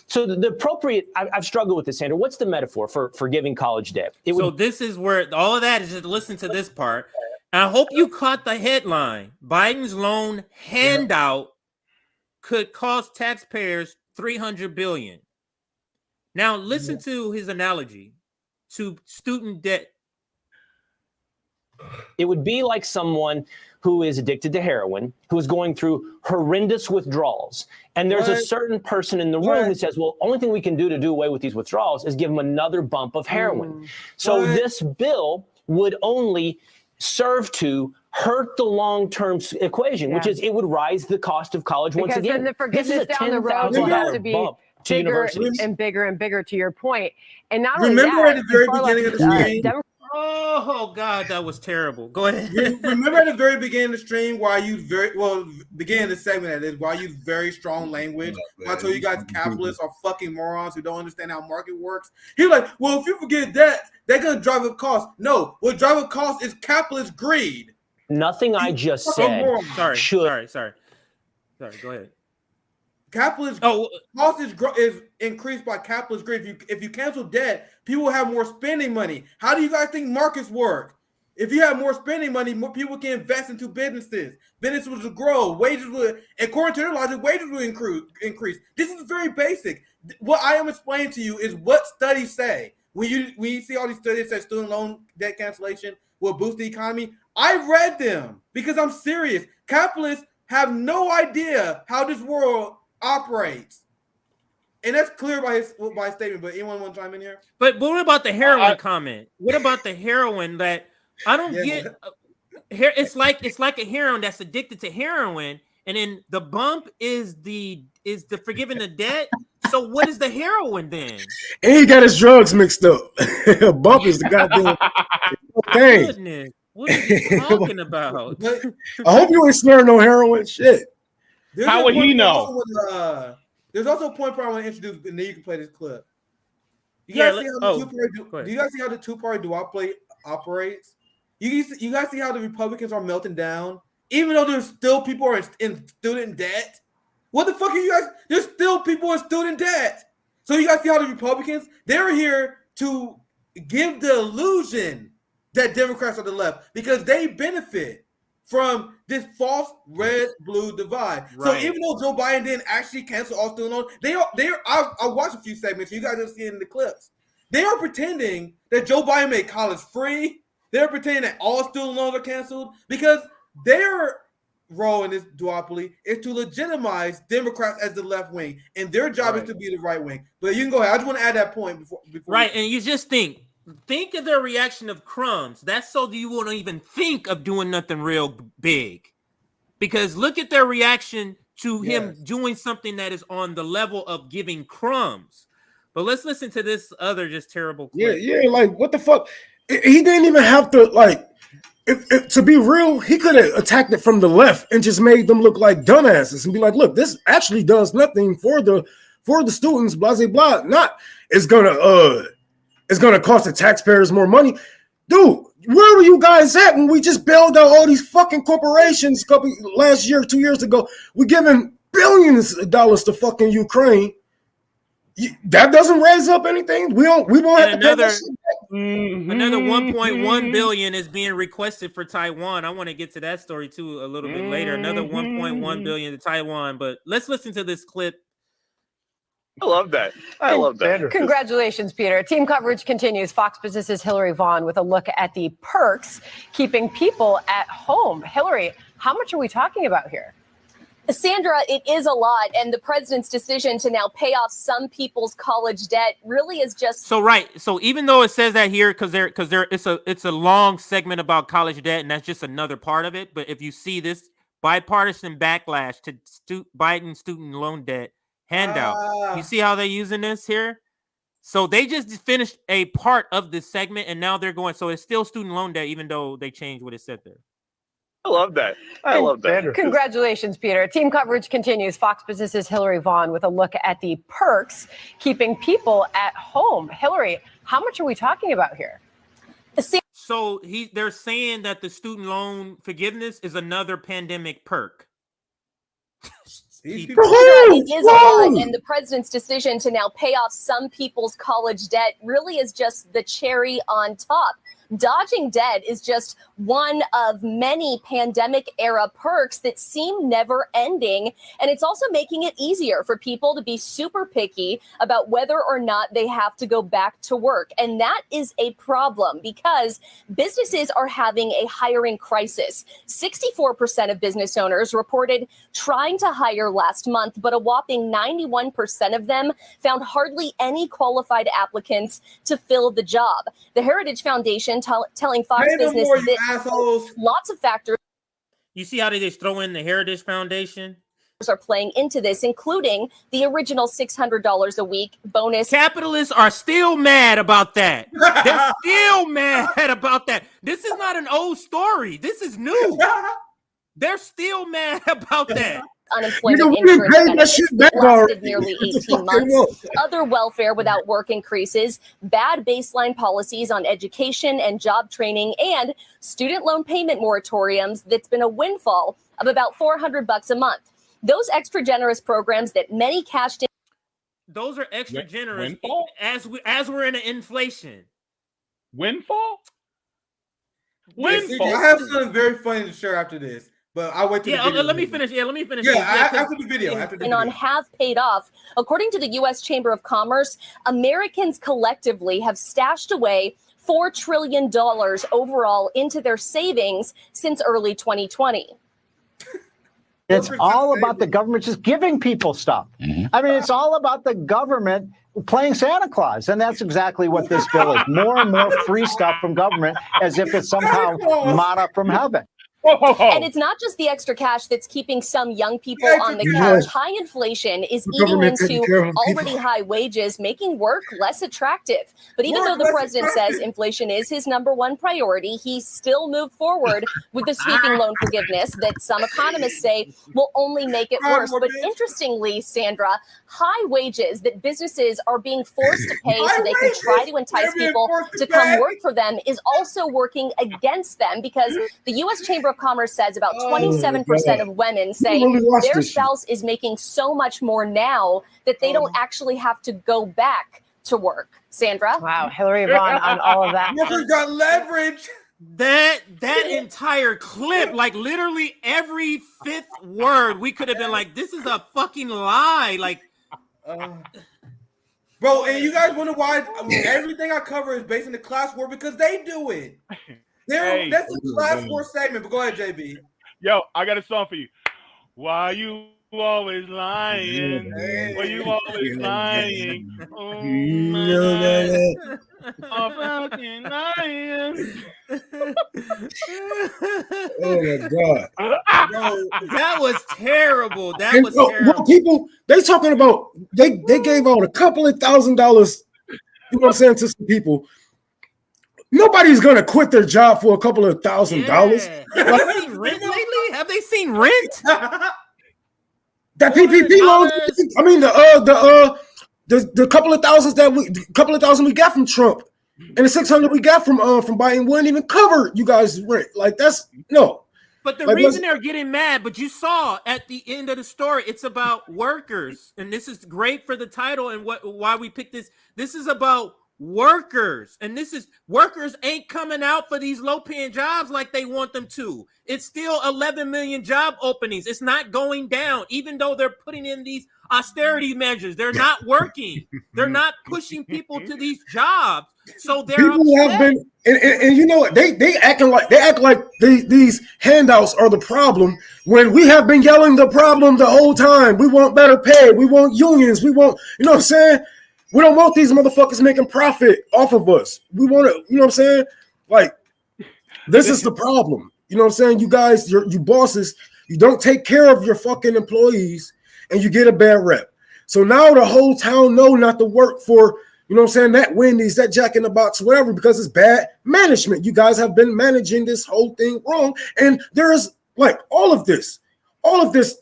So the appropriate, I've struggled with this, Sandra. What's the metaphor for forgiving college debt? This is where all of that is. Just listen to this part. And I hope you caught the headline. Biden's loan handout could cost taxpayers $300 billion. Now listen to his analogy to student debt. It would be like someone who is addicted to heroin, who is going through horrendous withdrawals. And there's a certain person in the room who says, well, only thing we can do to do away with these withdrawals is give them another bump of heroin. So this bill would only serve to hurt the long-term equation, which is it would rise the cost of college once again. Then the forgiveness down the road has to be bigger and bigger and bigger, to your point. And not only that, remember at the very beginning of the stream. Oh God, that was terrible. Go ahead. Remember at the very beginning of the stream why you beginning the segment that is why you very strong language. I told you guys capitalists are fucking morons who don't understand how market works. He was like, well, if you forget that, they're gonna drive up costs. No, what drive up costs is capitalist greed. Nothing I just said. Sorry. Go ahead. Capitalist cost is increased by capitalist greed. If you cancel debt, people will have more spending money. How do you guys think markets work? If you have more spending money, more people can invest into businesses. Businesses will grow. Wages will, according to their logic, wages will increase. This is very basic. What I am explaining to you is what studies say. When you see all these studies that student loan debt cancellation will boost the economy, I read them because I'm serious. Capitalists have no idea how this world operates, and that's clear by his statement. But anyone want to chime in here? But what about the heroin comment? What about the heroin that I don't get? It's like a heroin that's addicted to heroin, and then the bump is the forgiving the debt. So what is the heroin then? And he got his drugs mixed up. Bump is the goddamn thing. Goodness, what are you talking about? I hope you ain't smearing no heroin shit. How would he know? There's also a point I want to introduce, and then you can play this clip. Do you guys see how the two-party duopoly operates? You guys see how the Republicans are melting down, even though there's still people are in student debt. What the fuck are you guys? There's still people in student debt. So you guys see how the Republicans, they're here to give the illusion that Democrats are the left because they benefit from this false red-blue divide. Right. So even though Joe Biden didn't actually cancel all student loans, I watched a few segments. You guys are seeing the clips. They are pretending that Joe Biden made college free. They're pretending that all student loans are canceled because their role in this duopoly is to legitimize Democrats as the left wing, and their job is to be the right wing. But you can go ahead. I just want to add that point before. Right, and you just think of their reaction of crumbs. That's so you won't even think of doing nothing real big, because look at their reaction to him doing something that is on the level of giving crumbs. But let's listen to this other just terrible clip. Yeah, like what the fuck? He didn't even have to like. If to be real, he could have attacked it from the left and just made them look like dumbasses and be like, "Look, this actually does nothing for the students." Blah blah blah. It's gonna cost the taxpayers more money. Dude, where were you guys at when we just bailed out all these fucking corporations last year, 2 years ago? We're giving billions of dollars to fucking Ukraine. That doesn't raise up anything. We won't have to pay that shit back. Another 1.1 billion is being requested for Taiwan. I want to get to that story too a little bit later. Another 1.1 billion to Taiwan. But let's listen to this clip. I love that. I love that. Congratulations, Peter. Team coverage continues. Fox Business's Hillary Vaughn with a look at the perks keeping people at home. Hillary, how much are we talking about here? Sandra, it is a lot, and the president's decision to now pay off some people's college debt really is just So even though it says that here, because it's a long segment about college debt, and that's just another part of it. But if you see this bipartisan backlash to Biden student loan debt handout, you see how they're using this here. So they just finished a part of this segment, and now they're going. So it's still student loan debt, even though they changed what it said there. I love that. I love that. Congratulations, Peter. Team coverage continues. Fox Business's Hillary Vaughn with a look at the perks keeping people at home. Hillary, how much are we talking about here? So they're saying that the student loan forgiveness is another pandemic perk. It is a lot, and the president's decision to now pay off some people's college debt really is just the cherry on top. Dodging debt is just one of many pandemic-era perks that seem never-ending, and it's also making it easier for people to be super picky about whether or not they have to go back to work. And that is a problem because businesses are having a hiring crisis. 64% of business owners reported trying to hire last month, but a whopping 91% of them found hardly any qualified applicants to fill the job. The Heritage Foundation telling Fox Business that lots of factors. You see how they just throw in the Heritage Foundation? Are playing into this, including the original $600 a week bonus. Capitalists are still mad about that. They're still mad about that. This is not an old story. This is new. They're still mad about that. Unemployment insurance benefits that lasted nearly 18 months, other welfare without work increases, bad baseline policies on education and job training, and student loan payment moratoriums that's been a windfall of about $400 a month. Those extra generous programs that many cashed in. Those are extra generous as we're in an inflation. Windfall? I have something very funny to share after this. But I'll wait till the video. Let me finish. Let me finish. After the video. And on have paid off. According to the U.S. Chamber of Commerce, Americans collectively have stashed away $4 trillion overall into their savings since early 2020. It's all about the government just giving people stuff. I mean, it's all about the government playing Santa Claus. And that's exactly what this bill is. More and more free stuff from government as if it's somehow manna from heaven. And it's not just the extra cash that's keeping some young people on the couch. High inflation is eating into already high wages, making work less attractive. But even though the president says inflation is his #1 priority, he still moved forward with the sweeping loan forgiveness that some economists say will only make it worse. But interestingly, Sandra, high wages that businesses are being forced to pay so they can try to entice people to come work for them is also working against them because the U.S. Chamber of Commerce says about 27% of women say their spouse is making so much more now that they don't actually have to go back to work. Sandra? Wow, Hillary Vaughn on all of that. Never got leverage. That entire clip, like literally every fifth word, we could have been like, this is a fucking lie. Like, bro, and you guys wonder why everything I cover is based on the class war because they do it. That's a class war segment, but go ahead, JB. Yo, I got a song for you. Why you always lying? Why you always lying? Oh fucking lying. Oh my God. That was terrible. That was terrible. Well, people, they talking about, they gave out a couple of $1,000, you know what I'm saying, to some people. Nobody's gonna quit their job for a couple of $1,000. Have they seen rent lately? Have they seen rent? That PPP loan. I mean the couple of thousand we got from Trump. And the 600 we got from Biden wouldn't even cover you guys' rent. Like that's no. But the Like, reason they're getting mad, but you saw at the end of the story, it's about workers, and this is great for the title and why we picked this. This is about workers, and this is workers ain't coming out for these low-paying jobs like they want them to. It's still 11 million job openings. It's not going down, even though they're putting in these austerity measures. They're not working. They're not pushing people to these jobs. So they're people upset. have been, and you know what? They act like these handouts are the problem when we have been yelling the problem the whole time. We want better pay. We want unions. We want, you know what I'm saying? We don't want these motherfuckers making profit off of us. We want to, you know what I'm saying? Like, this is the problem. You know what I'm saying? You guys, you bosses, you don't take care of your fucking employees and you get a bad rep. So now the whole town know not to work for, you know what I'm saying, that Wendy's, that Jack in the Box, whatever, because it's bad management. You guys have been managing this whole thing wrong. And there is like all of this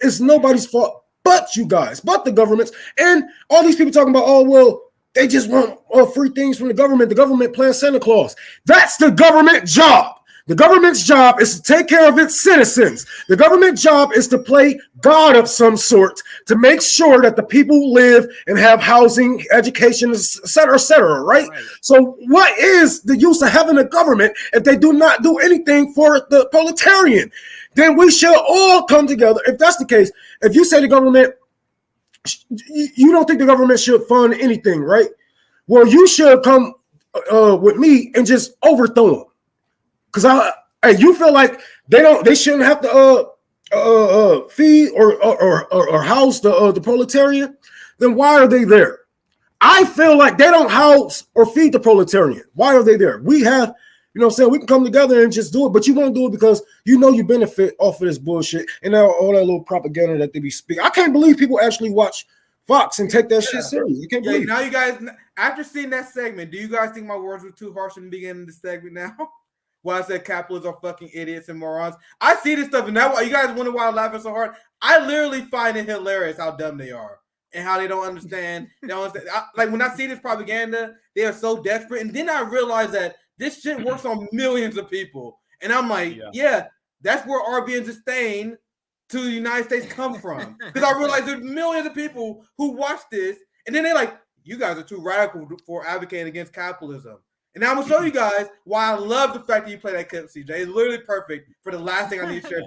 is nobody's fault but you guys, but the governments. And all these people talking about, oh, well, they just want free things from the government. The government plans Santa Claus. That's the government job. The government's job is to take care of its citizens. The government job is to play God of some sort to make sure that the people live and have housing, education, et cetera, right? So what is the use of having a government if they do not do anything for the proletarian? Then we should all come together. If that's the case, if you say the government, you don't think the government should fund anything, right? Well, you should come with me and just overthrow them. Because you feel like they shouldn't have to feed or house the proletarian, then why are they there? I feel like they don't house or feed the proletarian. Why are they there? We have, you know what I'm saying, we can come together and just do it, but you won't do it because you know you benefit off of this bullshit and all that little propaganda that they be speaking. I can't believe people actually watch Fox and take that shit serious. You can't believe now you guys, after seeing that segment, do you guys think my words were too harsh in the beginning of the segment now? Why I said capitalists are fucking idiots and morons. I see this stuff, and that's why you guys wonder why I'm laughing so hard. I literally find it hilarious how dumb they are and how they don't understand. Like when I see this propaganda, they are so desperate. And then I realize that this shit works on millions of people. And I'm like, yeah that's where RB and Stein to the United States come from. Because I realize there's millions of people who watch this, and then they're like, you guys are too radical for advocating against capitalism. And now I'm gonna show you guys why I love the fact that you play that clip, CJ. It's literally perfect for the last thing I need to share.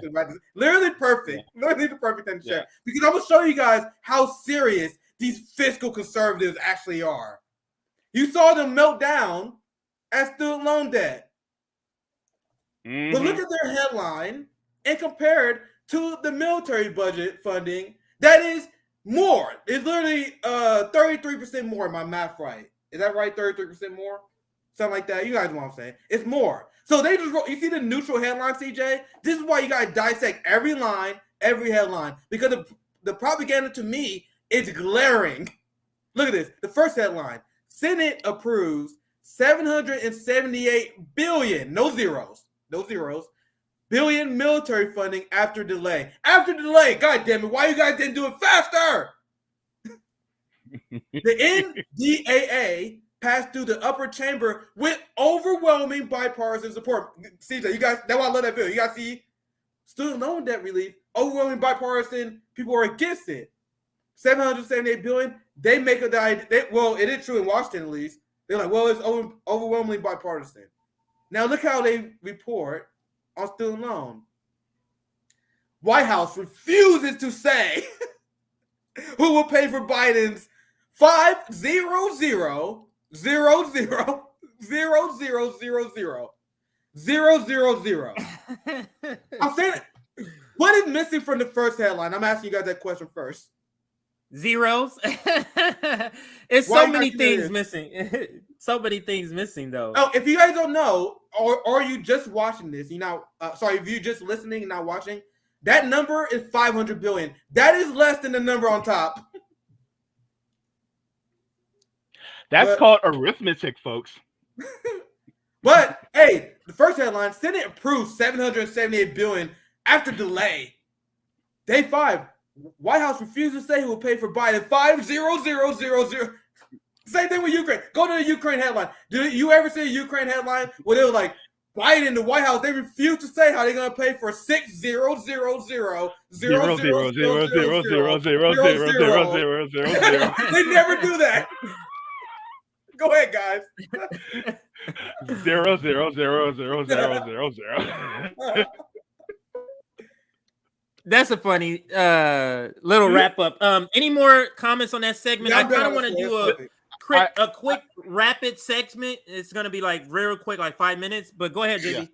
Literally perfect. Literally the perfect thing to share. Because I'm gonna show you guys how serious these fiscal conservatives actually are. You saw them melt down at student loan debt. But look at their headline and compare it to the military budget funding. That is more. It's literally 33% more. My math right? Is that right? 33% more? Something like that. You guys know what I'm saying. It's more. So they just wrote, you see the neutral headline, CJ? This is why you got to dissect every line, every headline, because the propaganda to me is glaring. Look at this. The first headline, Senate approves $778 billion, no zeros, billion military funding after delay. After delay, God damn it, why you guys didn't do it faster? The NDAA passed through the upper chamber with overwhelming bipartisan support. CJ, you guys, that's why I love that bill. You guys see student loan debt relief, overwhelming bipartisan, people are against it. $778 billion, they make it the idea, well, it is true in Washington at least. They're like, well, it's overwhelmingly bipartisan. Now look how they report on student loan. White House refuses to say who will pay for Biden's 500,000,000 I'm saying, what is missing from the first headline? I'm asking you guys that question first. Zeros. It's so many things missing. So many things missing, though. Oh, if you guys don't know, or are you just watching this? You know, sorry, if you're just listening and not watching, that number is 500 billion. That is less than the number on top. That's called arithmetic, folks. But hey, the first headline: Senate approves $778 billion after delay. Day 5. White House refuses to say who will pay for Biden 500,000. Same thing with Ukraine. Go to the Ukraine headline. Do you ever see a Ukraine headline where they were like, Biden in the White House, they refuse to say how they're going to pay for 600,000,000,000,000,000. They never do that. Go ahead, guys. 0,000,000,000. That's a funny little wrap up. Any more comments on that segment? Yeah, I kind of want to do a quick rapid segment. It's going to be like real quick, like 5 minutes. But go ahead, JB. Yeah.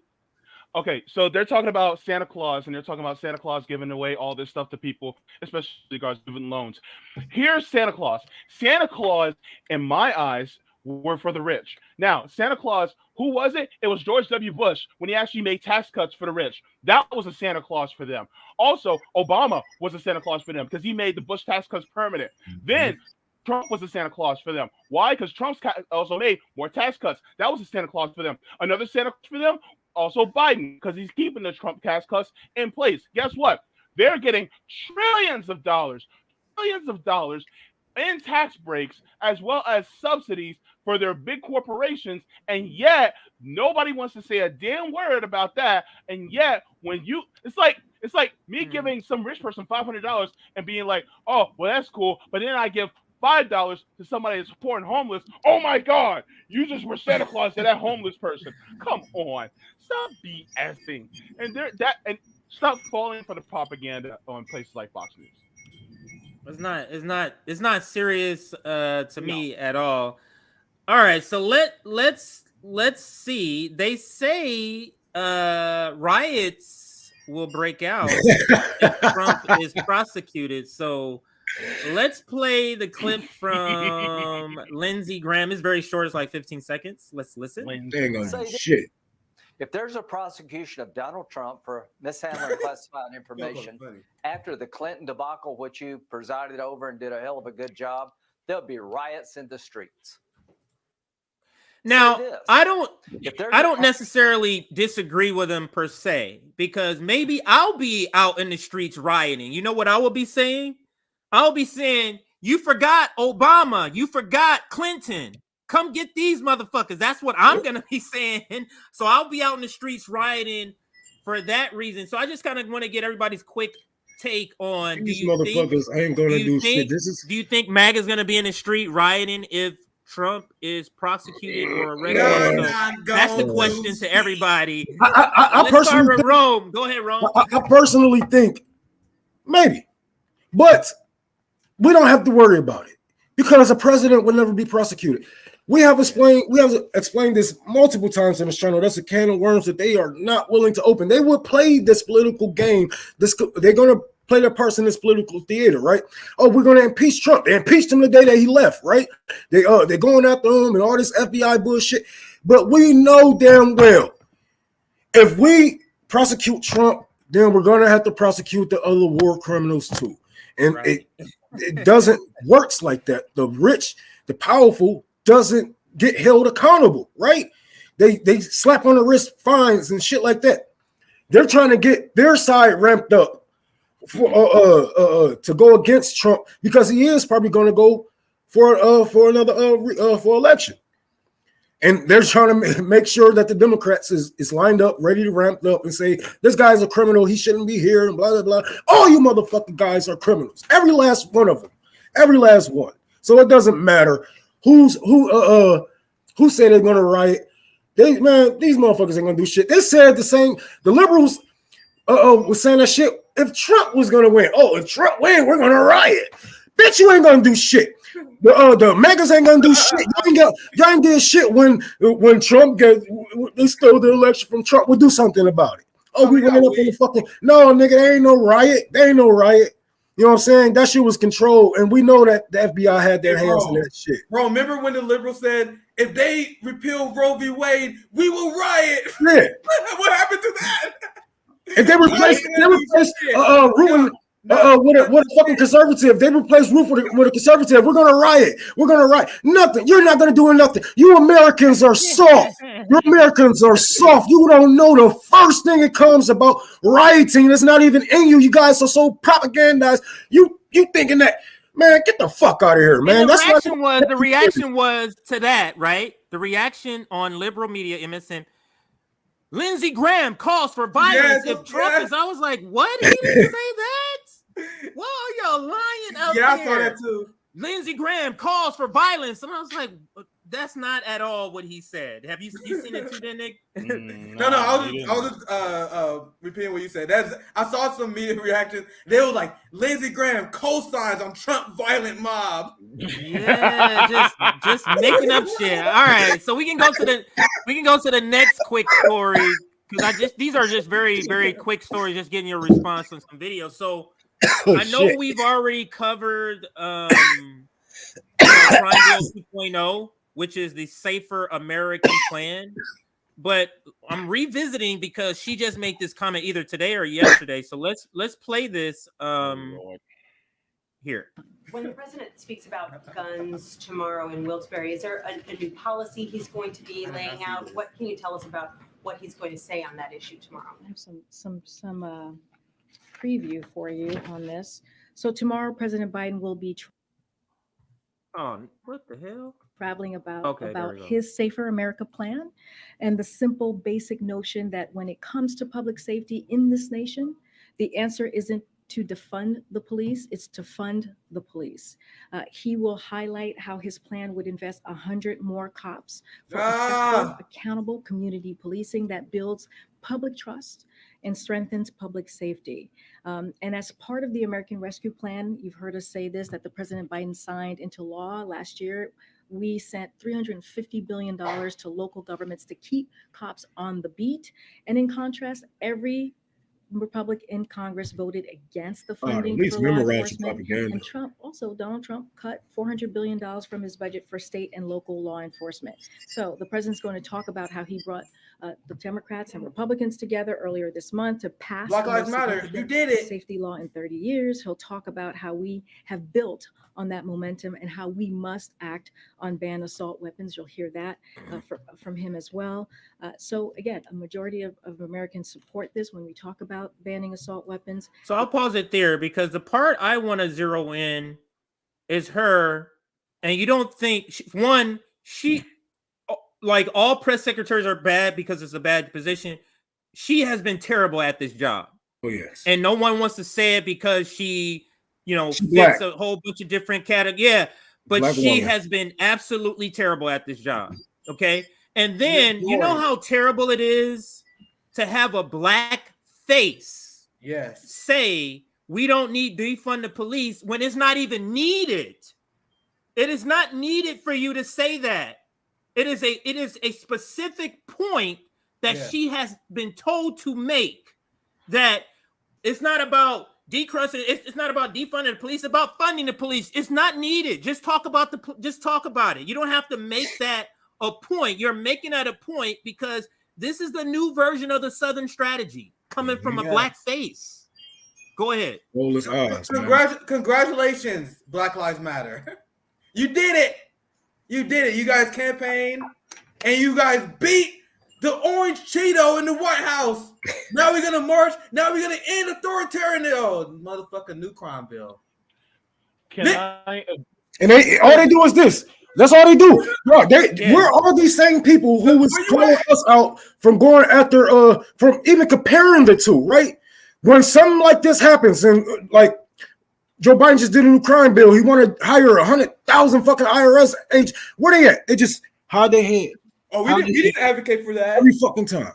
Okay, so they're talking about Santa Claus, and they're talking about Santa Claus giving away all this stuff to people, especially regards to student loans. Here's Santa Claus. Santa Claus, in my eyes, were for the rich. Now, Santa Claus, who was it? It was George W. Bush when he actually made tax cuts for the rich. That was a Santa Claus for them. Also, Obama was a Santa Claus for them because he made the Bush tax cuts permanent. Then Trump was a Santa Claus for them. Why? Because Trump also made more tax cuts. That was a Santa Claus for them. Another Santa Claus for them, also Biden, because he's keeping the Trump tax cuts in place. Guess what? They're getting trillions of dollars in tax breaks as well as subsidies for their big corporations, and yet nobody wants to say a damn word about that. And yet, when you, it's like me giving some rich person $500 and being like, oh, well, that's cool, but then I give $5 to somebody that's poor and homeless. Oh my God, you just were Santa Claus to that homeless person. Come on, stop BSing, and stop falling for the propaganda on places like Fox News. It's not serious to me at all. All right, so let's see. They say riots will break out if Trump is prosecuted. So let's play the clip from Lindsey Graham. It's very short. It's like 15 seconds. Let's listen. Shit. If there's a prosecution of Donald Trump for mishandling classified information after the Clinton debacle, which you presided over and did a hell of a good job, there'll be riots in the streets. Now, I don't necessarily disagree with him per se, because maybe I'll be out in the streets rioting. You know what I will be saying? I'll be saying, you forgot Obama, you forgot Clinton. Come get these motherfuckers. That's what I'm going to be saying. So I'll be out in the streets rioting for that reason. So I just kind of want to get everybody's quick take on these motherfuckers ain't going to do shit. Do you think MAGA's going to be in the street rioting if Trump is prosecuted or arrested? That's the question to everybody. I personally think, Rome. Go ahead, Rome. I personally think maybe, but we don't have to worry about it because a president will never be prosecuted. We have explained this multiple times in this channel. That's a can of worms that they are not willing to open. They will play this political game. They're going to play their parts in this political theater, right? Oh, we're going to impeach Trump. They impeached him the day that he left, right? They're going after him and all this FBI bullshit. But we know damn well if we prosecute Trump, then we're going to have to prosecute the other war criminals too. And it doesn't works like that. The rich, the powerful doesn't get held accountable, right? They slap on the wrist fines and shit like that. They're trying to get their side ramped up for to go against Trump because he is probably going to go for another for election, and they're trying to make sure that the Democrats is lined up, ready to ramp up and say this guy's a criminal, he shouldn't be here, and blah blah blah. All you motherfucking guys are criminals, every last one of them, every last one. So it doesn't matter who said they're gonna riot. These motherfuckers ain't gonna do shit. They said the same. The liberals was saying that shit. If Trump was gonna win, if Trump win, we're gonna riot. Bitch, you ain't gonna do shit. The MAGAs ain't gonna do shit. Y'all ain't did shit when Trump they stole the election from Trump. We'll do something about it. We ran up in the fucking no, nigga. There ain't no riot. There ain't no riot. You know what I'm saying? That shit was controlled, and we know that the FBI had their hands in that shit. Bro, remember when the liberals said, if they repeal Roe v. Wade, we will riot? Yeah. What happened to that? If they replaced Ruben with a fucking conservative, they replaced Ruth with a conservative, we're gonna riot. We're gonna riot. Nothing. You're not gonna do nothing. You Americans are soft. You Americans are soft. You don't know the first thing it comes about rioting. It's not even in you. You guys are so propagandized. You thinking that Man, get the fuck out of here, man. And the That's reaction was to that, right? The reaction on liberal media, MSN. Lindsey Graham calls for violence if Trump is. I was like, what? He didn't say that. Whoa, y'all lying out there. Yeah, I saw that too. Lindsey Graham calls for violence, and I was like, that's not at all what he said. Have you seen it too, then, Nick? No, I was just repeating what you said. I saw some media reactions. They were like, Lindsey Graham co-signs on Trump violent mob. Yeah, just making up shit. All right, so we can go to the next quick story because these are just very, very quick stories, just getting your response on some videos. So I know we've already covered Crime Bill 2.0, which is the Safer American Plan. But I'm revisiting because she just made this comment either today or yesterday. So let's play this here. When the president speaks about guns tomorrow in Wilkes-Barre, is there a new policy he's going to be laying out? What can you tell us about what he's going to say on that issue tomorrow? I have some preview for you on this. So tomorrow, President Biden will be what the hell? Traveling about his Safer America plan and the simple basic notion that when it comes to public safety in this nation, the answer isn't to defund the police, it's to fund the police. He will highlight how his plan would invest 100 more cops for effective, accountable community policing that builds public trust and strengthens public safety. And as part of the American Rescue Plan, you've heard us say this, that the President Biden signed into law last year. We sent $350 billion to local governments to keep cops on the beat. And in contrast, every Republican in Congress voted against the funding for law enforcement. And Donald Trump cut $400 billion from his budget for state and local law enforcement. So the president's going to talk about how he brought the Democrats and Republicans together earlier this month to pass Black Lives Matter. You did it. Safety law in 30 years. He'll talk about how we have built on that momentum and how we must act on ban assault weapons. You'll hear that from him as well. So again, a majority of Americans support this when we talk about banning assault weapons. So I'll pause it there because the part I want to zero in is her. And you don't think, she like all press secretaries are bad because it's a bad position. She has been terrible at this job. Oh, yes. And no one wants to say it because she fits a whole bunch of different categories. Yeah, but Black she woman. has been absolutely terrible at this job. Okay. And then you know how terrible it is to have a black face say we don't need defund the police when it's not even needed. It is not needed for you to say that. It is a specific point that she has been told to make, that it's not about decrusting, it's not about defunding the police, it's about funding the police. It's not needed. Just talk about it. You don't have to make that a point. You're making that a point because this is the new version of the Southern strategy coming from a black face. Go ahead. Congratulations, Black Lives Matter. You did it. You did it. You guys campaigned and you guys beat the orange Cheeto in the White House. Now we're going to march. Now we're going to end authoritarian. Motherfucking new crime bill. And all they do is this. That's all they do. Bro, we're all these same people who was calling us out from going after, from even comparing the two, right? When something like this happens, and like Joe Biden just did a new crime bill, he wanted to hire 100,000 fucking IRS agents. Where they at? They just hide their head. Oh, we didn't advocate for that every fucking time.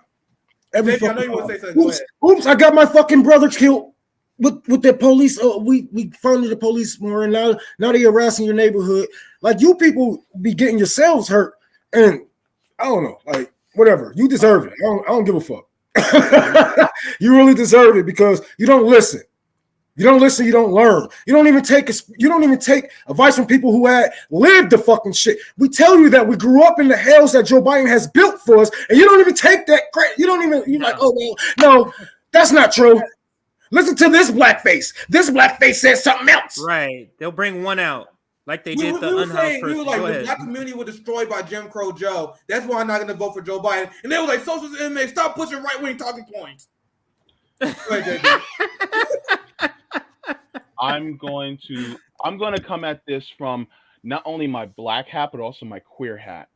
Every Jake, fucking I know you time. want to say something. Go ahead. Oops! I got my fucking brother killed with the police. We funded the police more, and now they harassing your neighborhood. Like, you people be getting yourselves hurt, and I don't know, like, whatever. You deserve it. I don't give a fuck. You really deserve it because you don't listen. You don't listen, you don't learn. You don't even take advice from people who had lived the fucking shit. We tell you that we grew up in the hells that Joe Biden has built for us, and you don't even take that credit. You're like, oh, well, no, that's not true. Listen to this blackface. This blackface says something else. Right. They'll bring one out like they did the unhoused person. The black community was destroyed by Jim Crow Joe. That's why I'm not going to vote for Joe Biden. And they were like, socialist inmates, stop pushing right-wing talking points. I'm going to I'm going to come at this from not only my black hat, but also my queer hat,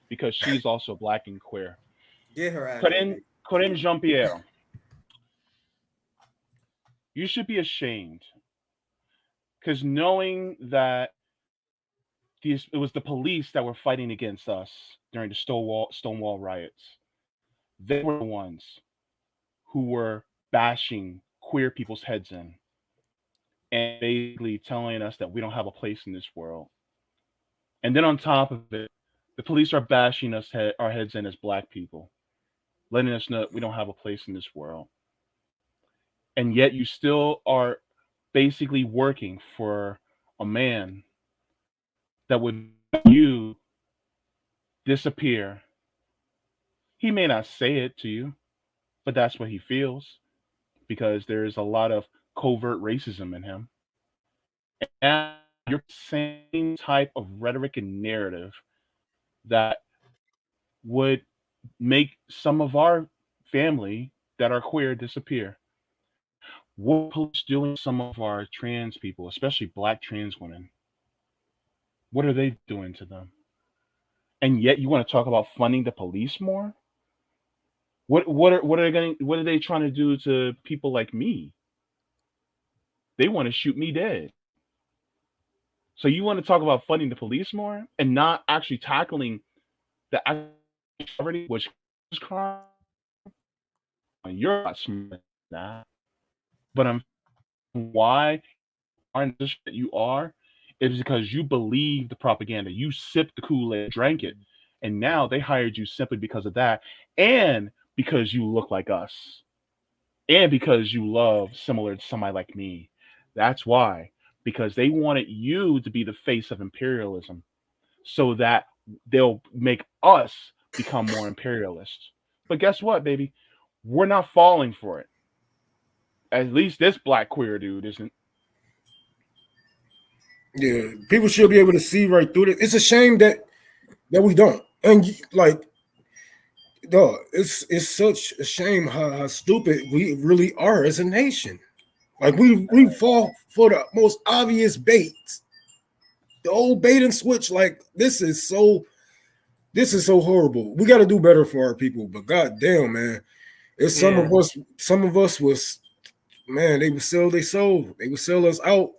because she's also black and queer. Get her out. Corinne Jean-Pierre, you should be ashamed, because knowing that it was the police that were fighting against us during the Stonewall riots. They were the ones who were bashing queer people's heads in and basically telling us that we don't have a place in this world. And then on top of it, the police are bashing our heads in as black people, letting us know that we don't have a place in this world. And yet you still are basically working for a man that would you disappear. He may not say it to you, but that's what he feels, because there's a lot of covert racism in him. And you're the same type of rhetoric and narrative that would make some of our family that are queer disappear. What are police doing to some of our trans people, especially black trans women? What are they doing to them? And yet you want to talk about funding the police more? What are they trying to do to people like me? They want to shoot me dead. So you want to talk about funding the police more and not actually tackling the poverty, which is crime? You're not smart than that. But why aren't this that you are? It's because you believe the propaganda. You sipped the Kool-Aid, drank it, and now they hired you simply because of that, and because you look like us, and because you love similar to somebody like me. That's why, because they wanted you to be the face of imperialism, so that they'll make us become more imperialist. But guess what, baby? We're not falling for it. At least this black queer dude isn't. Yeah, people should be able to see right through it. It's a shame that we don't. And like, dog, it's such a shame how stupid we really are as a nation. Like we fall for the most obvious baits, the old bait and switch. Like this is so horrible. We got to do better for our people. But goddamn, man, it's some of us was, man, they would sell their soul. They would sell us out.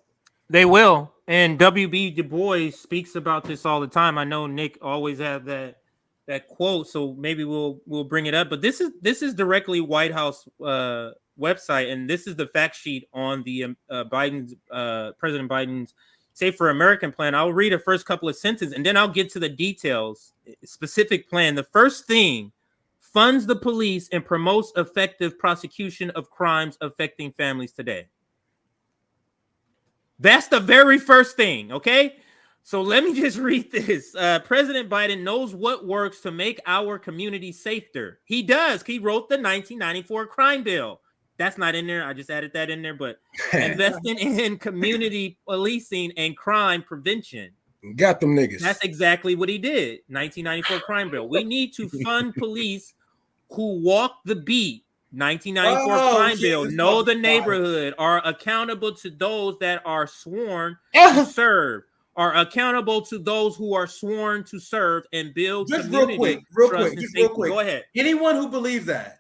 They will. And W.B. Du Bois speaks about this all the time. I know Nick always have that quote, so maybe we'll bring it up. But this is directly White House website, and this is the fact sheet on the President Biden's Safer American plan. I'll read the first couple of sentences, and then I'll get to the details. Specific plan. The first thing: funds the police and promotes effective prosecution of crimes affecting families today. That's the very first thing, okay? So let me just read this. President Biden knows what works to make our community safer. He does. He wrote the 1994 crime bill. That's not in there. I just added that in there. But investing in community policing and crime prevention. Got them niggas. That's exactly what he did. 1994 crime bill. We need to fund police who walk the beat. 1994 crime bill. Know the neighborhood. Are accountable to those that are sworn to serve. Are accountable to those who are sworn to serve and build community trust and safety. Go ahead. Anyone who believes that,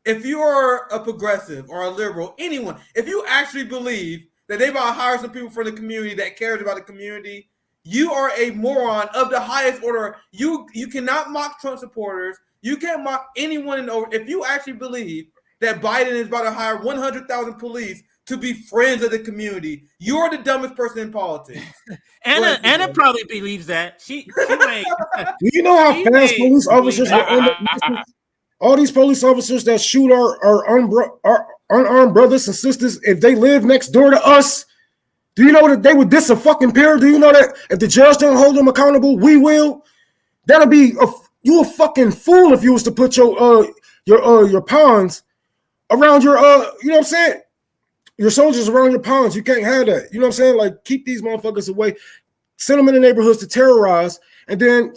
if you are a progressive or a liberal, anyone, if you actually believe that they about to hire some people for the community that cares about the community, you are a moron of the highest order. You cannot mock Trump supporters. You can't mock anyone if you actually believe that Biden is about to hire 100,000 police to be friends of the community. You're the dumbest person in politics. Anna probably believes that. She may. Do you know how fast police officers are? All these police officers that shoot our unarmed brothers and sisters, if they live next door to us, do you know that they would diss a fucking peer? Do you know that if the judge don't hold them accountable, we will? That'll be you a fucking fool if you was to put your pawns around your you know what I'm saying? Your soldiers around your pawns. You can't have that. You know what I'm saying? Like, keep these motherfuckers away. Send them in the neighborhoods to terrorize, and then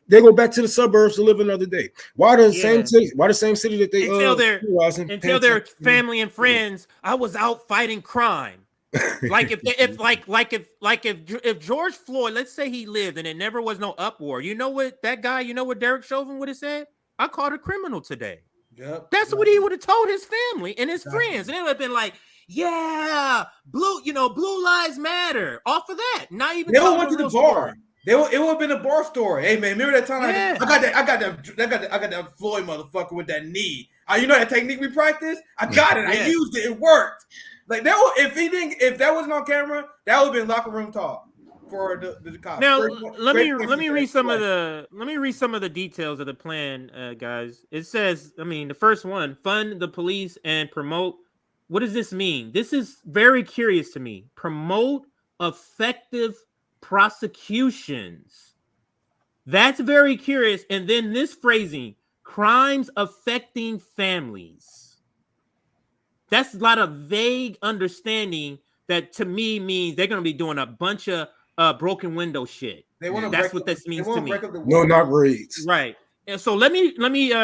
they go back to the suburbs to live another day. Why the same city? Why the same city that they tell their family and friends, I was out fighting crime. Like if George Floyd, let's say he lived and it never was no uproar, you know what Derek Chauvin would have said? I caught a criminal today. Yep. That's what he would have told his family and his friends. And they would have been like, yeah, blue lives matter. Off of that. Not even they went to the bar. It would have been a bar story. Hey man, remember that time I got that Floyd motherfucker with that knee. You know that technique we practiced? I got it. I used it. It worked. Like that. If that wasn't on camera, that would have been locker room talk for the cops. Now let me read some of the details of the plan, guys. It says, the first one: fund the police and promote. What does this mean? This is very curious to me. Promote effective prosecutions. That's very curious. And then this phrasing: crimes affecting families. That's a lot of vague understanding that to me means they're going to be doing a bunch of broken window shit. That's what this means to me. No, not raids. Right. And so let me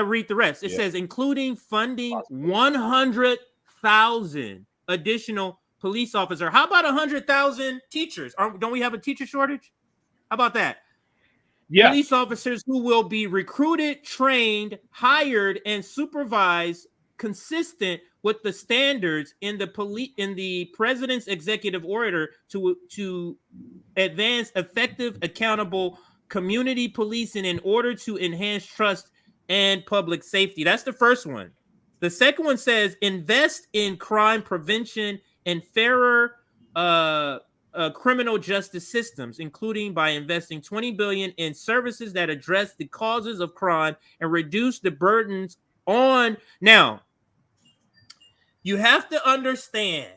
read the rest. It says including funding 100,000 additional police officers. How about 100,000 teachers? Don't we have a teacher shortage? How about that? Yeah. Police officers who will be recruited, trained, hired, and supervised consistent with the standards in the president's executive order to advance effective, accountable community policing in order to enhance trust and public safety. That's the first one. The second one says invest in crime prevention and fairer criminal justice systems, including by investing $20 billion in services that address the causes of crime and reduce the burdens on. Now, you have to understand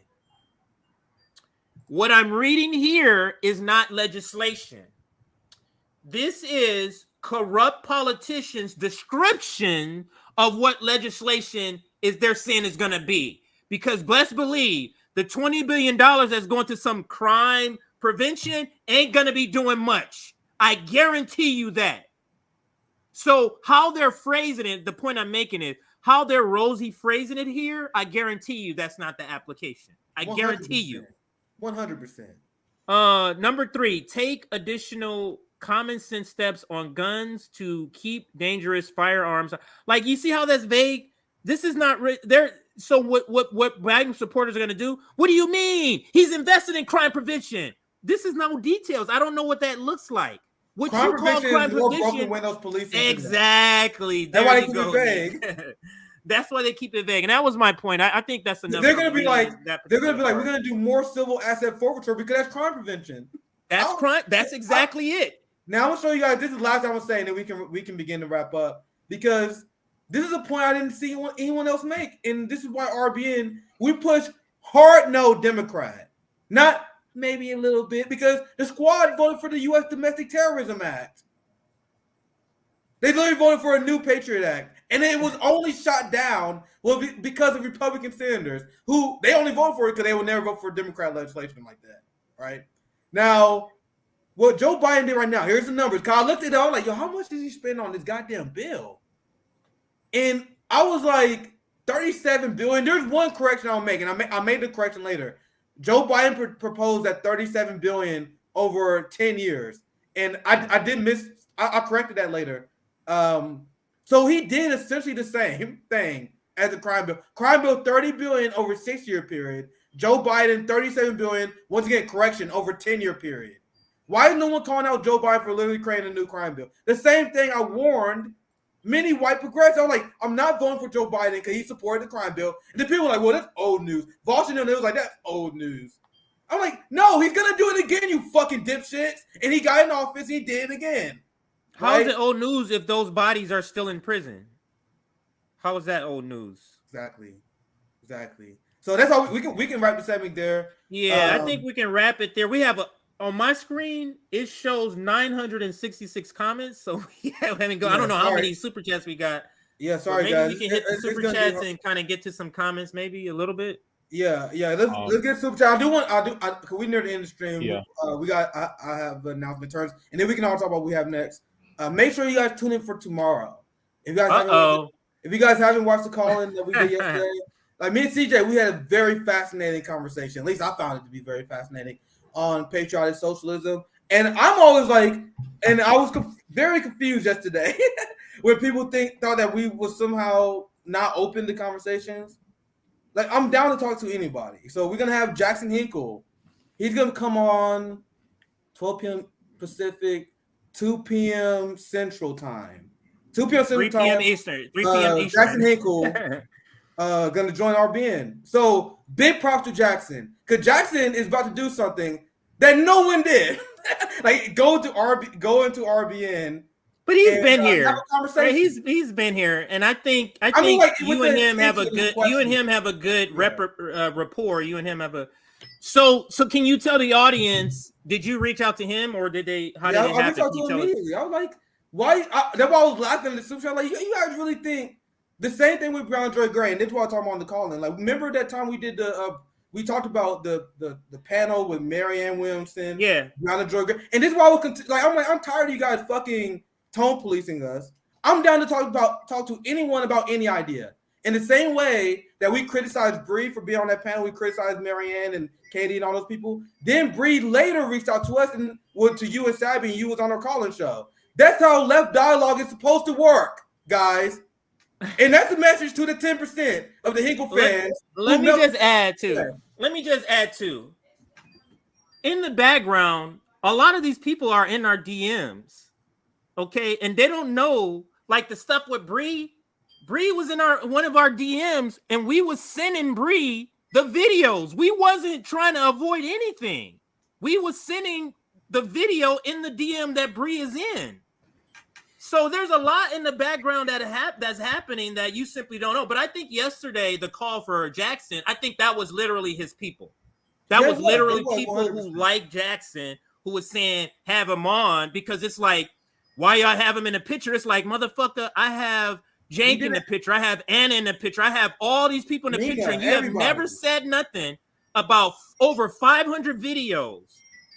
what I'm reading here is not legislation. This is corrupt politicians' description of what legislation is they're saying is going to be. Because best believe the $20 billion that's going to some crime prevention ain't going to be doing much. I guarantee you that. So how they're phrasing it, the point I'm making is how they're rosy phrasing it here, I guarantee you that's not the application. I 100%. Guarantee you. 100%. Number 3, take additional common sense steps on guns to keep dangerous firearms. Like, you see how that's vague? This is not there. So what Biden supporters are going to do? What do you mean? He's invested in crime prevention. This is no details. I don't know what that looks like. What crime you call crime prevention? When those police exactly. That's why they keep it vague. That's why they keep it vague, and that was my point. I think that's enough. They're going to be like, we're going to do more civil asset forfeiture because that's crime prevention. That's crime. That's exactly it. Now I'm going to show you guys. This is the last time I'm saying that we can begin to wrap up, because this is a point I didn't see anyone else make, and this is why RBN, we push hard no Democrat, not maybe a little bit, because the squad voted for the U.S. Domestic Terrorism Act. They literally voted for a new Patriot Act, and it was only shot down because of Republican senators who they only voted for it because they would never vote for Democrat legislation like that. Right now, what Joe Biden did right now, here's the numbers. Cause I looked at it, I was like, yo, how much did he spend on this goddamn bill? And I was like, $37 billion. There's one correction I'll make, and I made the correction later. Joe Biden proposed that $37 billion over 10 years, and I did miss. I corrected that later. So he did essentially the same thing as the crime bill. Crime bill $30 billion over a 6-year period. Joe Biden $37 billion. Once again, correction over 10-year period. Why is no one calling out Joe Biden for literally creating a new crime bill? The same thing I warned many white progressives. I'm like, I'm not voting for Joe Biden because he supported the crime bill. And the people were like, well, that's old news. Washington was like, that's old news. I'm like, no, he's going to do it again, you fucking dipshits. And he got in office, he did it again. How is it old news if those bodies are still in prison? How is that old news? Exactly. So that's how we can wrap the segment there. Yeah, I think we can wrap it there. We have on my screen, it shows 966 comments. So I don't know how many super chats we got. Yeah, sorry, maybe guys. We can hit the super chats and kind of get to some comments, maybe a little bit. Yeah. Let's get super chat. Cause we near the end of the stream. Yeah. I have the announcement turns, and then we can all talk about what we have next. Make sure you guys tune in for tomorrow. If you guys haven't watched the call-in that we did yesterday, like me and CJ, we had a very fascinating conversation. At least I found it to be very fascinating on patriotic socialism. And I'm always like, and I was very confused yesterday when people thought that we were somehow not open to conversations. Like, I'm down to talk to anybody. So we're gonna have Jackson Hinkle. He's gonna come on 12 p.m. Pacific, 2 p.m. Central Time. 2 p.m. Central 3 p.m. Eastern. 3 p.m. Eastern. Jackson Hinkle gonna join RBN. So big props to Jackson, because Jackson is about to do something that no one did. Like go into RBN. But he's been here. He's been here, and I think like, you and him have a good rapport. You and him have a. So can you tell the audience? Did you reach out to him, or did they? How did it happen? I reached out to him immediately. I was like, why? That's why I was laughing at the super show. Like, you guys really think the same thing with Brown Joy Gray? And this is what I'm talking about on the call-in. Like, remember that time we did we talked about the panel with Marianne Williamson, Brown Joy Gray, and this is why I'm tired of you guys fucking tone policing us. I'm down to talk to anyone about any idea. In the same way that we criticized Bree for being on that panel, we criticized Marianne and Katie and all those people. Then Bree later reached out to us and went to you and Sabby, and you was on our call-in show. That's how left dialogue is supposed to work, guys. And that's a message to the 10% of the Hinkle fans. Let me just add too. In the background, a lot of these people are in our DMs, okay, and they don't know, like the stuff with Bree. Bree was in one of our DMs, and we was sending Bree the videos. We wasn't trying to avoid anything. We was sending the video in the DM that Bree is in. So there's a lot in the background that's happening that you simply don't know. But I think yesterday the call for Jackson, I think that was literally his people. That was literally people who like Jackson who was saying have him on, because it's like, why y'all have him in the picture? It's like, motherfucker, I have Jank in the picture. I have Anna in the picture. I have all these people in the picture. And you have never said nothing about over 500 videos.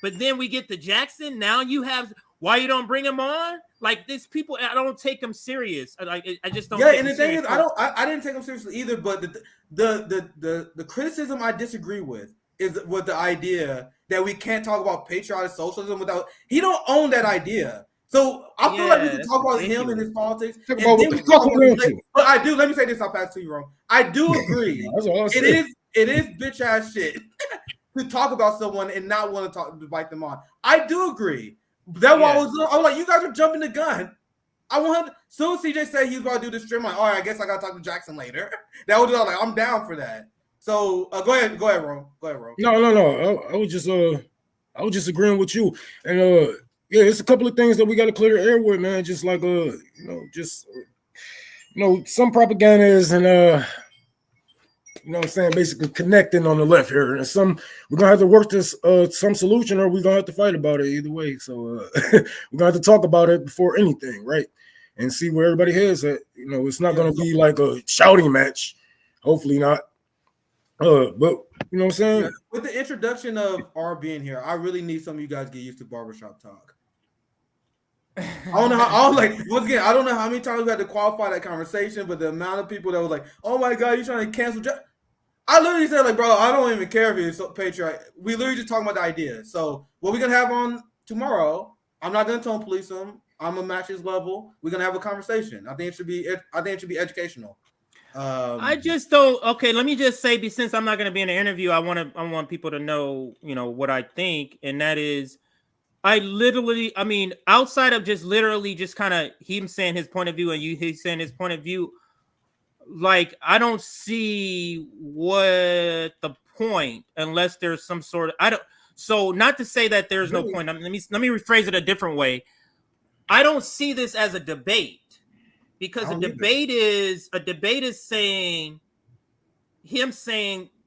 But then we get to Jackson. Now you have, why you don't bring him on? Like, these people, I don't take them serious. I just don't. Yeah, and the thing is, I didn't take them seriously either. But the criticism I disagree with is with the idea that we can't talk about patriotic socialism without. He don't own that idea. So I feel like we can talk about him and his politics. But I do. Let me say this. I'll pass to you, Ron. I do agree. It is bitch ass shit to talk about someone and not want to invite them on. I do agree. That's why I was like, you guys are jumping the gun. I want him. Soon CJ said he was going to do this stream. I'm like, all right, I guess I got to talk to Jackson later. That was like, I'm down for that. So go ahead, Ron. No. I was just agreeing with you. And yeah, it's a couple of things that we got to clear the air with, man. Just like some propaganda is, and you know what I'm saying, basically connecting on the left here. And we're gonna have to work this some solution, or we're gonna have to fight about it either way. So we're gonna have to talk about it before anything, right? And see where everybody heads at. You know, it's not gonna be like a shouting match. Hopefully not. But you know what I'm saying? Yeah. With the introduction of R being here, I really need some of you guys to get used to barbershop talk. I don't know how. Once again, I don't know how many times we had to qualify that conversation, but the amount of people that was like, "Oh my God, you're trying to cancel." I literally said, like, bro, I don't even care if it's patriot. We literally just talking about the idea. So what we're gonna have on tomorrow, I'm not gonna tone police them. I'm gonna match his level. We're gonna have a conversation. I think it should be educational. I just don't. Okay, let me just say, since I'm not gonna be in an interview, I want people to know, what I think, and that is, outside of just literally just kind of him saying his point of view and he's saying his point of view, like, I don't see what the point, unless there's some sort of, so not to say that there's no point. Let me rephrase it a different way. I don't see this as a debate, because a debate is saying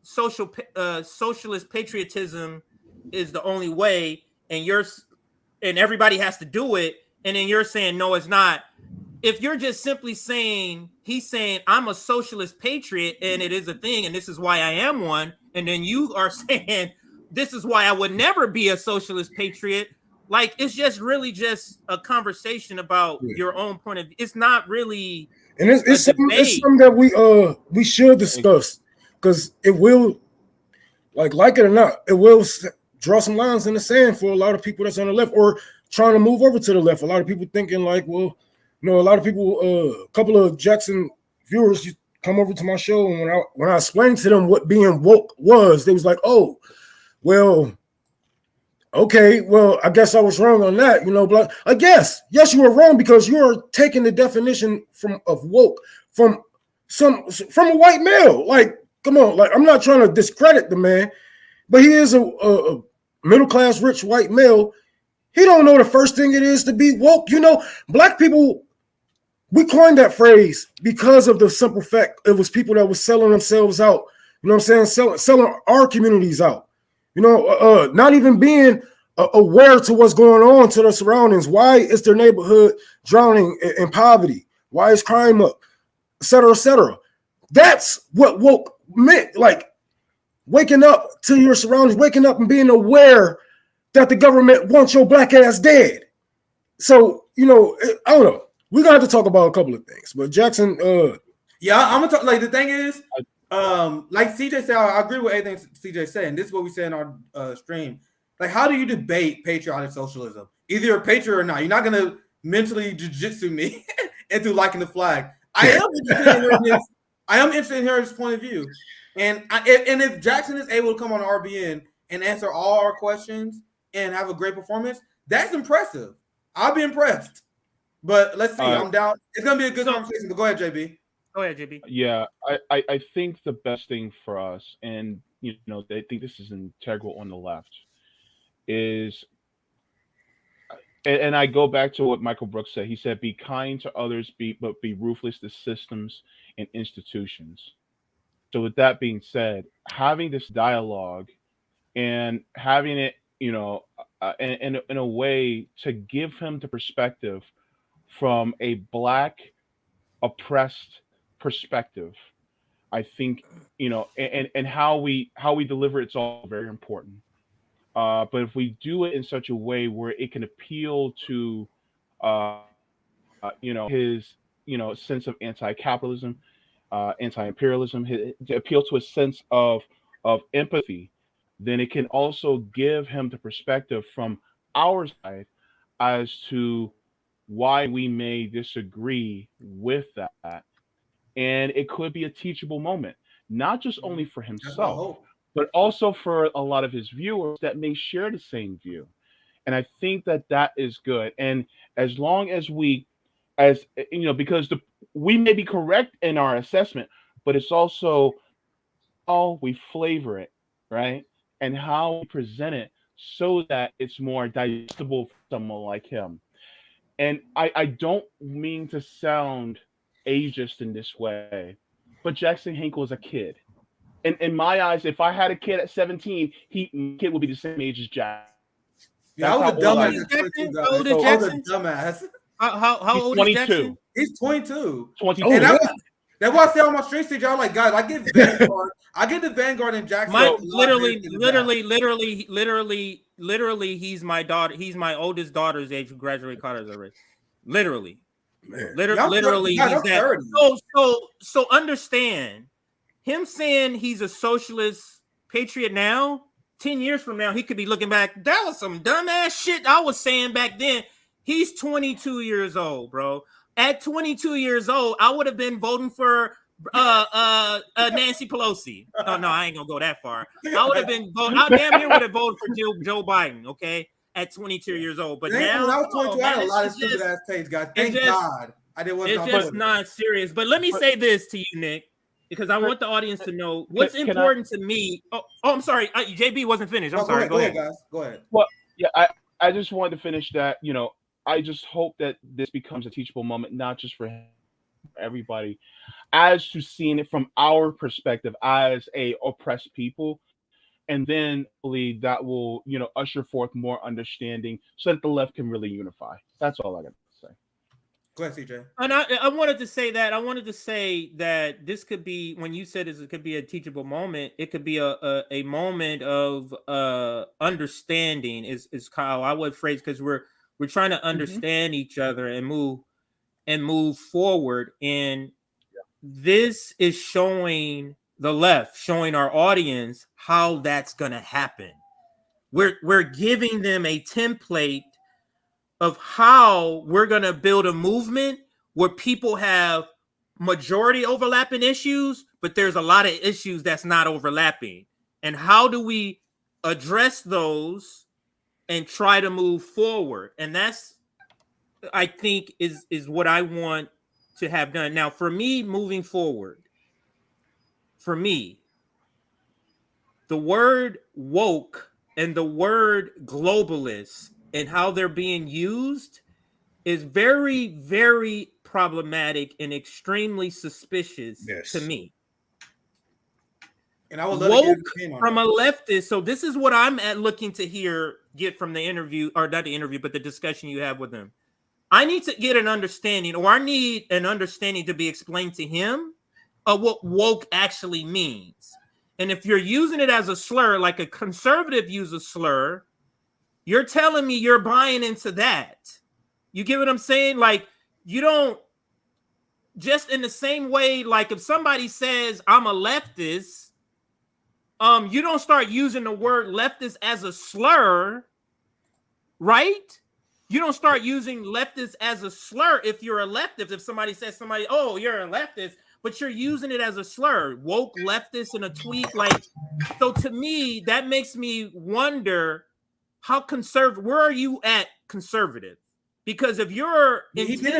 socialist patriotism is the only way, and everybody has to do it, and then you're saying no, it's not. If you're just simply saying, he's saying, I'm a socialist patriot and it is a thing and this is why I am one, and then you are saying this is why I would never be a socialist patriot, like, it's just really just a conversation about your own point of view. It's not really, and it's something that we should discuss. because it will, like it or not, it will draw some lines in the sand for a lot of people that's on the left or trying to move over to the left. A lot of people thinking like, well, you know, a lot of people, a couple of Jackson viewers come over to my show, and when I explained to them what being woke was, they was like, oh, well, okay, well, I guess I was wrong on that, you know. But I guess, yes, you were wrong because you are taking the definition of woke from a white male. Like, come on, like I'm not trying to discredit the man, but he is a middle-class, rich white male. He don't know the first thing it is to be woke. You know, black people, we coined that phrase because of the simple fact it was people that was selling themselves out. You know what I'm saying? Selling our communities out. You know, not even being aware to what's going on to their surroundings. Why is their neighborhood drowning in poverty? Why is crime up? Et cetera, et cetera. That's what woke meant. Like waking up to your surroundings, waking up and being aware that the government wants your black ass dead. So, you know, I don't know. We're gonna have to talk about a couple of things. But Jackson, yeah, I'm gonna talk. Like the thing is, like CJ said, I agree with everything CJ said, and this is what we said in our stream. Like, how do you debate patriotic socialism? Either you're a patriot or not. You're not gonna mentally jujitsu me into liking the flag. I am interested in hearing his point of view, and if Jackson is able to come on RBN and answer all our questions and have a great performance, that's impressive. I'll be impressed. But let's see. I'm down. It's gonna be a good conversation. But go ahead, JB. Go ahead, JB. Yeah, I think the best thing for us, and you know, I think this is integral on the left, is, and I go back to what Michael Brooks said. He said, "Be kind to others, but be ruthless to systems and institutions." So, with that being said, having this dialogue and having it, you know, in a way to give him the perspective from a black oppressed perspective, I think, you know, and how we deliver it's all very important. But if we do it in such a way where it can appeal to, you know, his, you know, sense of anti-capitalism, anti-imperialism, to appeal to a sense of empathy, then it can also give him the perspective from our side as to why we may disagree with that. And it could be a teachable moment, not just only for himself, but also for a lot of his viewers that may share the same view. And I think that is good. And as long as we, as you know, because we may be correct in our assessment, but it's also how we flavor it, right? And how we present it so that it's more digestible for someone like him. And I don't mean to sound ageist in this way, but Jackson Hinkle is a kid. And in my eyes, if I had a kid at 17, kid would be the same age as Jack. Yeah, I was a dumbass. How old is Jackson? Dumbass. How old is Jackson? He's 22. 22. And that's why I say on my stream stage, I'm like, guys, I get Vanguard. I get the Vanguard and Jackson. Literally, he's my daughter. He's my oldest daughter's age who graduated college already. Literally. Literally, he's that. So understand, him saying he's a socialist patriot now, 10 years from now, he could be looking back. That was some dumbass shit I was saying back then. He's 22 years old, bro. At 22 years old, I would have been voting for Nancy Pelosi. No, I ain't gonna go that far. I would have been voting. I damn near would have voted for Joe Biden. Okay, at 22 years old. But now, when I was 22, I had a lot of stupid ass takes, guys. Thank God. It's just not serious. But let me say this to you, Nick, because I want the audience to know what's important to me. Oh, I'm sorry, JB wasn't finished. I'm sorry. Go ahead, guys. Go ahead. Well, yeah, I just wanted to finish that. You know, I just hope that this becomes a teachable moment, not just for him, for everybody, as to seeing it from our perspective as a oppressed people, and then hopefully that will, you know, usher forth more understanding so that the left can really unify. That's all I got to say. Go ahead, CJ. And I wanted to say that. I wanted to say that this could be, when you said it could be a teachable moment, it could be a moment of understanding. Is Kyle? I would phrase, because we're trying to understand each other and move forward. And this is showing the left, showing our audience how that's going to happen. We're giving them a template of how we're going to build a movement where people have majority overlapping issues, but there's a lot of issues that's not overlapping. And how do we address those and try to move forward? And that's, I think, is what I want to have done. Now, for me, moving forward, for me, the word woke and the word globalist and how they're being used is very, very problematic and extremely suspicious to me. And I would love woke to get on from that. a leftist. So this is what I'm looking to get from the interview, or not the interview, but the discussion you have with him. I need to get an understanding, or I need an understanding to be explained to him of what woke actually means. And if you're using it as a slur, like a conservative uses slur, you're telling me you're buying into that. You get what I'm saying? Like, you don't, just in the same way, like if somebody says I'm a leftist, you don't start using the word leftist as a slur, right? You don't start using leftist as a slur if you're a leftist. If somebody says oh, you're a leftist, but you're using it as a slur, woke leftist in a tweet. Like, so to me, that makes me wonder how conservative, where are you at conservative? Because if you're he did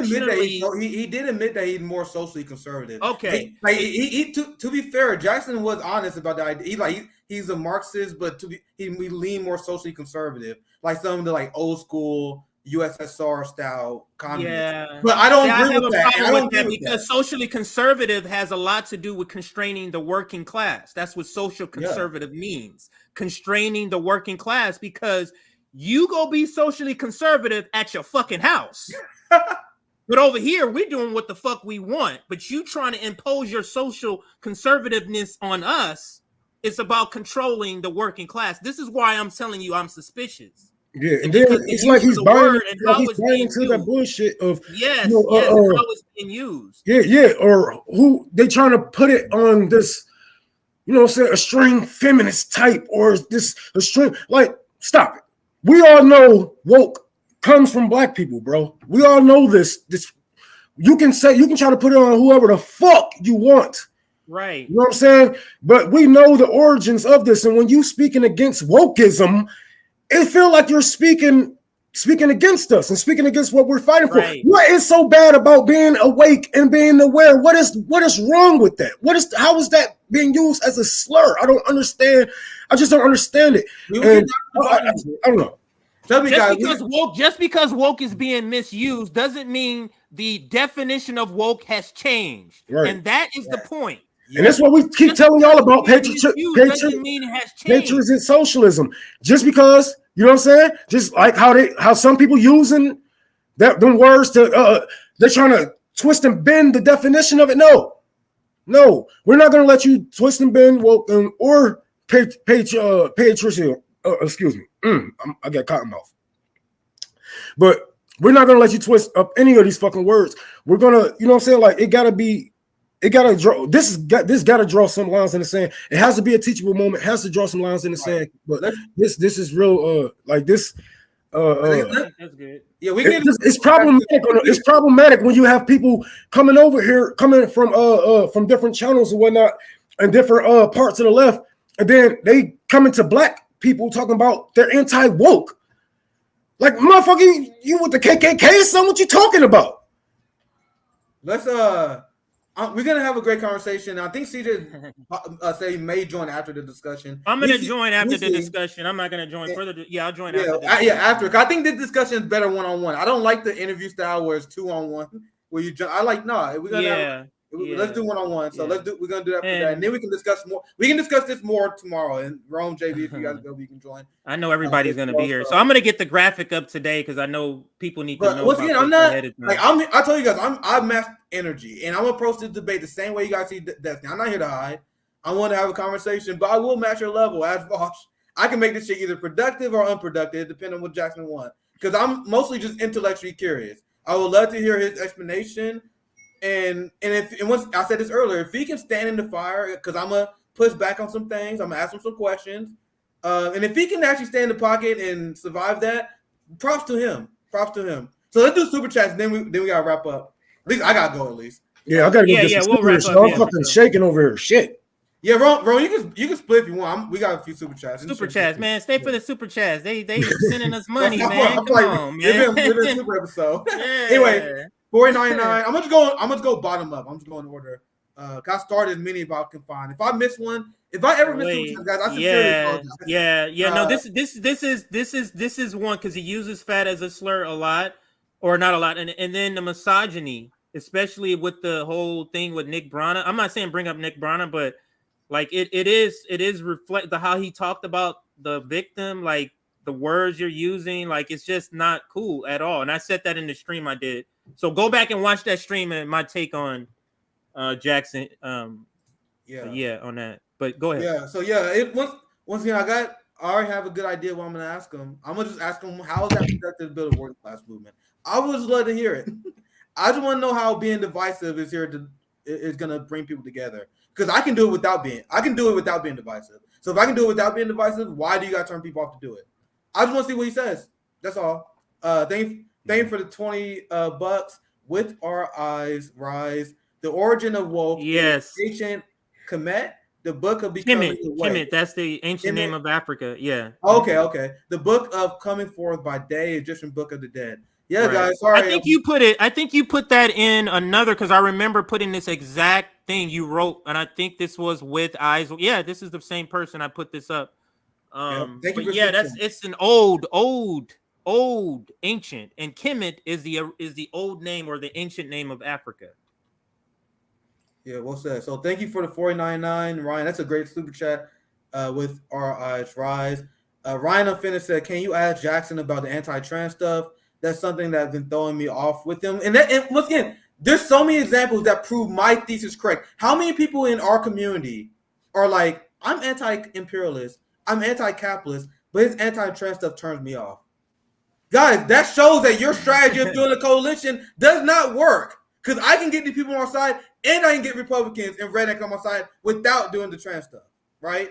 admit that he's more socially conservative. Okay, to be fair, Jackson was honest about the idea. He's a Marxist, but we lean more socially conservative, like some of the like old school USSR style communism. Yeah, but I don't agree with that. I don't agree with because socially conservative has a lot to do with constraining the working class. That's what social conservative means, constraining the working class, because you go be socially conservative at your fucking house. But over here, we're doing what the fuck we want. But you trying to impose your social conservativeness on us. It's about controlling the working class. This is why I'm telling you I'm suspicious. Yeah, and then it's like he's buying into that bullshit of how it's being used. Yeah, or who they trying to put it on this, a string feminist type, or a string, like, stop it. We all know woke comes from black people, bro. We all know this. You can try to put it on whoever the fuck you want. Right. You know what I'm saying? But we know the origins of this. And when you speaking against wokeism, it feels like you're speaking against us and speaking against what we're fighting for. Right. What is so bad about being awake and being aware? What is wrong with that? How is that being used as a slur? I don't understand. I just don't understand it. I don't know. Just because woke is being misused doesn't mean the definition of woke has changed. Right. And that is the point. And that's what we keep telling y'all about patriotism and socialism. Just because, you know what I'm saying? Just like how some people using them words to they're trying to twist and bend the definition of it. No, we're not going to let you twist and bend woke or patriotism. Excuse me, I got cotton mouth. But we're not going to let you twist up any of these fucking words. We're gonna, you know what I'm saying? Like, it gotta draw. This gotta draw some lines in the sand. It has to be a teachable moment. It has to draw some lines in the sand. But this is real. Like this. That's good. Yeah, it's problematic. It's problematic when you have people coming over here, coming from different channels and whatnot, and different parts of the left, and then they come into black people talking about they're anti-woke. Like, motherfucker, you with the KKK, son? What you talking about? Let's we're gonna have a great conversation. I think CJ said he may join after the discussion. I'm gonna join after the discussion. I'm not gonna join further. I'll join after. After. I think this discussion is better one-on-one. I don't like the interview style where it's 2-on-1. Where you join. I like we're gonna let's do one-on-one. So we're gonna do that for that, and then we can discuss more. We can discuss this more tomorrow. And Rome, JB, if you guys go, you can join. I know everybody's gonna be here, so I'm gonna get the graphic up today because I know people need to know. Once again, I'm not I told you guys I match energy, and I'm gonna approach this debate the same way you guys see Destiny. I'm not here to hide. I want to have a conversation, but I will match your level as Vosh. I can make this shit either productive or unproductive, depending on what Jackson wants. Because I'm mostly just intellectually curious. I would love to hear his explanation And once I said this earlier, if he can stand in the fire, because I'm gonna push back on some things, I'm gonna ask him some questions, and if he can actually stay in the pocket and survive that, props to him. Props to him. So let's do super chats. Then we gotta wrap up. At least I gotta go. At least. Yeah, I gotta go get some we'll so I'm fucking shaking over here. Shit. Yeah, Ron, you can split if you want. We got a few super chats. Super chats, man. Stay for the super chats. They sending us money, man. Come on, man. Give him a super episode. Yeah. Anyway, $4.99. I'm gonna go bottom up. I'm just going in order. I started as many if I can find. If I miss one, if I ever miss super chats, guys, I sincerely apologize. Yeah. No, this is one because he uses fat as a slur a lot, or not a lot, and then the misogyny, especially with the whole thing with Nick Brana. I'm not saying bring up Nick Brana, but like it is reflect the how he talked about the victim, like the words you're using, like it's just not cool at all. And I said that in the stream I did. So go back and watch that stream and my take on Jackson. On that. But go ahead. Yeah. So once again, I already have a good idea what I'm gonna ask him. I'm gonna just ask him how is that productive to build a working class movement. I would just love to hear it. I just want to know how being divisive is gonna bring people together. Because I can do it without being divisive. So if I can do it without being divisive, why do you gotta turn people off to do it? I just want to see what he says. That's all. Thank you for the $20 With Our Eyes Rise. The Origin of Woke. Yes. Ancient Kemet. The Book of Becoming the Way. Kemet, that's the ancient name of Africa. Yeah. Okay. The Book of Coming Forth by Day, Egyptian Book of the Dead. Yeah, right. Guys. Sorry. I think you put that in another because I remember putting this exact thing you wrote, and I think this was With Eyes. Yeah, this is the same person. I put this up. It's an old ancient, and Kemet is the old name or the ancient name of Africa. Yeah, well said. So thank you for the $4.99, Ryan. That's a great super chat. With Our Eyes Rise. Ryan Unfinished said, "Can you ask Jackson about the anti-trans stuff? That's something that's been throwing me off with him." And once again, there's so many examples that prove my thesis correct. How many people in our community are like, I'm anti-imperialist, I'm anti-capitalist, but his anti-trans stuff turns me off? Guys, that shows that your strategy of doing a coalition does not work. Because I can get these people on our side, and I can get Republicans and redneck on my side without doing the trans stuff, right?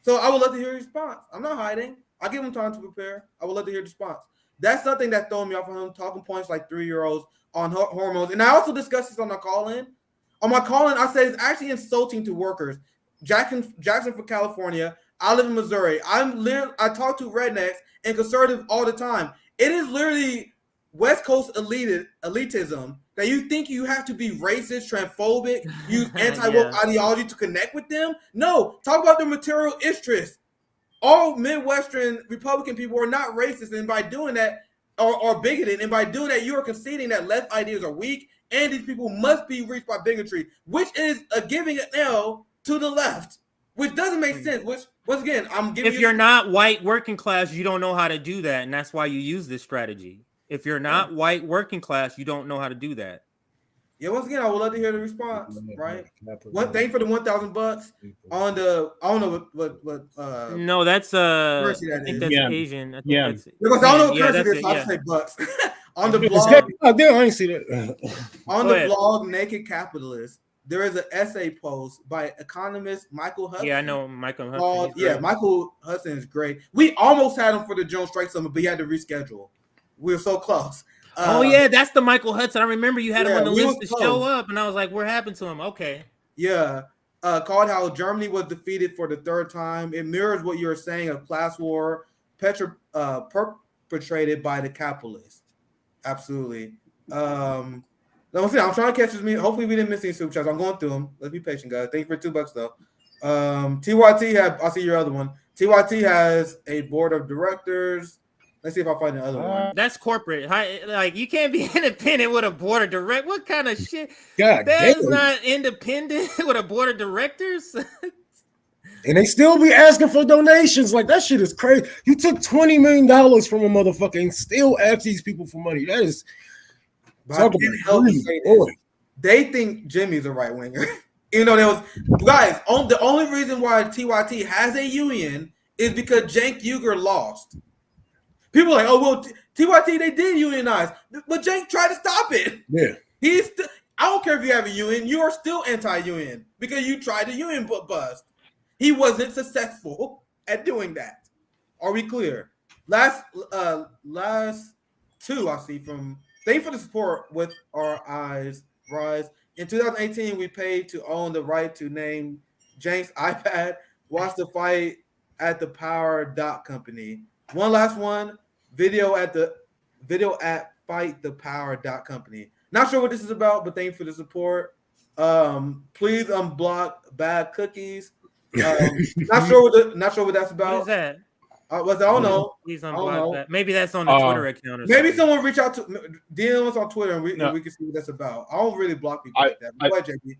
So I would love to hear his response. I'm not hiding. I give him time to prepare. I would love to hear the response. That's something that's throwing me off on him, talking points like 3-year-olds on hormones. And I also discussed this on my call-in. On my call-in, I said it's actually insulting to workers. Jackson from California. I live in Missouri. I talk to rednecks and conservatives all the time. It is literally West Coast elitism that you think you have to be racist, transphobic, use anti-woke ideology to connect with them. No, talk about their material interests. All Midwestern Republican people are not racist, and by doing that, are bigoted, and by doing that, you are conceding that left ideas are weak, and these people must be reached by bigotry, which is a giving an L to the left, which doesn't make sense. Which, once again, I'm giving. If you're not white working class, you don't know how to do that, and that's why you use this strategy. If you're not white working class, you don't know how to do that. Yeah, once again, I would love to hear the response. Right? Thank you for the $1,000 on the. I don't know what. No, that's currency I think that's Asian. I think that's, because I don't know what currency it is. So I say bucks. On the blog. I didn't see that. On the blog, Naked Capitalist, there is an essay post by economist Michael Hudson. Yeah, I know Michael Hudson. Michael Hudson is great. We almost had him for the Jones Strike Summit, but he had to reschedule. We were so close. That's the Michael Hudson. I remember you had him on the list to show up, and I was like, what happened to him? Okay. Yeah. Called how Germany was defeated for the third time. It mirrors what you're saying of class war perpetrated by the capitalists. Absolutely. I'm trying to catch this. Hopefully we didn't miss any super chats. I'm going through them. Let's be patient, guys. Thank you for $2 though. TYT I'll see your other one. TYT has a board of directors. Let's see if I find the other one. That's corporate. Like, you can't be independent with a board of directors. What kind of shit? That's not independent with a board of directors. And they still be asking for donations. Like, that shit is crazy. You took $20 million from a motherfucker and still ask these people for money. That is. They think Jimmy's a right winger. You know, there was guys. The only reason why TYT has a union is because Cenk Uygur lost. People are like, oh well, TYT they did unionize, but Cenk tried to stop it. Yeah, I don't care if you have a UN, you are still anti-UN because you tried the UN bust. He wasn't successful at doing that. Are we clear? Last two I see from thank you for the support with our eyes rise. In 2018, we paid to own the right to name James iPad. Watch the fight at the Power Company. One last one. Video at Fight the Power Company. Not sure what this is about, but thank you for the support. Please unblock bad cookies. Not sure what that's about. What is that? I don't know. Please unblock that. Maybe that's on the Twitter account. Or maybe something. someone reach out to DM us on Twitter and we can see what that's about. I don't really block people like that. Go ahead, JP.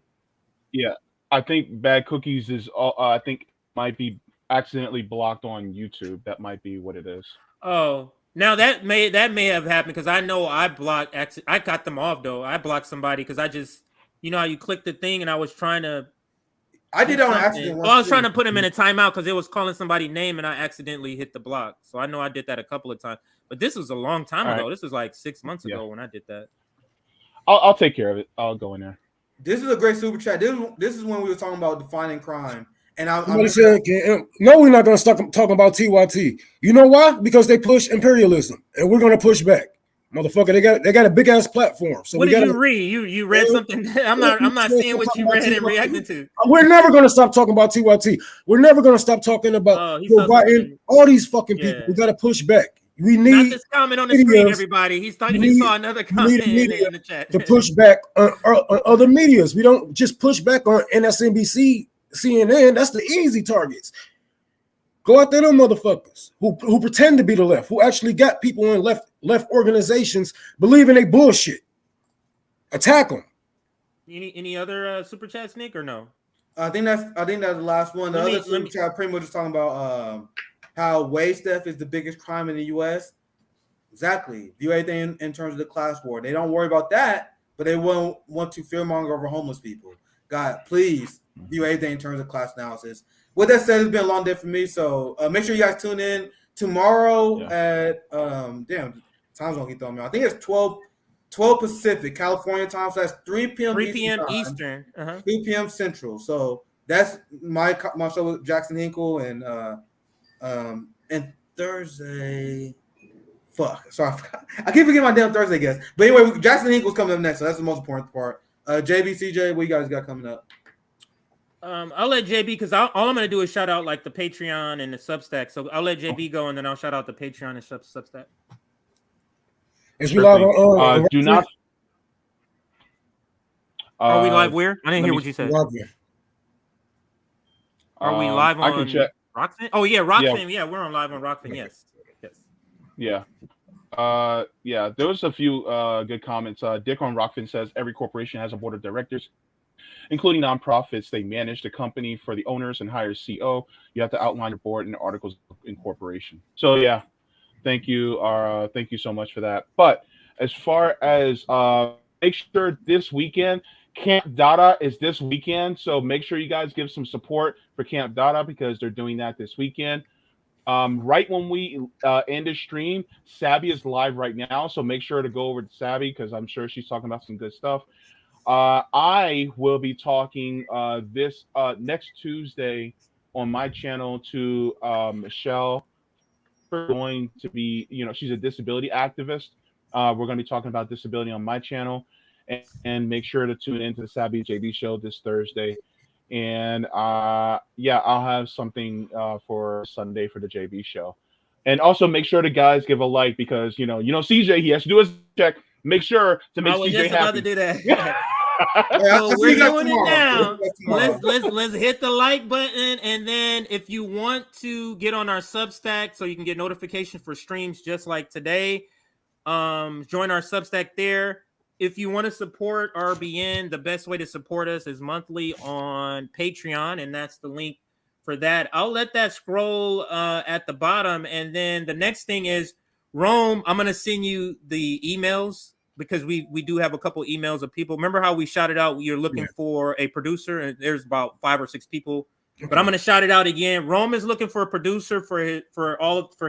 Yeah, I think bad cookies is. I think might be accidentally blocked on YouTube. That might be what it is. Oh. Now that may have happened because I know I got them off though. I blocked somebody because I just, you know how you click the thing and I was trying to. I did that on accident. Well, I was trying to put him in a timeout because it was calling somebody's name and I accidentally hit the block. So I know I did that a couple of times, but this was a long time ago. Right. This was like 6 months ago when I did that. I'll take care of it. I'll go in there. This is a great super chat. This is when we were talking about defining crime. And Somebody said, no, we're not going to stop talking about TYT. You know why? Because they push imperialism, and we're going to push back, motherfucker. They got a big ass platform. So what did you read? You read something? I'm not seeing what you read and reacting to. We're never going to stop talking about TYT. We're never going to stop talking about Biden, all these fucking people. We got to push back. We need not this comment on the screen, everybody. He saw another comment in the chat to push back on other medias. We don't just push back on MSNBC. CNN, that's the easy targets. Go out there, them motherfuckers who pretend to be the left, who actually got people in left organizations believing they bullshit. Attack them. Any other super chats, Nick, or no? I think that's the last one. The other super chat pretty much just talking about how wage theft is the biggest crime in the U.S. Exactly. View everything in terms of the class war. They don't worry about that, but they won't want to fearmonger over homeless people. God, please. View everything in terms of class analysis. With that said, it's been a long day for me. So make sure you guys tune in tomorrow at time zone he throwing me. I think it's 12 Pacific, California time. So that's 3 p.m. 3 p.m. Eastern. 3 p.m. Central. So that's my show with Jackson Hinkle and Thursday. Fuck. Sorry, I keep forgetting my damn Thursday guest. But anyway, Jackson Hinkle's coming up next. So that's the most important part. JB, CJ, what you guys got coming up? I'll let JB because all I'm gonna do is shout out like the Patreon and the Substack. So I'll let JB go and then I'll shout out the Patreon and Substack. Is we live on? Do not. Are we live where? I didn't hear what you said. Are we live on? I can check. Rockfin? Oh yeah, Rockfin. Yeah, we're on live on Rockfin. Yes. Yeah. There was a few good comments. Dick on Rockfin says every corporation has a board of directors, including nonprofits. They manage the company for the owners and hire a CO. You have to outline your board and the articles of incorporation. So yeah, thank you. Thank you so much for that. But as far as make sure this weekend, Camp Dada is this weekend. So make sure you guys give some support for Camp Dada because they're doing that this weekend. Right when we end the stream, Sabby is live right now. So make sure to go over to Sabby because I'm sure she's talking about some good stuff. I will be talking this next Tuesday on my channel to Michelle. We're going to be, she's a disability activist. We're going to be talking about disability on my channel, and make sure to tune into the Sabby JB show this Thursday. And I'll have something for Sunday for the JB show. And also make sure the guys give a like because CJ, he has to do his check. Make sure to make CJ happy. About to do that. So we're doing it now. Let's hit the like button, and then if you want to get on our Substack so you can get notification for streams just like today, join our Substack there. If you want to support RBN, the best way to support us is monthly on Patreon, and that's the link for that. I'll let that scroll at the bottom, and then the next thing is Rome. I'm gonna send you the emails. Because we do have a couple emails of people. Remember how we shouted out you're looking for a producer, and there's about 5 or 6 people. Okay. But I'm going to shout it out again. Rome is looking for a producer for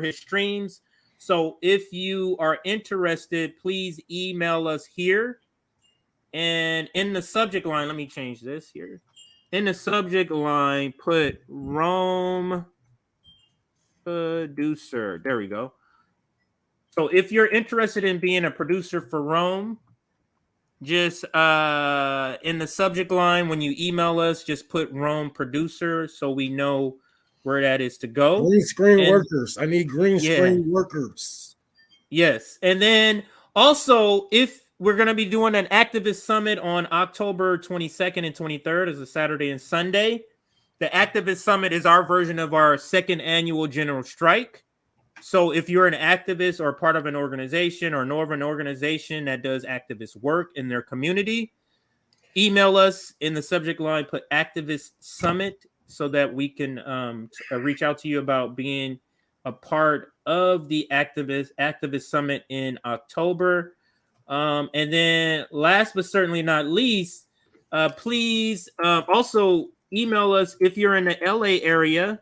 his streams. So if you are interested, please email us here And in the subject line, let me change this here. In the subject line, put Rome producer. There we go. So if you're interested in being a producer for Rome, just in the subject line, when you email us, just put Rome producer so we know where that is to go. Green screen workers. I need green screen workers. Yes. And then also, if we're going to be doing an activist summit on October 22nd and 23rd, as a Saturday and Sunday. The activist summit is our version of our second annual general strike. So if you're an activist or part of an organization or know of an organization that does activist work in their community, email us in the subject line, put activist summit so that we can reach out to you about being a part of the activist summit in October. And then last but certainly not least, please also email us if you're in the LA area.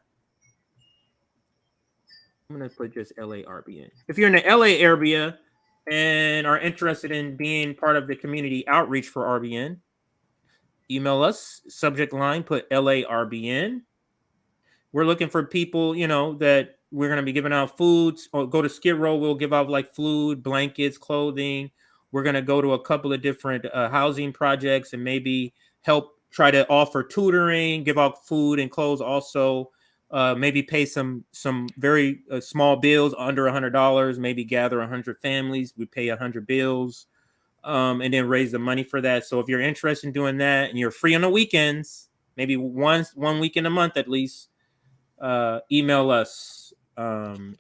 I'm going to put just LARBN. If you're in the LA area and are interested in being part of the community outreach for RBN, email us, subject line, put LARBN. We're looking for people, you know, that we're going to be giving out foods, or go to Skid Row. We'll give out like food, blankets, clothing. We're going to go to a couple of different housing projects and maybe help try to offer tutoring, give out food and clothes also. Maybe pay some very small bills under $100, maybe gather 100 families. We pay 100 bills and then raise the money for that. So if you're interested in doing that and you're free on the weekends, maybe one weekend a month at least, email us.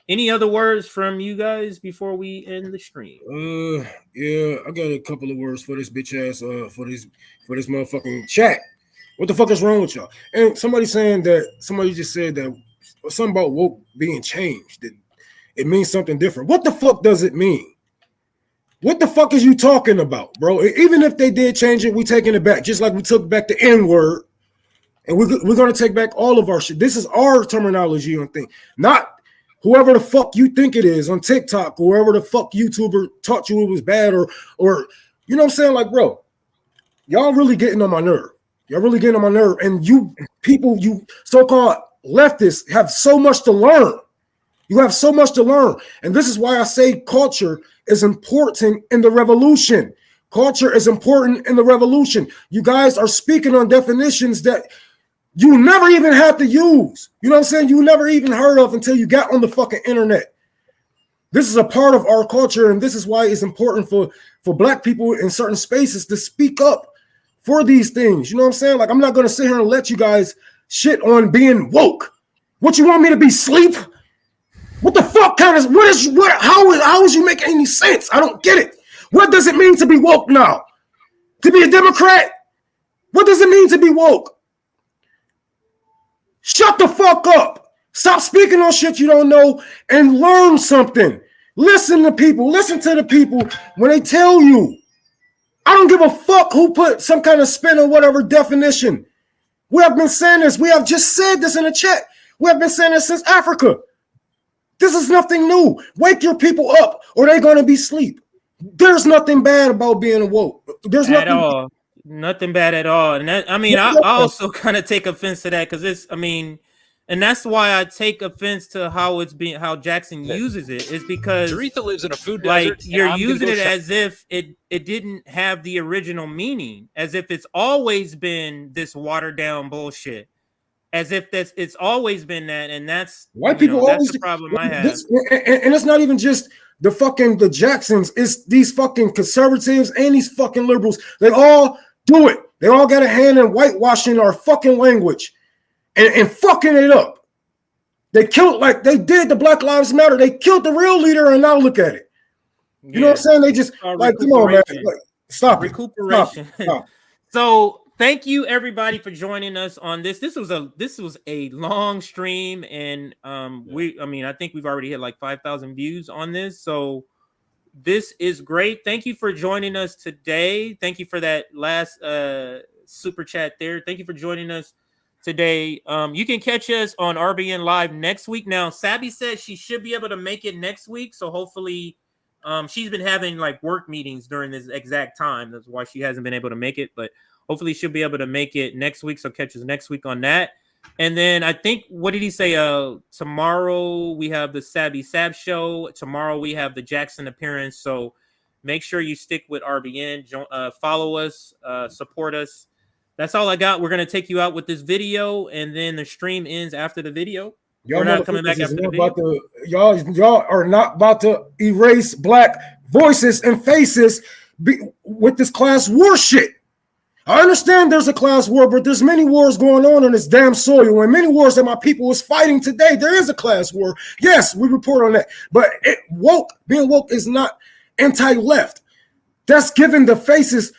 Any other words from you guys before we end the stream? Yeah, I got a couple of words for this bitch ass for this motherfucking chat. What the fuck is wrong with y'all? And somebody just said that something about woke being changed. That it means something different. What the fuck does it mean? What the fuck is you talking about, bro? Even if they did change it, we taking it back, just like we took back the N-word. And we're gonna take back all of our shit. This is our terminology on thing, not whoever the fuck you think it is on TikTok, whoever the fuck YouTuber taught you it was bad, or you know what I'm saying? Like, bro, y'all really getting on my nerve. You're really getting on my nerve. And you people, you so-called leftists have so much to learn. You have so much to learn. And this is why I say culture is important in the revolution. Culture is important in the revolution. You guys are speaking on definitions that you never even had to use. You know what I'm saying? You never even heard of until you got on the fucking internet. This is a part of our culture. And this is why it's important for black people in certain spaces to speak up for these things. You know what I'm saying? Like, I'm not going to sit here and let you guys shit on being woke. What, you want me to be sleep? What the fuck kind of, how is you making any sense? I don't get it. What does it mean to be woke now? To be a Democrat? What does it mean to be woke? Shut the fuck up. Stop speaking on shit you don't know and learn something. Listen to people. Listen to the people when they tell you. I don't give a fuck who put some kind of spin on whatever definition. We have been saying this. We have just said this in the chat. We have been saying this since Africa. This is nothing new. Wake your people up or they're going to be asleep. There's nothing bad about being woke. There's nothing at all. Nothing bad at all. And that, I mean, I also kind of take offense to that because it's, I mean, and that's why I take offense to how Jackson uses it, is because Jaretha lives in a food like desert. you're using it as if it didn't have the original meaning, as if it's always been this watered down bullshit, as if it's always been that, and that's white people always. That's the problem I have. And it's not even just the Jacksons. It's these fucking conservatives and these fucking liberals. They all do it. They all got a hand in whitewashing our fucking language. And fucking it up. They killed, like they did the Black Lives Matter. They killed the real leader, and now look at it. You know what I'm saying? They just like, come on, man. Like, stop it. Recuperation. Stop. So thank you everybody for joining us on this. This was a long stream, and I think we've already hit like 5,000 views on this. So this is great. Thank you for joining us today. Thank you for that last super chat there. Thank you for joining us today. You can catch us on RBN Live next week. Now, Sabby said she should be able to make it next week, so hopefully She's been having like work meetings during this exact time. That's why she hasn't been able to make it. But hopefully she'll be able to make it next week. So catch us next week on that. And then I think, what did he say? Tomorrow we have the Sabby Sab show. Tomorrow we have the Jackson appearance. So make sure you stick with RBN. Follow us, support us. That's all I got. We're going to take you out with this video, and then the stream ends after the video. Y'all We're not coming back after the video. Y'all are not about to erase black voices and faces with this class war shit. I understand there's a class war, but there's many wars going on this damn soil, and many wars that my people is fighting today. There is a class war. Yes, we report on that. But being woke is not anti-left. That's giving the faces,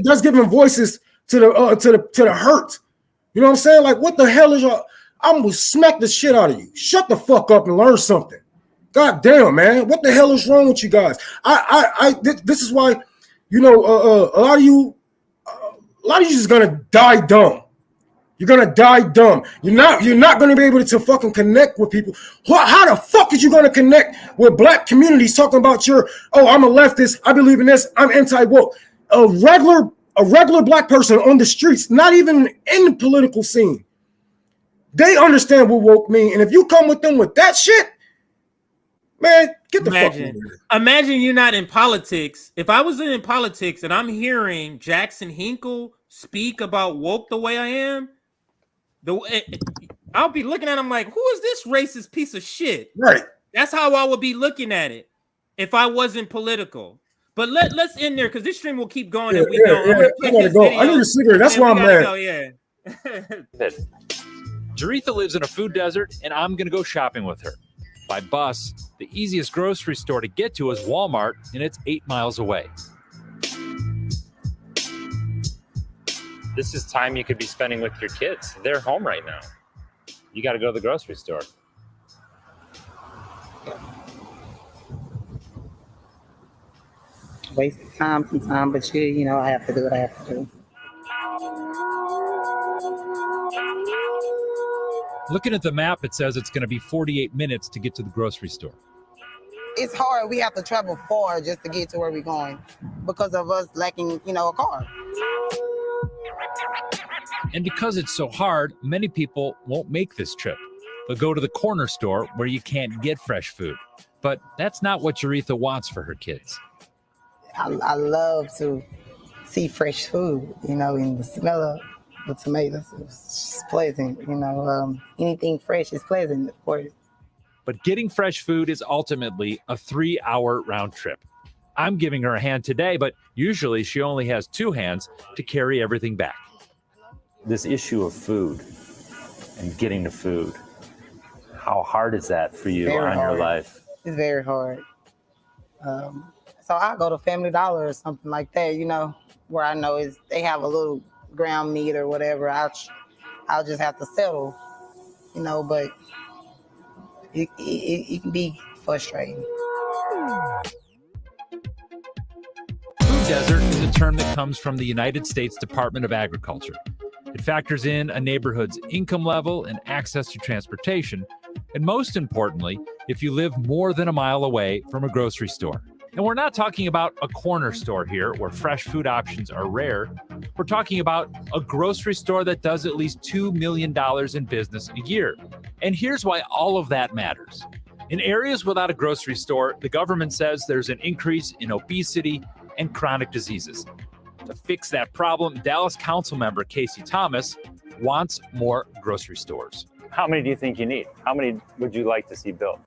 that's giving voices to the hurt. You know what I'm saying? Like, what the hell is y'all? I'm gonna smack the shit out of you. Shut the fuck up and learn something. God damn, man. What the hell is wrong with you guys? This is why, you know, a lot of you just gonna die dumb. You're gonna die dumb. You're not gonna be able to fucking connect with people. How the fuck is you gonna connect with black communities talking about I'm a leftist, I believe in this, I'm anti-woke. A regular black person on the streets, not even in the political scene, they understand what woke mean. And if you come with them with that shit, man, get the fuck out of here. Imagine you're not in politics. If I was in politics and I'm hearing Jackson Hinkle speak about woke the way I am, I'll be looking at him like, who is this racist piece of shit? Right. That's how I would be looking at it if I wasn't political. But let's end there because this stream will keep going. I gotta go. I need a cigarette. That's why I'm mad. Jaretha lives in a food desert, and I'm going to go shopping with her. By bus, the easiest grocery store to get to is Walmart, and it's 8 miles away. This is time you could be spending with your kids. They're home right now. You got to go to the grocery store. Waste of time sometimes, but you know, I have to do what I have to do. Looking at the map, it says it's going to be 48 minutes to get to the grocery store. It's hard. We have to travel far just to get to where we're going because of us lacking, a car. And because it's so hard, many people won't make this trip. They'll go to the corner store where you can't get fresh food. But that's not what Jaretha wants for her kids. I love to see fresh food, and the smell of the tomatoes is pleasant. Anything fresh is pleasant, of course. But getting fresh food is ultimately a 3-hour round trip. I'm giving her a hand today, but usually she only has 2 hands to carry everything back. This issue of food and getting the food, how hard is that for you on your life? It's very hard. So I go to Family Dollar or something like that, where I know they have a little ground meat or whatever. I'll just have to settle, but it can be frustrating. Food desert is a term that comes from the United States Department of Agriculture. It factors in a neighborhood's income level and access to transportation, and most importantly, if you live more than a mile away from a grocery store. And we're not talking about a corner store here where fresh food options are rare. We're talking about a grocery store that does at least $2 million in business a year. And here's why all of that matters. In areas without a grocery store, the government says there's an increase in obesity and chronic diseases. To fix that problem, Dallas Council member Casey Thomas wants more grocery stores. How many do you think you need? How many would you like to see built?